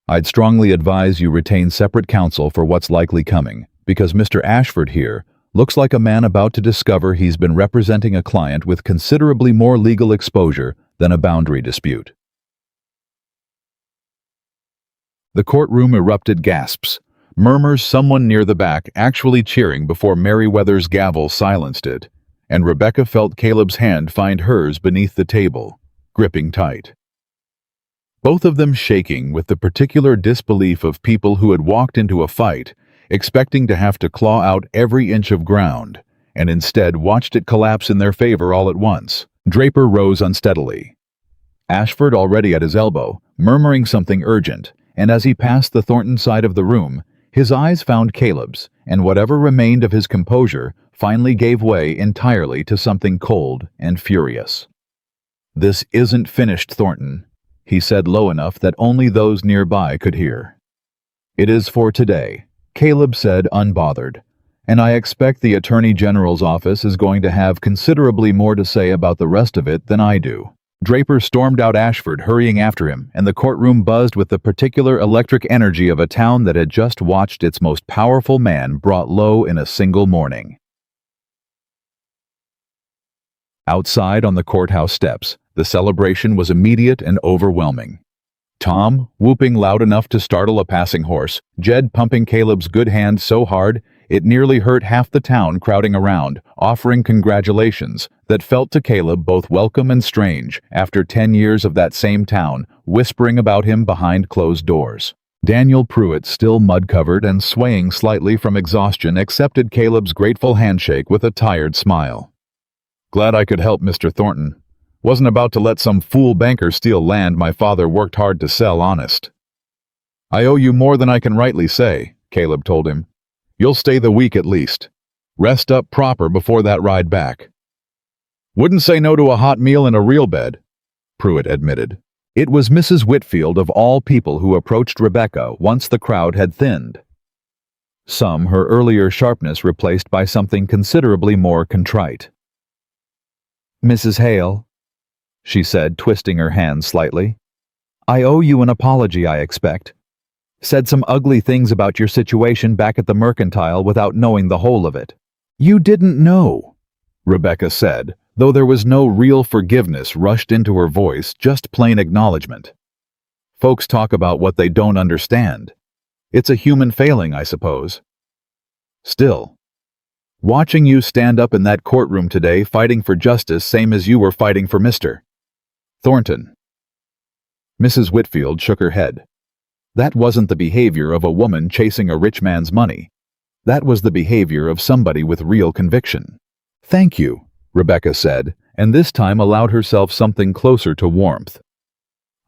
I'd strongly advise you retain separate counsel for what's likely coming, because Mr. Ashford here looks like a man about to discover he's been representing a client with considerably more legal exposure than a boundary dispute." The courtroom erupted gasps, murmurs, someone near the back actually cheering before Merriweather's gavel silenced it, and Rebecca felt Caleb's hand find hers beneath the table, gripping tight. Both of them shaking with the particular disbelief of people who had walked into a fight, expecting to have to claw out every inch of ground, and instead watched it collapse in their favor all at once. Draper rose unsteadily, Ashford already at his elbow, murmuring something urgent, and as he passed the Thornton side of the room, his eyes found Caleb's, and whatever remained of his composure finally gave way entirely to something cold and furious. "This isn't finished, Thornton," he said low enough that only those nearby could hear. "It is for today," Caleb said unbothered, "and I expect the Attorney General's office is going to have considerably more to say about the rest of it than I do." Draper stormed out Ashford, hurrying after him, and the courtroom buzzed with the particular electric energy of a town that had just watched its most powerful man brought low in a single morning. Outside on the courthouse steps, the celebration was immediate and overwhelming. Tom, whooping loud enough to startle a passing horse, Jed pumping Caleb's good hand so hard it nearly hurt half the town crowding around, offering congratulations that felt to Caleb both welcome and strange after 10 years of that same town, whispering about him behind closed doors. Daniel Pruitt, still mud-covered and swaying slightly from exhaustion, accepted Caleb's grateful handshake with a tired smile. "Glad I could help, Mr. Thornton. Wasn't about to let some fool banker steal land my father worked hard to sell, honest." "I owe you more than I can rightly say," Caleb told him. "You'll stay the week at least. Rest up proper before that ride back." "Wouldn't say no to a hot meal in a real bed," Pruitt admitted. It was Mrs. Whitfield of all people who approached Rebecca once the crowd had thinned. Some her earlier sharpness replaced by something considerably more contrite. "Mrs. Hale," she said, twisting her hand slightly, "I owe you an apology, I expect. Said some ugly things about your situation back at the Mercantile without knowing the whole of it." "You didn't know," Rebecca said, though there was no real forgiveness rushed into her voice, just plain acknowledgement. "Folks talk about what they don't understand. It's a human failing, I suppose. Still, watching you stand up in that courtroom today fighting for justice same as you were fighting for Mr. Thornton." Mrs. Whitfield shook her head. That wasn't the behavior of a woman chasing a rich man's money. That was the behavior of somebody with real conviction. "Thank you," Rebecca said, and this time allowed herself something closer to warmth.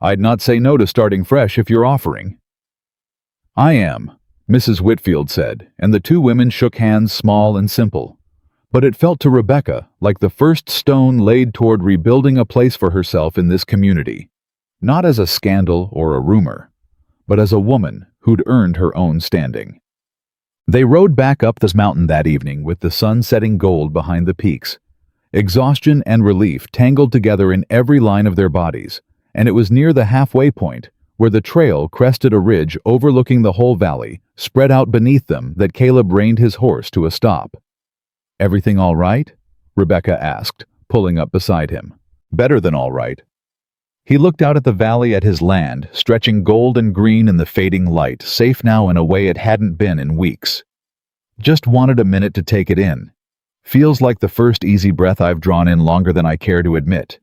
"I'd not say no to starting fresh if you're offering." "I am," Mrs. Whitfield said, and the two women shook hands, small and simple. But it felt to Rebecca like the first stone laid toward rebuilding a place for herself in this community, not as a scandal or a rumor, but as a woman who'd earned her own standing. They rode back up this mountain that evening with the sun setting gold behind the peaks. Exhaustion and relief tangled together in every line of their bodies, and it was near the halfway point, where the trail crested a ridge overlooking the whole valley, spread out beneath them, that Caleb reined his horse to a stop. "Everything all right?" Rebecca asked, pulling up beside him. "Better than all right." He looked out at the valley, at his land, stretching gold and green in the fading light, safe now in a way it hadn't been in weeks. "Just wanted a minute to take it in. Feels like the first easy breath I've drawn in longer than I care to admit."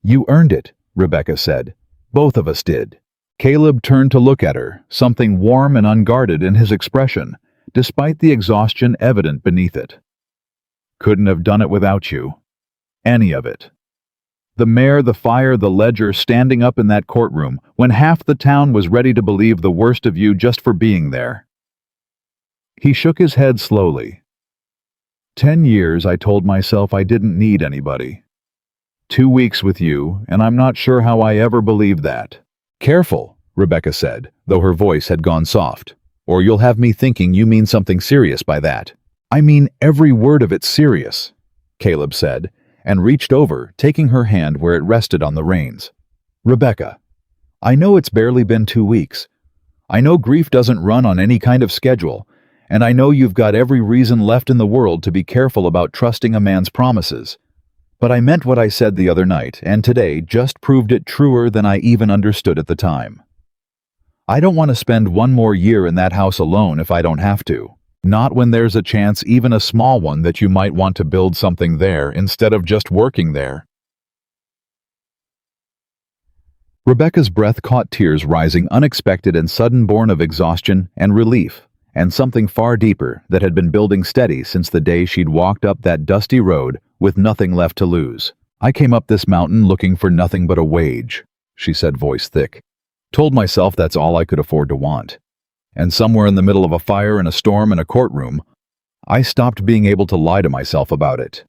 "You earned it," Rebecca said. "Both of us did." Caleb turned to look at her, something warm and unguarded in his expression, despite the exhaustion evident beneath it. "Couldn't have done it without you. Any of it. The mayor, the fire, the ledger, standing up in that courtroom when half the town was ready to believe the worst of you just for being there." He shook his head slowly. 10 years I told myself I didn't need anybody. 2 weeks with you, and I'm not sure how I ever believed that." "Careful," Rebecca said, though her voice had gone soft, "or you'll have me thinking you mean something serious by that." "I mean every word of it's serious," Caleb said, and reached over, taking her hand where it rested on the reins. "Rebecca, I know it's barely been 2 weeks. I know grief doesn't run on any kind of schedule, and I know you've got every reason left in the world to be careful about trusting a man's promises. But I meant what I said the other night, and today just proved it truer than I even understood at the time. I don't want to spend one more year in that house alone if I don't have to. Not when there's a chance, even a small one, that you might want to build something there instead of just working there." Rebecca's breath caught tears rising unexpected and sudden, born of exhaustion and relief, and something far deeper that had been building steady since the day she'd walked up that dusty road with nothing left to lose. "I came up this mountain looking for nothing but a wage," she said, voice thick. "Told myself that's all I could afford to want. And somewhere in the middle of a fire and a storm in a courtroom, I stopped being able to lie to myself about it."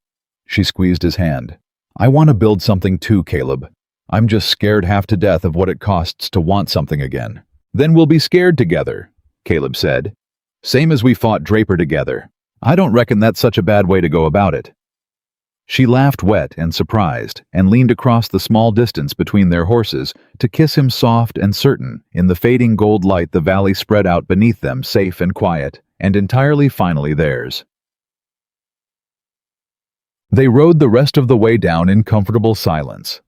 She squeezed his hand. "I want to build something too, Caleb. I'm just scared half to death of what it costs to want something again. Then we'll be scared together, Caleb said. Same as we fought Draper together. I don't reckon that's such a bad way to go about it. She laughed wet and surprised and leaned across the small distance between their horses to kiss him soft and certain in the fading gold light the valley spread out beneath them, safe and quiet, and entirely finally theirs. They rode the rest of the way down in comfortable silence,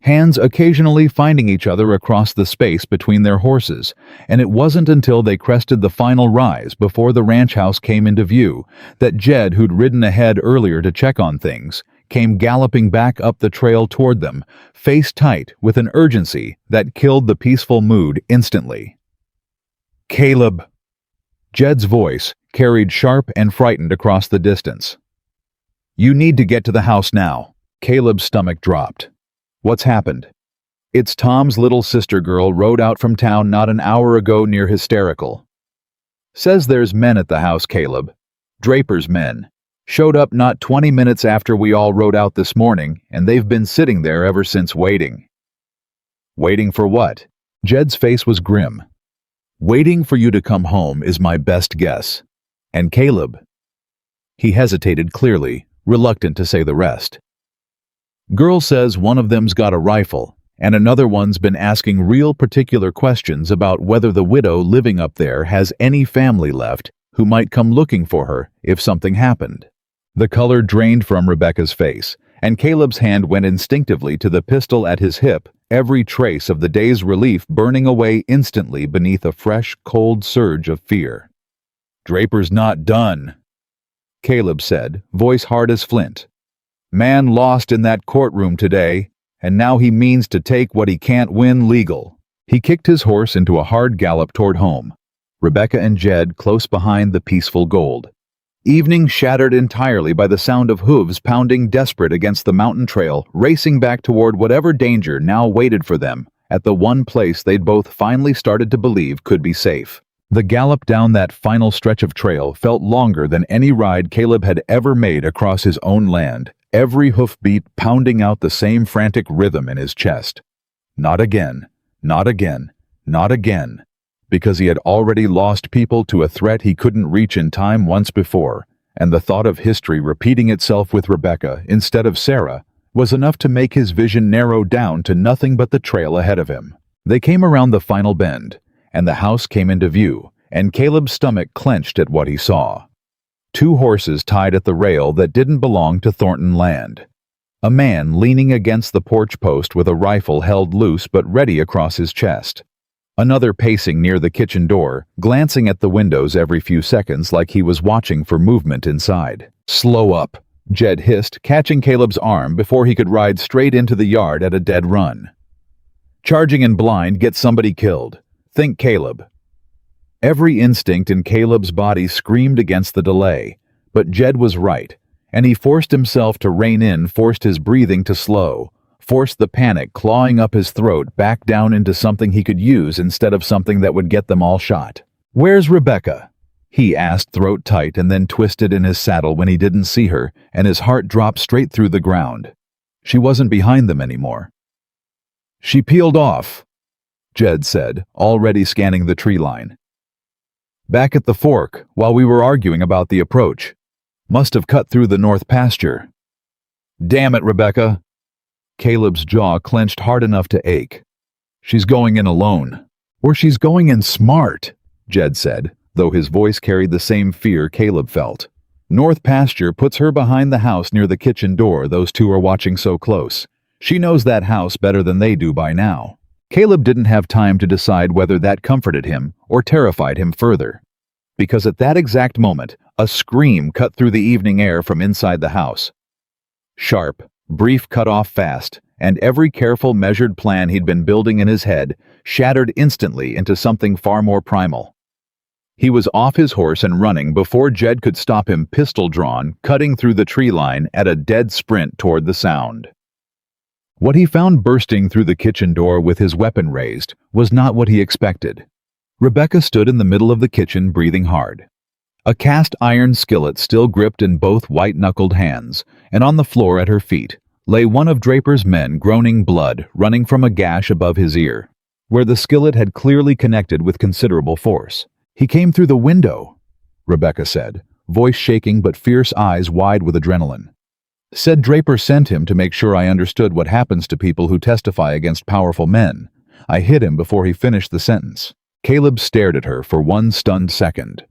hands occasionally finding each other across the space between their horses, and it wasn't until they crested the final rise before the ranch house came into view that Jed, who'd ridden ahead earlier to check on things, came galloping back up the trail toward them, face tight with an urgency that killed the peaceful mood instantly. "Caleb!" Jed's voice carried sharp and frightened across the distance. "You need to get to the house now." Caleb's stomach dropped. "What's happened?" "It's Tom's little sister girl rode out from town not an hour ago near hysterical. Says there's men at the house, Caleb. Draper's men. Showed up not 20 minutes after we all rode out this morning, and they've been sitting there ever since waiting." "Waiting for what?" Jed's face was grim. "Waiting for you to come home is my best guess. And Caleb..." He hesitated clearly, reluctant to say the rest. "Girl says one of them's got a rifle, and another one's been asking real particular questions about whether the widow living up there has any family left who might come looking for her if something happened." The color drained from Rebecca's face, and Caleb's hand went instinctively to the pistol at his hip, every trace of the day's relief burning away instantly beneath a fresh, cold surge of fear. "Draper's not done," Caleb said, voice hard as flint. "Man lost in that courtroom today, and now he means to take what he can't win legal." He kicked his horse into a hard gallop toward home, Rebecca and Jed close behind the peaceful gold. Evening shattered entirely by the sound of hooves pounding desperate against the mountain trail, racing back toward whatever danger now waited for them at the one place they'd both finally started to believe could be safe. The gallop down that final stretch of trail felt longer than any ride Caleb had ever made across his own land, every hoofbeat pounding out the same frantic rhythm in his chest. Not again, not again, not again, because he had already lost people to a threat he couldn't reach in time once before, and the thought of history repeating itself with Rebecca instead of Sarah was enough to make his vision narrow down to nothing but the trail ahead of him. They came around the final bend, and the house came into view, and Caleb's stomach clenched at what he saw. 2 horses tied at the rail that didn't belong to Thornton land. A man leaning against the porch post with a rifle held loose but ready across his chest. Another pacing near the kitchen door, glancing at the windows every few seconds like he was watching for movement inside. "Slow up," Jed hissed, catching Caleb's arm before he could ride straight into the yard at a dead run. "Charging in blind gets somebody killed. Think Caleb." Every instinct in Caleb's body screamed against the delay, but Jed was right, and he forced himself to rein in, forced his breathing to slow, forced the panic clawing up his throat back down into something he could use instead of something that would get them all shot. "Where's Rebecca?" he asked, throat tight, and then twisted in his saddle when he didn't see her, and his heart dropped straight through the ground. She wasn't behind them anymore. "She peeled off," Jed said, already scanning the tree line. "Back at the fork, while we were arguing about the approach. Must have cut through the north pasture." "Damn it, Rebecca." Caleb's jaw clenched hard enough to ache. "She's going in alone." "Or she's going in smart," Jed said, though his voice carried the same fear Caleb felt. "North pasture puts her behind the house near the kitchen door those 2 are watching so close. She knows that house better than they do by now." Caleb didn't have time to decide whether that comforted him or terrified him further, because at that exact moment, a scream cut through the evening air from inside the house. Sharp, brief, cut off fast, and every careful, measured plan he'd been building in his head shattered instantly into something far more primal. He was off his horse and running before Jed could stop him, pistol drawn, cutting through the tree line at a dead sprint toward the sound. What he found bursting through the kitchen door with his weapon raised was not what he expected. Rebecca stood in the middle of the kitchen, breathing hard. A cast iron skillet still gripped in both white-knuckled hands, and on the floor at her feet, lay one of Draper's men, groaning blood running from a gash above his ear, where the skillet had clearly connected with considerable force. "He came through the window," Rebecca said, voice shaking but fierce eyes wide with adrenaline. "Said Draper sent him to make sure I understood what happens to people who testify against powerful men. I hit him before he finished the sentence." Caleb stared at her for one stunned second.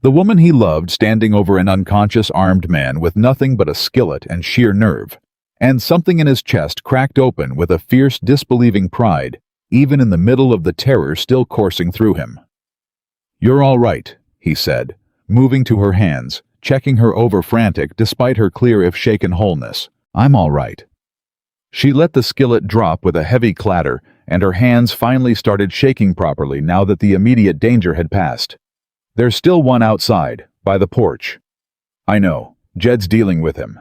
The woman he loved standing over an unconscious armed man with nothing but a skillet and sheer nerve, and something in his chest cracked open with a fierce disbelieving pride, even in the middle of the terror still coursing through him. "You're all right," he said, moving to her hands, checking her over frantic despite her clear if shaken wholeness. "I'm all right." She let the skillet drop with a heavy clatter, and her hands finally started shaking properly now that the immediate danger had passed. "There's still one outside, by the porch." "I know. Jed's dealing with him."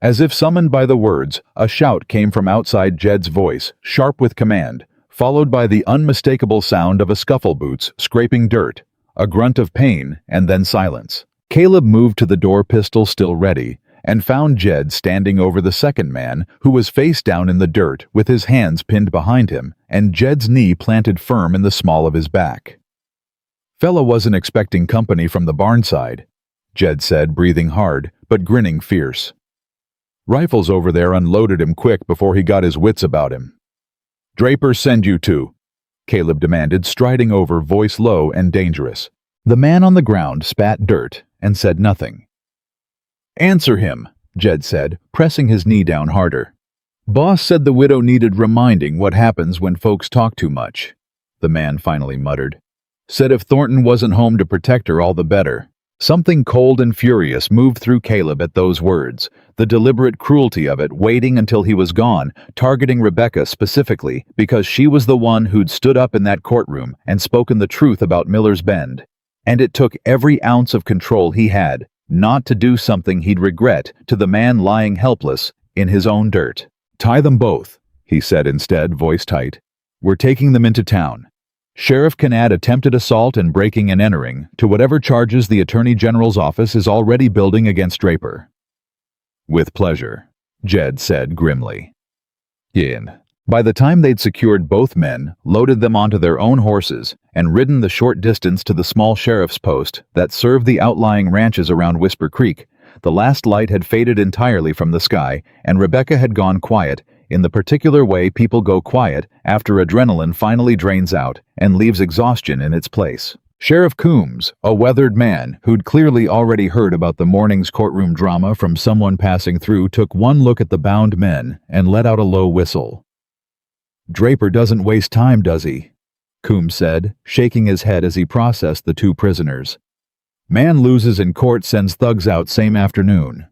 As if summoned by the words, a shout came from outside Jed's voice, sharp with command, followed by the unmistakable sound of a scuffle boots scraping dirt, a grunt of pain, and then silence. Caleb moved to the door, pistol still ready, and found Jed standing over the second man, who was face down in the dirt with his hands pinned behind him and Jed's knee planted firm in the small of his back. "Fella wasn't expecting company from the barn side," Jed said, breathing hard, but grinning fierce. "Rifles over there unloaded him quick before he got his wits about him." "Draper send you to?" Caleb demanded, striding over, voice low and dangerous. The man on the ground spat dirt and said nothing. "Answer him," Jed said, pressing his knee down harder. "Boss said the widow needed reminding what happens when folks talk too much," the man finally muttered. "Said if Thornton wasn't home to protect her, all the better." Something cold and furious moved through Caleb at those words, the deliberate cruelty of it waiting until he was gone, targeting Rebecca specifically because she was the one who'd stood up in that courtroom and spoken the truth about Miller's Bend. And it took every ounce of control he had not to do something he'd regret to the man lying helpless in his own dirt. "Tie them both," he said instead, voice tight. "We're taking them into town. Sheriff can add attempted assault and breaking and entering to whatever charges the Attorney General's office is already building against Draper." "With pleasure," Jed said grimly. By the time they'd secured both men, loaded them onto their own horses, and ridden the short distance to the small sheriff's post that served the outlying ranches around Whisper Creek, the last light had faded entirely from the sky, and Rebecca had gone quiet, in the particular way people go quiet after adrenaline finally drains out and leaves exhaustion in its place. Sheriff Coombs, a weathered man who'd clearly already heard about the morning's courtroom drama from someone passing through, took one look at the bound men and let out a low whistle. "Draper doesn't waste time, does he?" Coombs said, shaking his head as he processed the two prisoners. "Man loses in court, sends thugs out same afternoon.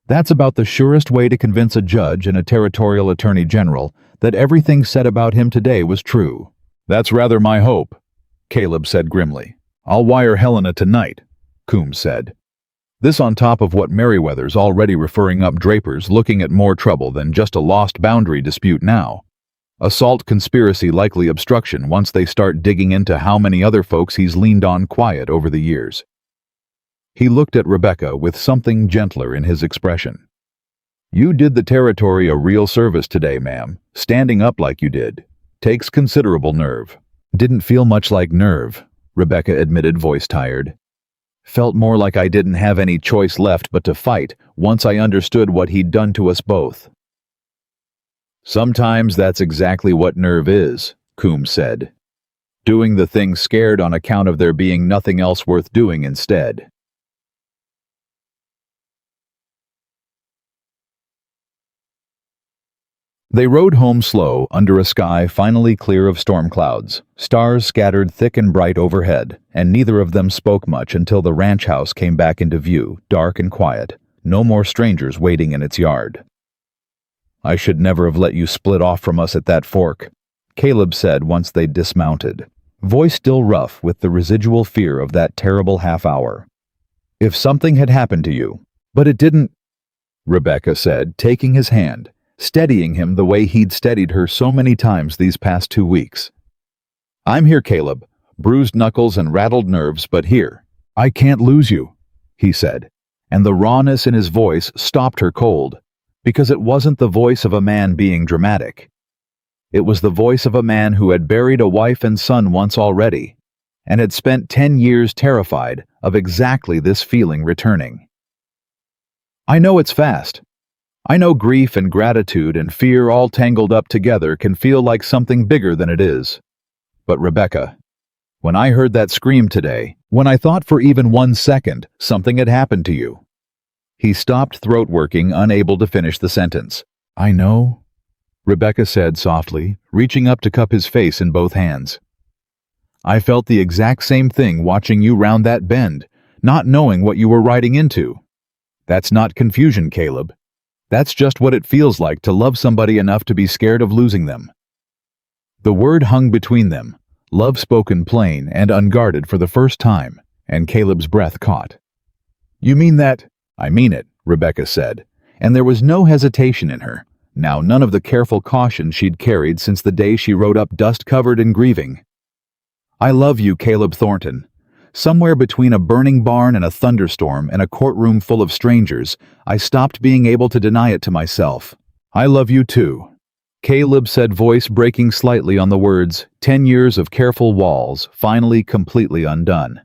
That's about the surest way to convince a judge and a territorial attorney general that everything said about him today was true." "That's rather my hope," Caleb said grimly. "I'll wire Helena tonight," Coombs said. This on top of what Merriweather's already referring up Draper's looking at more trouble than just a lost boundary dispute now. Assault, conspiracy, likely obstruction once they start digging into how many other folks he's leaned on quiet over the years. He looked at Rebecca with something gentler in his expression. "You did the territory a real service today, ma'am. Standing up like you did. Takes considerable nerve." "Didn't feel much like nerve," Rebecca admitted, voice tired. "Felt more like I didn't have any choice left but to fight once I understood what he'd done to us both." "Sometimes that's exactly what nerve is," Coombs said. "Doing the thing scared on account of there being nothing else worth doing instead." They rode home slow under a sky finally clear of storm clouds, stars scattered thick and bright overhead, and neither of them spoke much until the ranch house came back into view, dark and quiet, no more strangers waiting in its yard. "I should never have let you split off from us at that fork," Caleb said once they'd dismounted, voice still rough with the residual fear of that terrible half hour. "If something had happened to you, but it didn't," Rebecca said, taking his hand, steadying him the way he'd steadied her so many times these past 2 weeks. "I'm here, Caleb, bruised knuckles and rattled nerves, but here. I can't lose you," he said, and the rawness in his voice stopped her cold. because it wasn't the voice of a man being dramatic. It was the voice of a man who had buried a wife and son once already, and had spent 10 years terrified of exactly this feeling returning. I know it's fast. I know grief and gratitude and fear all tangled up together can feel like something bigger than it is. But Rebecca, when I heard that scream today, when I thought for even 1 second something had happened to you." He stopped throat-working, unable to finish the sentence. "I know," Rebecca said softly, reaching up to cup his face in both hands. "I felt the exact same thing watching you round that bend, not knowing what you were riding into. That's not confusion, Caleb. That's just what it feels like to love somebody enough to be scared of losing them." The word hung between them, love spoken plain and unguarded for the first time, and Caleb's breath caught. "You mean that?" "I mean it," Rebecca said, and there was no hesitation in her, now none of the careful caution she'd carried since the day she rode up dust-covered and grieving. "I love you, Caleb Thornton. Somewhere between a burning barn and a thunderstorm and a courtroom full of strangers, I stopped being able to deny it to myself. I love you too," Caleb said, voice breaking slightly on the words, 10 years of careful walls, finally completely undone.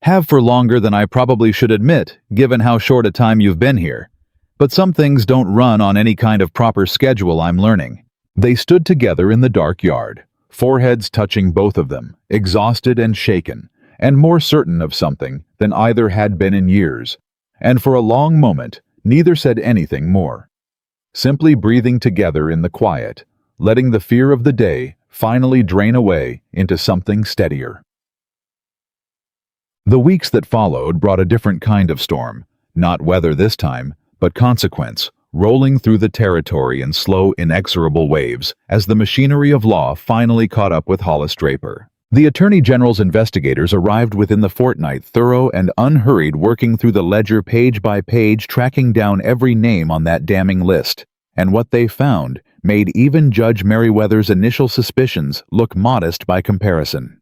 "Have for longer than I probably should admit, given how short a time you've been here. But some things don't run on any kind of proper schedule, I'm learning." They stood together in the dark yard, foreheads touching both of them, exhausted and shaken, and more certain of something than either had been in years, and for a long moment neither said anything more, simply breathing together in the quiet, letting the fear of the day finally drain away into something steadier. The weeks that followed brought a different kind of storm, not weather this time, but consequence, rolling through the territory in slow, inexorable waves as the machinery of law finally caught up with Hollis Draper. The Attorney General's investigators arrived within the fortnight, thorough and unhurried, working through the ledger page by page, tracking down every name on that damning list. And what they found made even Judge Merriweather's initial suspicions look modest by comparison.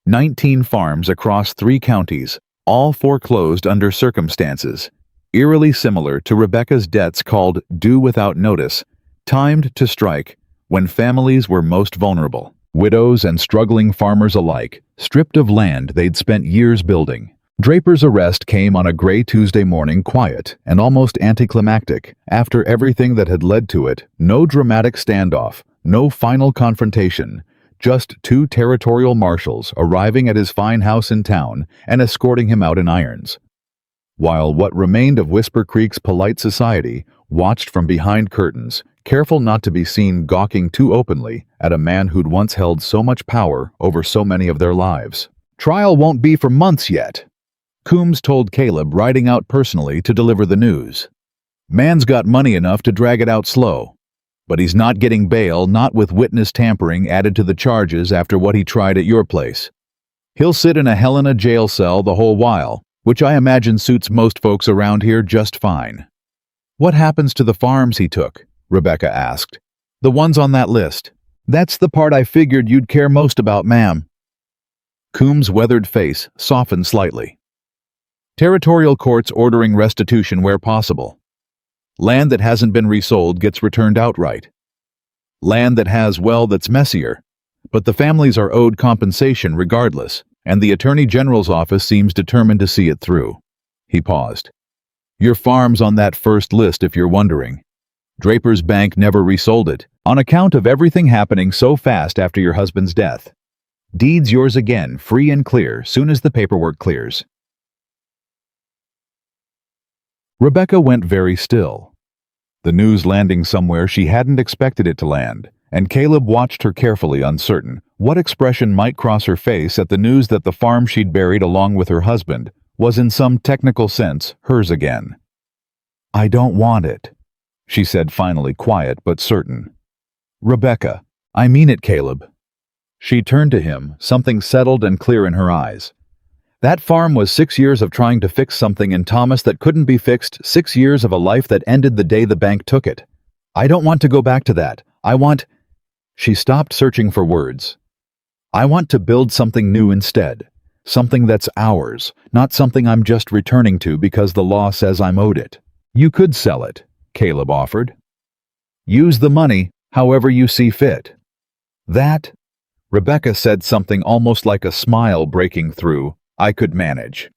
19 farms across 3 counties, all foreclosed under circumstances eerily similar to Rebecca's debts, called due without notice, timed to strike when families were most vulnerable. Widows and struggling farmers alike, stripped of land they'd spent years building. Draper's arrest came on a gray Tuesday morning, quiet and almost anticlimactic. After everything that had led to it, no dramatic standoff, no final confrontation, just 2 territorial marshals arriving at his fine house in town and escorting him out in irons. While what remained of Whisper Creek's polite society watched from behind curtains, careful not to be seen gawking too openly at a man who'd once held so much power over so many of their lives. "Trial won't be for months yet," Coombs told Caleb, riding out personally to deliver the news. "Man's got money enough to drag it out slow. But he's not getting bail, not with witness tampering added to the charges after what he tried at your place. He'll sit in a Helena jail cell the whole while, which I imagine suits most folks around here just fine." "What happens to the farms he took?" Rebecca asked. "The ones on that list." "That's the part I figured you'd care most about, ma'am." Coombs' weathered face softened slightly. "Territorial courts ordering restitution where possible. Land that hasn't been resold gets returned outright. Land that has, well, that's messier. But the families are owed compensation regardless, and the Attorney General's office seems determined to see it through." He paused. "Your farm's on that first list, if you're wondering. Draper's bank never resold it, on account of everything happening so fast after your husband's death. Deed's yours again, free and clear, soon as the paperwork clears." Rebecca went very still, the news landing somewhere she hadn't expected it to land, and Caleb watched her carefully, uncertain what expression might cross her face at the news that the farm she'd buried along with her husband was in some technical sense hers again. "I don't want it," she said finally, quiet but certain. "Rebecca, I mean it, Caleb." She turned to him, something settled and clear in her eyes. "That farm was 6 years of trying to fix something in Thomas that couldn't be fixed, 6 years of a life that ended the day the bank took it. I don't want to go back to that. I want—" She stopped, searching for words. "I want to build something new instead. Something that's ours, not something I'm just returning to because the law says I'm owed it. You could sell it. Caleb offered. Use the money however you see fit. That, Rebecca said, something almost like a smile breaking through, I could manage.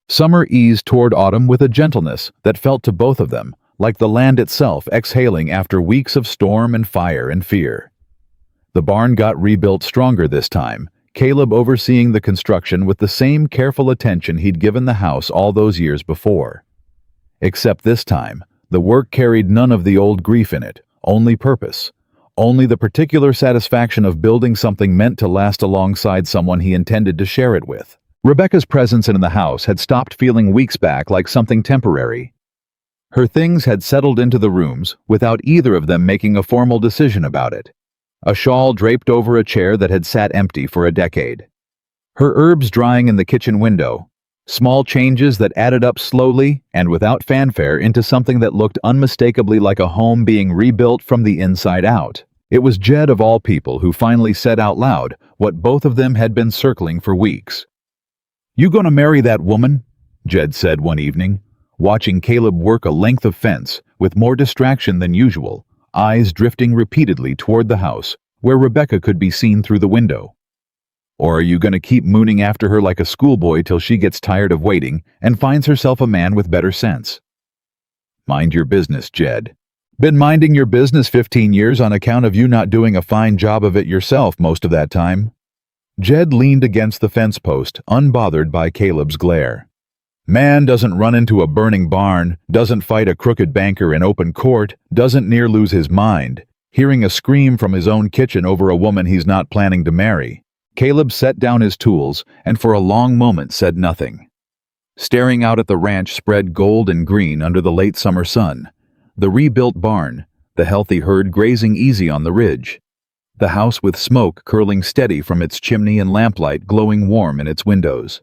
Summer eased toward autumn with a gentleness that felt to both of them like the land itself exhaling after weeks of storm and fire and fear. The barn got rebuilt stronger this time, Caleb overseeing the construction with the same careful attention he'd given the house all those years before. Except this time, the work carried none of the old grief in it, only purpose, only the particular satisfaction of building something meant to last alongside someone he intended to share it with. Rebecca's presence in the house had stopped feeling weeks back like something temporary. Her things had settled into the rooms without either of them making a formal decision about it. A shawl draped over a chair that had sat empty for a decade. Her herbs drying in the kitchen window. Small changes that added up slowly and without fanfare into something that looked unmistakably like a home being rebuilt from the inside out. It was Jed of all people who finally said out loud what both of them had been circling for weeks. "You gonna marry that woman?" Jed said one evening, watching Caleb work a length of fence with more distraction than usual, eyes drifting repeatedly toward the house, where Rebecca could be seen through the window. "Or are you going to keep mooning after her like a schoolboy till she gets tired of waiting and finds herself a man with better sense?" "Mind your business, Jed." "Been minding your business 15 years on account of you not doing a fine job of it yourself most of that time." Jed leaned against the fence post, unbothered by Caleb's glare. "Man doesn't run into a burning barn, doesn't fight a crooked banker in open court, doesn't near lose his mind, hearing a scream from his own kitchen over a woman he's not planning to marry." Caleb set down his tools and for a long moment said nothing. Staring out at the ranch spread gold and green under the late summer sun, the rebuilt barn, the healthy herd grazing easy on the ridge, the house with smoke curling steady from its chimney and lamplight glowing warm in its windows.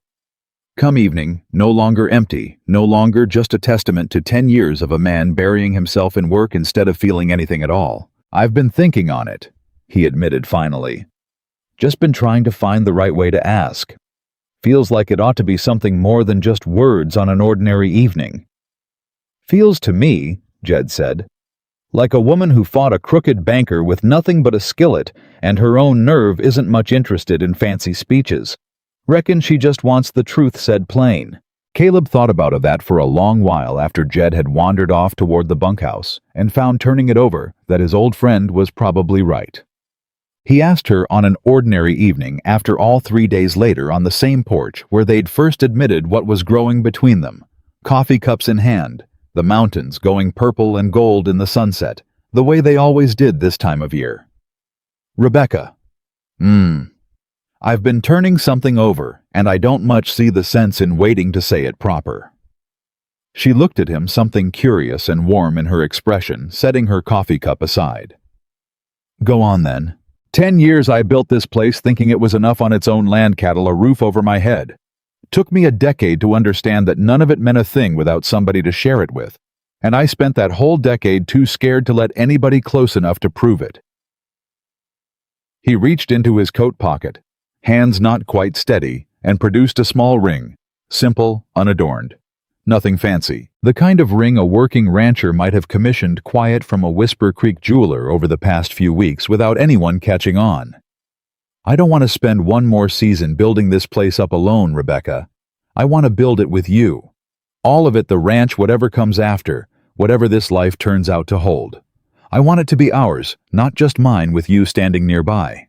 Come evening, no longer empty, no longer just a testament to 10 years of a man burying himself in work instead of feeling anything at all. "I've been thinking on it," he admitted finally. "Just been trying to find the right way to ask. Feels like it ought to be something more than just words on an ordinary evening." "Feels to me," Jed said, "like a woman who fought a crooked banker with nothing but a skillet and her own nerve isn't much interested in fancy speeches. Reckon she just wants the truth said plain." Caleb thought about that for a long while after Jed had wandered off toward the bunkhouse and found turning it over that his old friend was probably right. He asked her on an ordinary evening after all 3 days later on the same porch where they'd first admitted what was growing between them, coffee cups in hand, the mountains going purple and gold in the sunset, the way they always did this time of year. "Rebecca, I've been turning something over, and I don't much see the sense in waiting to say it proper." She looked at him, something curious and warm in her expression, setting her coffee cup aside. "Go on then. 10 years I built this place thinking it was enough on its own land cattle, a roof over my head. Took me a decade to understand that none of it meant a thing without somebody to share it with, and I spent that whole decade too scared to let anybody close enough to prove it." He reached into his coat pocket, hands not quite steady, and produced a small ring, simple, unadorned. Nothing fancy, the kind of ring a working rancher might have commissioned quiet from a Whisper Creek jeweler over the past few weeks without anyone catching on. "I don't want to spend one more season building this place up alone, Rebecca. I want to build it with you. All of it, the ranch, whatever comes after, whatever this life turns out to hold. I want it to be ours, not just mine with you standing nearby."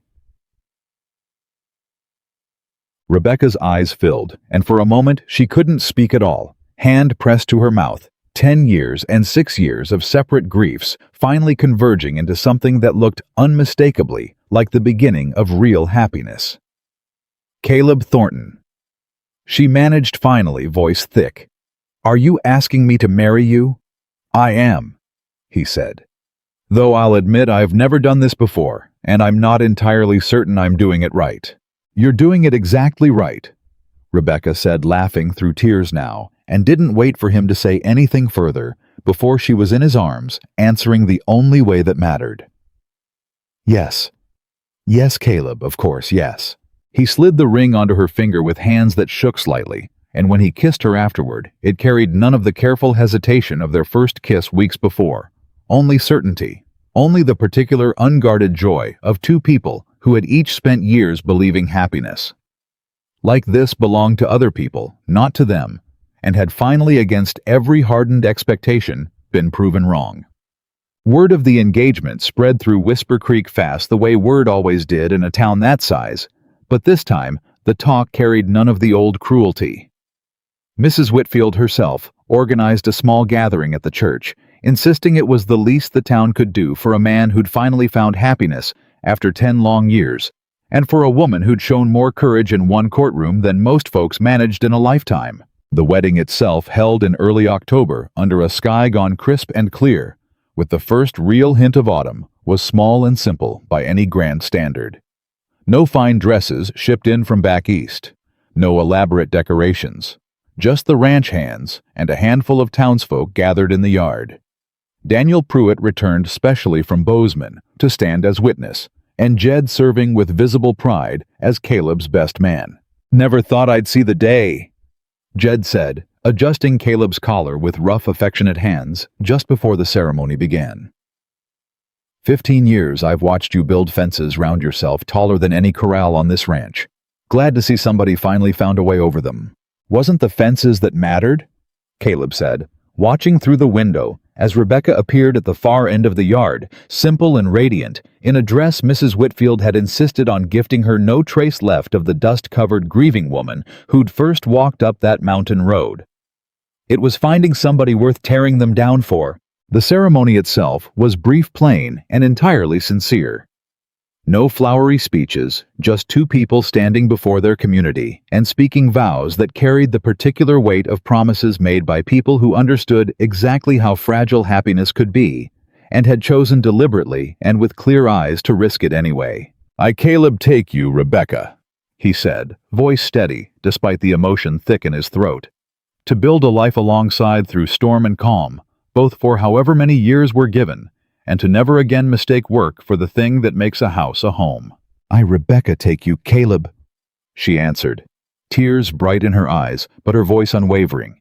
Rebecca's eyes filled, and for a moment she couldn't speak at all, hand pressed to her mouth, 10 years and 6 years of separate griefs finally converging into something that looked unmistakably like the beginning of real happiness. "Caleb Thornton." She managed finally, voice thick. "Are you asking me to marry you?" "I am," he said. "Though I'll admit I've never done this before, and I'm not entirely certain I'm doing it right." "You're doing it exactly right," Rebecca said, laughing through tears now, and didn't wait for him to say anything further before she was in his arms, answering the only way that mattered. "Yes. Yes, Caleb, of course, yes." He slid the ring onto her finger with hands that shook slightly, and when he kissed her afterward, it carried none of the careful hesitation of their first kiss weeks before. Only certainty. Only the particular unguarded joy of two people who had each spent years believing happiness like this belonged to other people, not to them, and had finally, against every hardened expectation, been proven wrong. Word of the engagement spread through Whisper Creek fast the way word always did in a town that size, but this time the talk carried none of the old cruelty. Mrs. Whitfield herself organized a small gathering at the church, insisting it was the least the town could do for a man who'd finally found happiness after 10 long years, and for a woman who'd shown more courage in one courtroom than most folks managed in a lifetime. The wedding itself, held in early October under a sky gone crisp and clear, with the first real hint of autumn, was small and simple by any grand standard. No fine dresses shipped in from back east, no elaborate decorations, just the ranch hands and a handful of townsfolk gathered in the yard. Daniel Pruitt returned specially from Bozeman to stand as witness, and Jed serving with visible pride as Caleb's best man. "Never thought I'd see the day," Jed said, adjusting Caleb's collar with rough, affectionate hands just before the ceremony began. 15 years I've watched you build fences round yourself taller than any corral on this ranch. Glad to see somebody finally found a way over them. Wasn't the fences that mattered? Caleb said, watching through the window as Rebecca appeared at the far end of the yard, simple and radiant, in a dress Mrs. Whitfield had insisted on gifting her, no trace left of the dust-covered grieving woman who'd first walked up that mountain road. It was finding somebody worth tearing them down for. The ceremony itself was brief, plain, and entirely sincere. No flowery speeches, just two people standing before their community and speaking vows that carried the particular weight of promises made by people who understood exactly how fragile happiness could be and had chosen deliberately and with clear eyes to risk it anyway. "I, Caleb, take you, Rebecca," he said, voice steady despite the emotion thick in his throat, "to build a life alongside through storm and calm, both for however many years were given, and to never again mistake work for the thing that makes a house a home." "I, Rebecca, take you, Caleb," she answered, tears bright in her eyes, but her voice unwavering.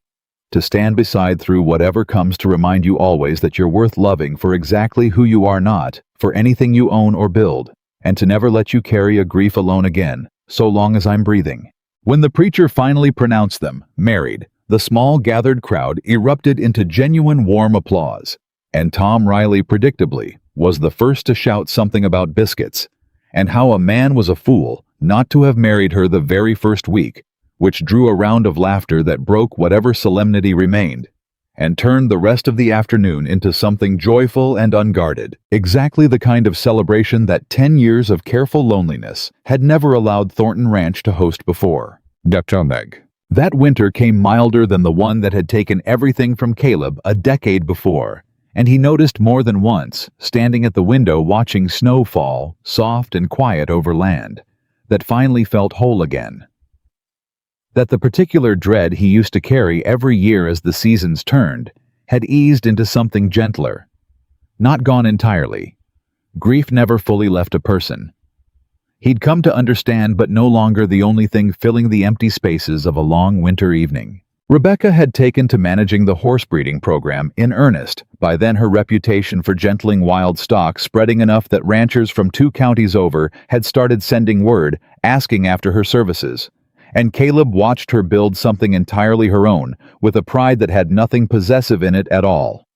"To stand beside through whatever comes, to remind you always that you're worth loving for exactly who you are, not for anything you own or build, and to never let you carry a grief alone again, so long as I'm breathing." When the preacher finally pronounced them married, the small gathered crowd erupted into genuine warm applause, and Tom Riley, predictably, was the first to shout something about biscuits, and how a man was a fool not to have married her the very first week, which drew a round of laughter that broke whatever solemnity remained, and turned the rest of the afternoon into something joyful and unguarded, exactly the kind of celebration that 10 years of careful loneliness had never allowed Thornton Ranch to host before. That winter came milder than the one that had taken everything from Caleb a decade before, and he noticed more than once, standing at the window watching snow fall, soft and quiet over land, that finally felt whole again. That the particular dread he used to carry every year as the seasons turned had eased into something gentler. Not gone entirely. Grief never fully left a person. He'd come to understand, but no longer the only thing filling the empty spaces of a long winter evening. Rebecca had taken to managing the horse breeding program in earnest, by then her reputation for gentling wild stock spreading enough that ranchers from 2 counties over had started sending word, asking after her services. And Caleb watched her build something entirely her own, with a pride that had nothing possessive in it at all.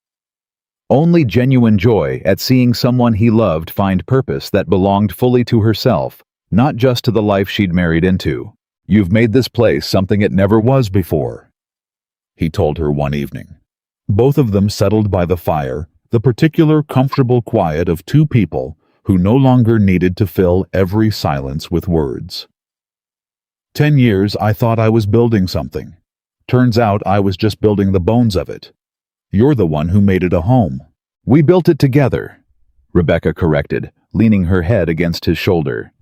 Only genuine joy at seeing someone he loved find purpose that belonged fully to herself, not just to the life she'd married into. "You've made this place something it never was before," he told her one evening. Both of them settled by the fire, the particular comfortable quiet of two people who no longer needed to fill every silence with words. 10 years I thought I was building something. Turns out I was just building the bones of it. You're the one who made it a home." "We built it together," Rebecca corrected, leaning her head against his shoulder.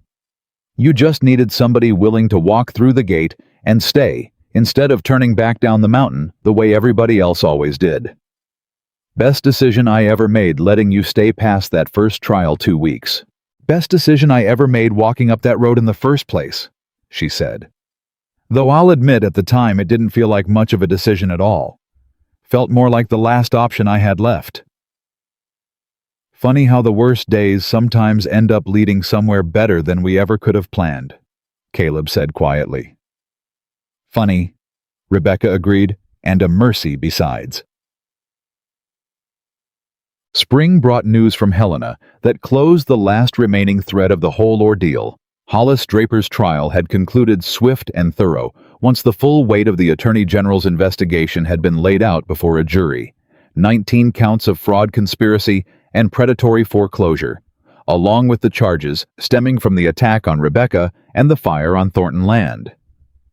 "You just needed somebody willing to walk through the gate and stay, instead of turning back down the mountain the way everybody else always did. Best decision I ever made, letting you stay past that first trial 2 weeks. Best decision I ever made walking up that road in the first place," she said. Though I'll admit at the time it didn't feel like much of a decision at all. Felt more like the last option I had left. Funny how the worst days sometimes end up leading somewhere better than we ever could have planned, Caleb said quietly. Funny, Rebecca agreed, and a mercy besides. Spring brought news from Helena that closed the last remaining thread of the whole ordeal. Hollis Draper's trial had concluded swift and thorough once the full weight of the Attorney General's investigation had been laid out before a jury. 19 counts of fraud conspiracy and predatory foreclosure, along with the charges stemming from the attack on Rebecca and the fire on Thornton land.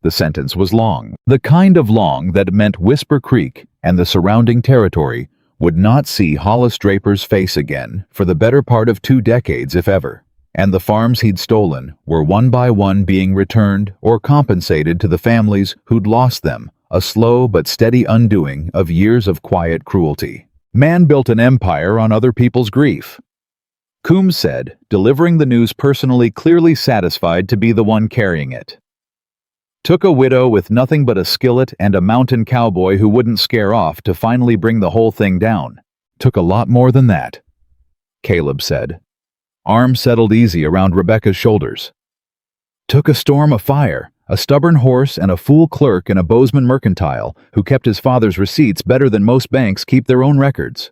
The sentence was long, the kind of long that meant Whisper Creek and the surrounding territory would not see Hollis Draper's face again for the better part of 2 decades, if ever. And the farms he'd stolen were one by one being returned or compensated to the families who'd lost them, a slow but steady undoing of years of quiet cruelty. Man built an empire on other people's grief. Coombs said, delivering the news personally, clearly satisfied to be the one carrying it. Took a widow with nothing but a skillet and a mountain cowboy who wouldn't scare off to finally bring the whole thing down. Took a lot more than that, Caleb said. Arms settled easy around Rebecca's shoulders. Took a storm of fire, a stubborn horse, and a fool clerk in a Bozeman mercantile who kept his father's receipts better than most banks keep their own records.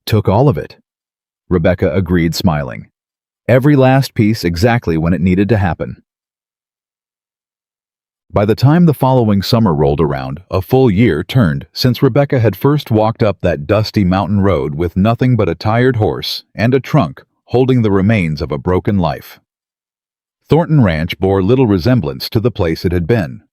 Took all of it, Rebecca agreed, smiling. Every last piece exactly when it needed to happen. By the time the following summer rolled around, a full year turned since Rebecca had first walked up that dusty mountain road with nothing but a tired horse and a trunk holding the remains of a broken life. Thornton Ranch bore little resemblance to the place it had been.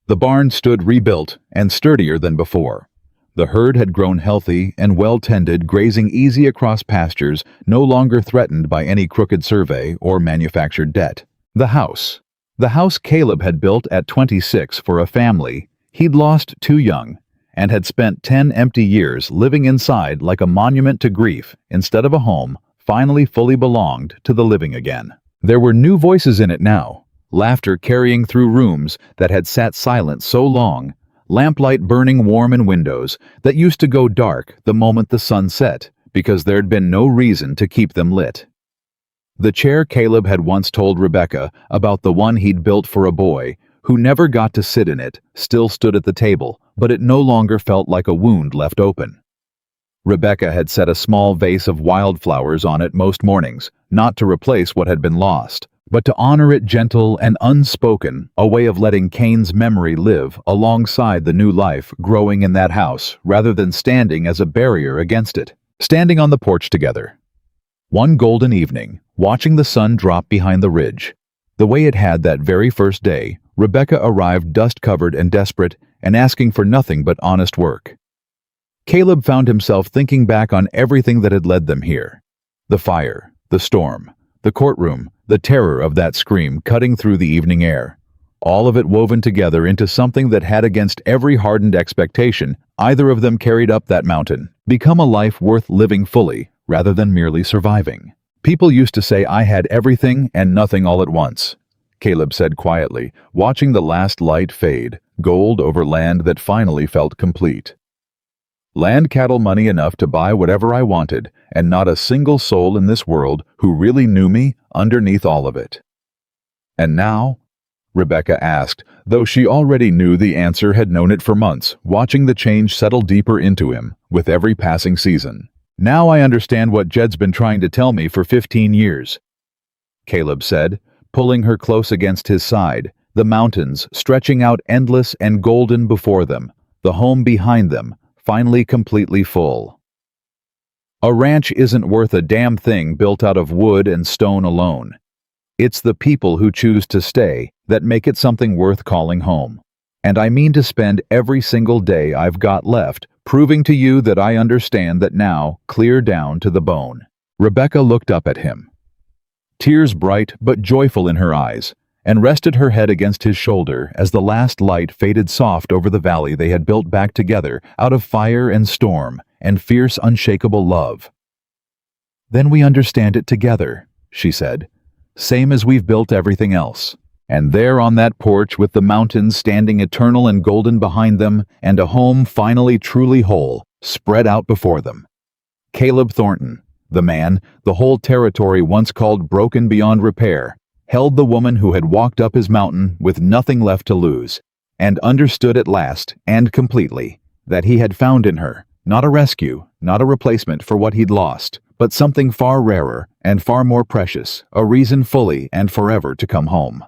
The barn stood rebuilt and sturdier than before. The herd had grown healthy and well-tended, grazing easy across pastures no longer threatened by any crooked survey or manufactured debt. The house Caleb had built at 26 for a family he'd lost too young, and had spent 10 empty years living inside like a monument to grief instead of a home, finally fully belonged to the living again. There were new voices in it now, laughter carrying through rooms that had sat silent so long, lamplight burning warm in windows that used to go dark the moment the sun set because there'd been no reason to keep them lit. The chair Caleb had once told Rebecca about, the one he'd built for a boy who never got to sit in it, still stood at the table, but it no longer felt like a wound left open. Rebecca had set a small vase of wildflowers on it most mornings, not to replace what had been lost, but to honor it, gentle and unspoken, a way of letting Cain's memory live alongside the new life growing in that house rather than standing as a barrier against it. Standing on the porch together. One golden evening, watching the sun drop behind the ridge, the way it had that very first day, Rebecca arrived dust-covered and desperate and asking for nothing but honest work. Caleb found himself thinking back on everything that had led them here. The fire, the storm, the courtroom, the terror of that scream cutting through the evening air. All of it woven together into something that had, against every hardened expectation either of them carried up that mountain, become a life worth living fully rather than merely surviving. People used to say I had everything and nothing all at once, Caleb said quietly, watching the last light fade, gold over land that finally felt complete. Land, cattle, money enough to buy whatever I wanted, and not a single soul in this world who really knew me underneath all of it. And now? Rebecca asked, though she already knew the answer, had known it for months, watching the change settle deeper into him with every passing season. Now I understand what Jed's been trying to tell me for 15 years, Caleb said, pulling her close against his side, the mountains stretching out endless and golden before them, the home behind them, finally completely full. A ranch isn't worth a damn thing built out of wood and stone alone. It's the people who choose to stay that make it something worth calling home. And I mean to spend every single day I've got left proving to you that I understand that now, clear down to the bone. Rebecca looked up at him, tears bright but joyful in her eyes, and rested her head against his shoulder as the last light faded soft over the valley they had built back together out of fire and storm and fierce, unshakable love. Then we understand it together, she said, same as we've built everything else. And there on that porch, with the mountains standing eternal and golden behind them, and a home finally truly whole, spread out before them, Caleb Thornton, the man the whole territory once called broken beyond repair, held the woman who had walked up his mountain with nothing left to lose, and understood at last, and completely, that he had found in her, not a rescue, not a replacement for what he'd lost, but something far rarer and far more precious, a reason fully and forever to come home.